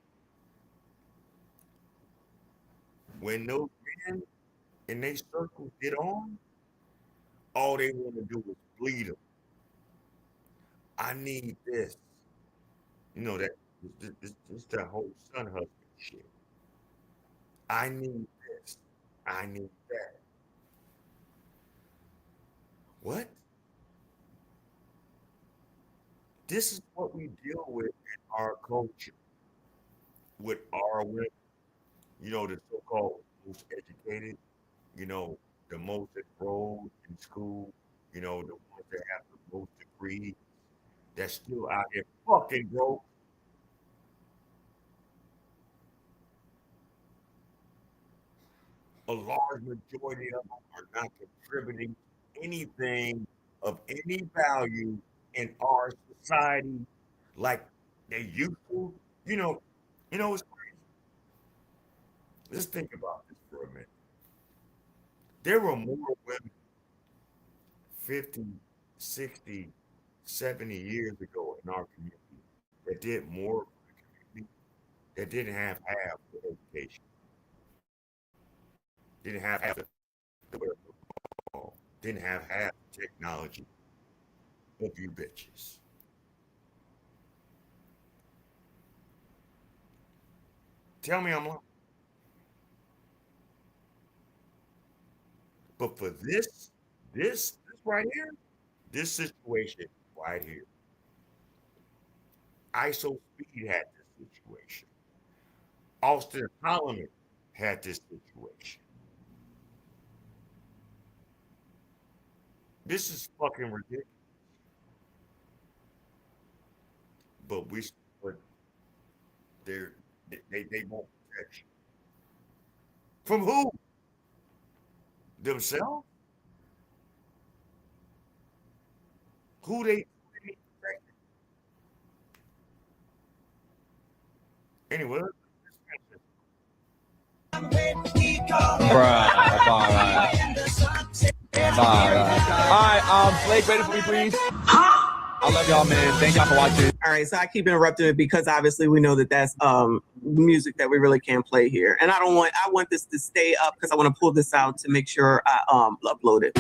[SPEAKER 3] when those men in their circle get on, all they want to do is bleed them. I need this. You know that this that whole son husband shit. I need this. I need that. What? This is what we deal with in our culture, with our women. You know, the so-called most educated. You know, the most enrolled in school. You know, the ones that have the most degrees. That's still out here fucking broke. A large majority of them are not contributing anything of any value in our society like they used to. You know, it's crazy. Let's think about this for a minute. There were more women 50, 60, 70 years ago in our community that did more for the community that didn't have half the education, didn't have half the wherewithal, didn't have half the technology of you bitches. Tell me I'm lying. But for this right here, this situation right here, ISO Speed had this situation. Austin Holloman had this situation. This is fucking ridiculous. But but they're, they won't protect you. From who? Themselves? Who they need protected? Anyway,
[SPEAKER 13] Bruh, that's all right. That's all right. All right, Blake, ready for me, please? I love y'all, man. Thank y'all for watching.
[SPEAKER 19] All right, so I keep interrupting it because obviously we know that that's music that we really can't play here, and I want this to stay up because I want to pull this out to make sure I upload it.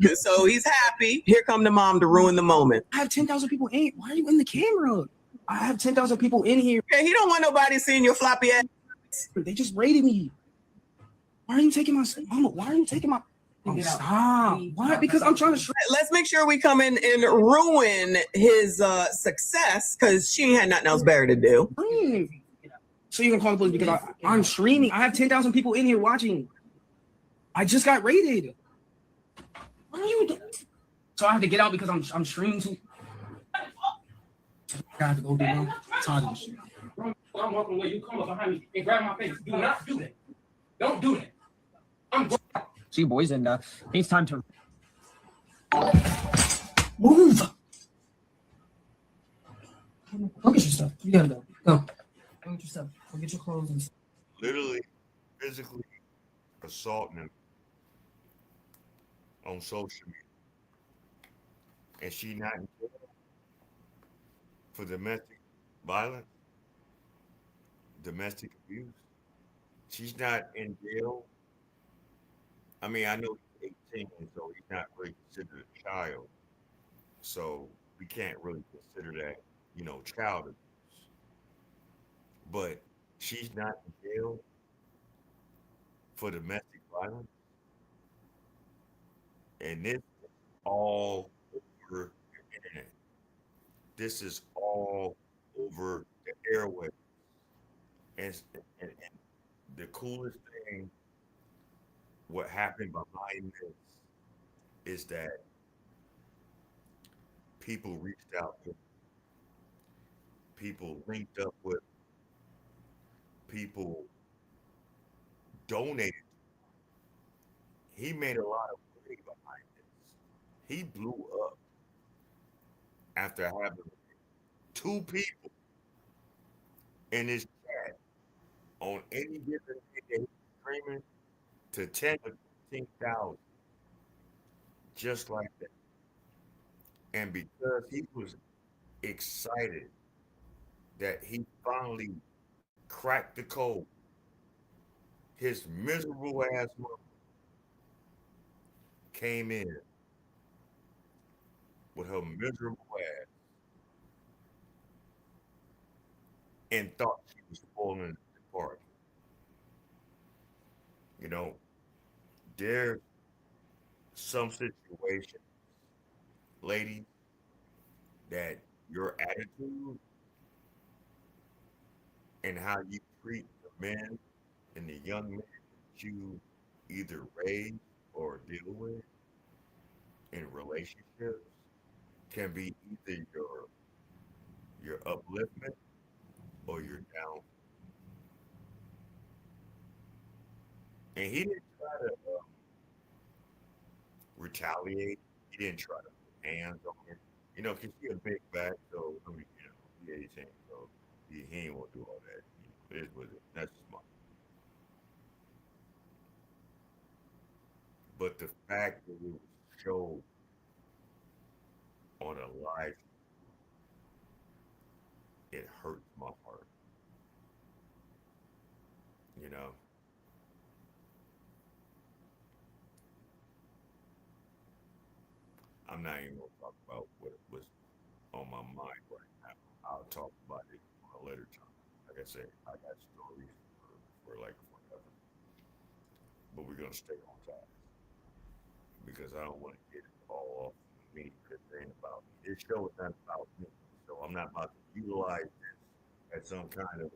[SPEAKER 19] And so he's happy. Here come the mom to ruin the moment.
[SPEAKER 20] I have 10,000 people in. Why are you in the camera? I have 10,000 people in here.
[SPEAKER 19] Okay, he don't want nobody seeing your floppy ass.
[SPEAKER 20] They just raided me. Why are you taking my mama? Why are you taking my? Oh, stop. Why? Because I'm trying to.
[SPEAKER 19] Let's make sure we come in and ruin his success because she had nothing else better to do.
[SPEAKER 20] So you can call the police because I'm streaming. I have 10,000 people in here watching. I just got raided. What are you doing? So I have to get out because I'm streaming too. I have to go do one. Tired of this shit. I'm walking away. You come up behind me and grab my face. Do not do that. Don't do that. See, boys, and it's time to move. Go get your stuff. You gotta go. Go. Go get your stuff. Go get your clothes and stuff.
[SPEAKER 3] Literally, physically assaulting him on social media, and she not in jail for domestic violence, domestic abuse. She's not in jail. I mean, I know he's 18, so he's not really considered a child. So we can't really consider that, child abuse. But she's not in jail for domestic violence. And this is all over the internet. This is all over the airway. And the coolest thing, what happened behind this is that people reached out to him. People linked up with people, donated. He made a lot of money behind this. He blew up after having two people in his chat on any given day that he was streaming to 10 to 15,000, just like that. And because he was excited that he finally cracked the code, his miserable ass mother came in with her miserable ass and thought she was spoiling the party. You know, there's some situations, ladies, that your attitude and how you treat the men and the young men that you either raise or deal with in relationships can be either your upliftment or your down. And he didn't try to retaliate. He didn't try to put hands on her. Because she a big back, so I mean, he 18, so he ain't want to do all that. It is what it is. That's smart. But the fact that it was showed on a live, it hurts my heart. You know, I'm not even gonna talk about what was on my mind right now. I'll talk about it on a later time. Like I said, I got stories for like forever, but we're gonna stay on top because I don't want to get it all off of me because it ain't about me. This show is not about me, so I'm not about to utilize this as some kind of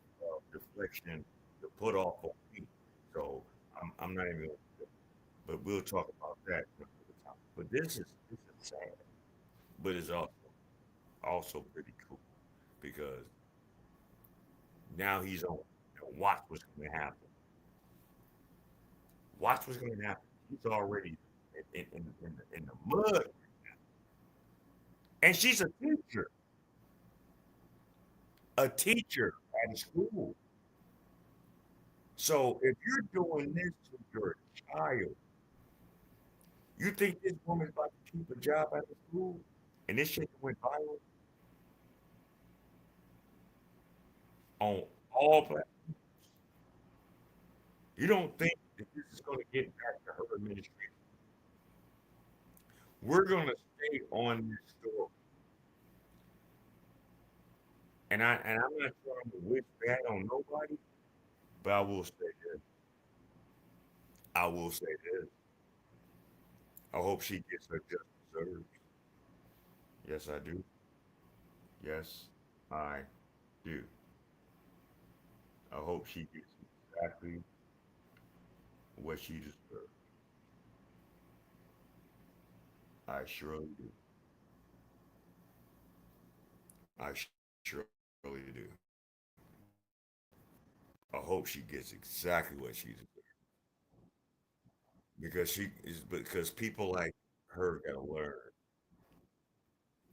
[SPEAKER 3] deflection to put off on me. So I'm not even. But we'll talk about that another time. But this is sad, but it's also pretty cool because now he's on. Watch what's going to happen. Watch what's going to happen. He's already in the mud, and she's a teacher. a teacher at a school. So if you're doing this to your child, you think this woman's about to keep a job at the school? And this shit went viral on all platforms. You don't think that this is going to get back to her administration? We're going to stay on this story. And I'm not trying to wish bad on nobody, but I will say this. I will say this. I hope she gets her just desserts. Yes, I do. Yes, I do. I hope she gets exactly what she deserves. I surely do. I surely do. I hope she gets exactly what she deserves. Because people like her gotta learn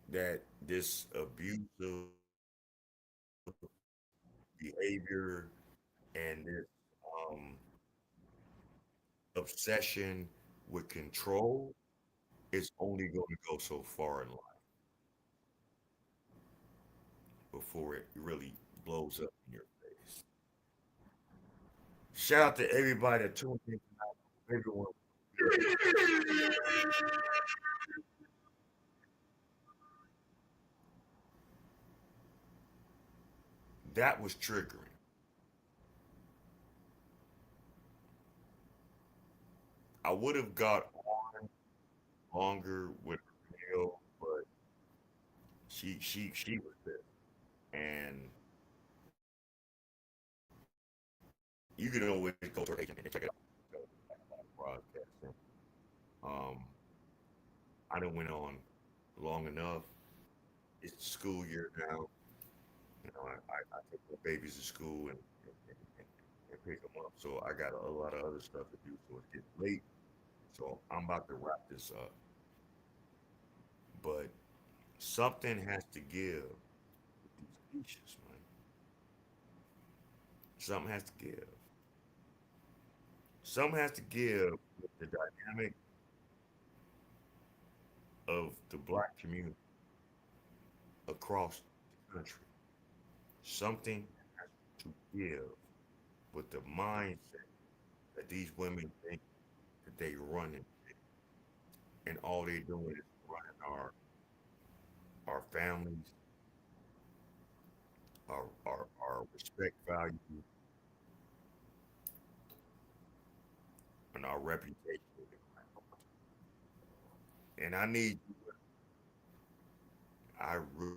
[SPEAKER 3] that this abusive behavior and this um, obsession with control is only going to go so far in life before it really blows up in your face. Shout out to everybody that tuned in tonight. Everyone. That was triggering. I would have got on longer with Neil, but she was there. And you can always go to her page and check it out. Broadcasting. Um, I done went on long enough. It's the school year now. You know, I take my babies to school and pick them up. So I got a lot of other stuff to do. So it's getting late. So I'm about to wrap this up. But something has to give with these speeches, man. Something has to give. Something has to give with the dynamic of the black community across the country. Something has to give with the mindset that these women think that they running and all they doing is running our families, our respect value, and our reputation. And I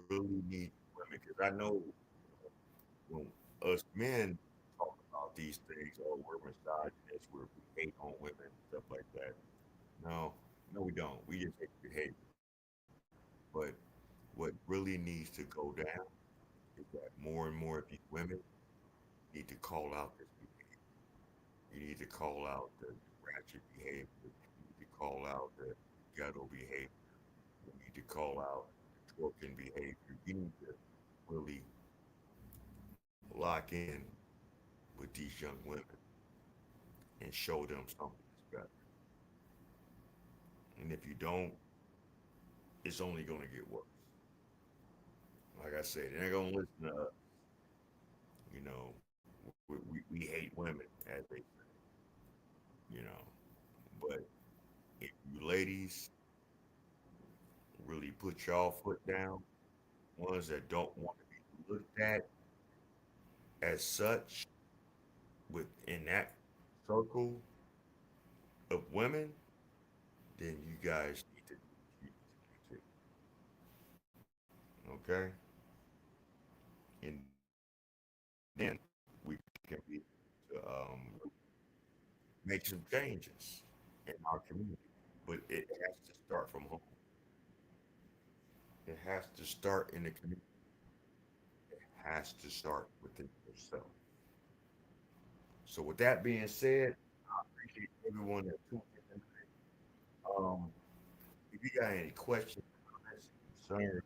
[SPEAKER 3] really need women because I know when us men talk about these things, oh, we're misogynists, we hate on women, stuff like that. No, no, we don't. We just hate behavior. But what really needs to go down is that more and more of these women need to call out this behavior. You need to call out the ratchet behavior. You need to call out the ghetto behavior. You need to call out twerking behavior. You need to really lock in with these young women and show them something that's better. And if you don't, it's only going to get worse. Like I said, they're not going to listen to us. You know, we hate women, as they say, you know. But if you ladies really put y'all foot down, ones that don't want to be looked at as such within that circle of women, then you guys need to do okay? And then we can be to make some changes in our community. But it has to start from home. It has to start in the community. It has to start within yourself. So with that being said, I appreciate everyone that tuned in tonight. If you got any questions, comments, concerns,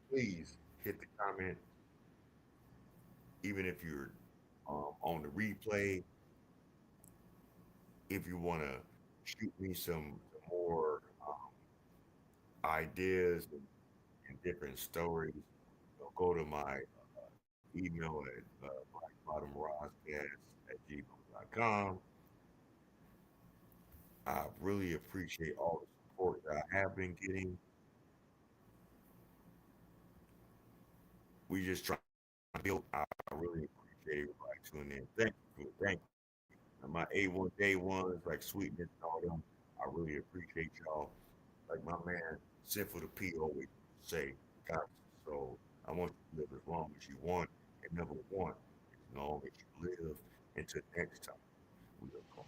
[SPEAKER 3] please hit the comment even if you're on the replay, if you want to shoot me some more ideas and different stories, go to my email at blackbottomroscast@gmail.com. I really appreciate all the support that I have been getting. We just try to build. I really appreciate everybody tuning in. Thank you. And my A1 day ones like Sweetness and all them. I really appreciate y'all. Like my man, Sip for the P always say, God, so I want you to live as long as you want and never want, as long as you live. Until next time, we are going.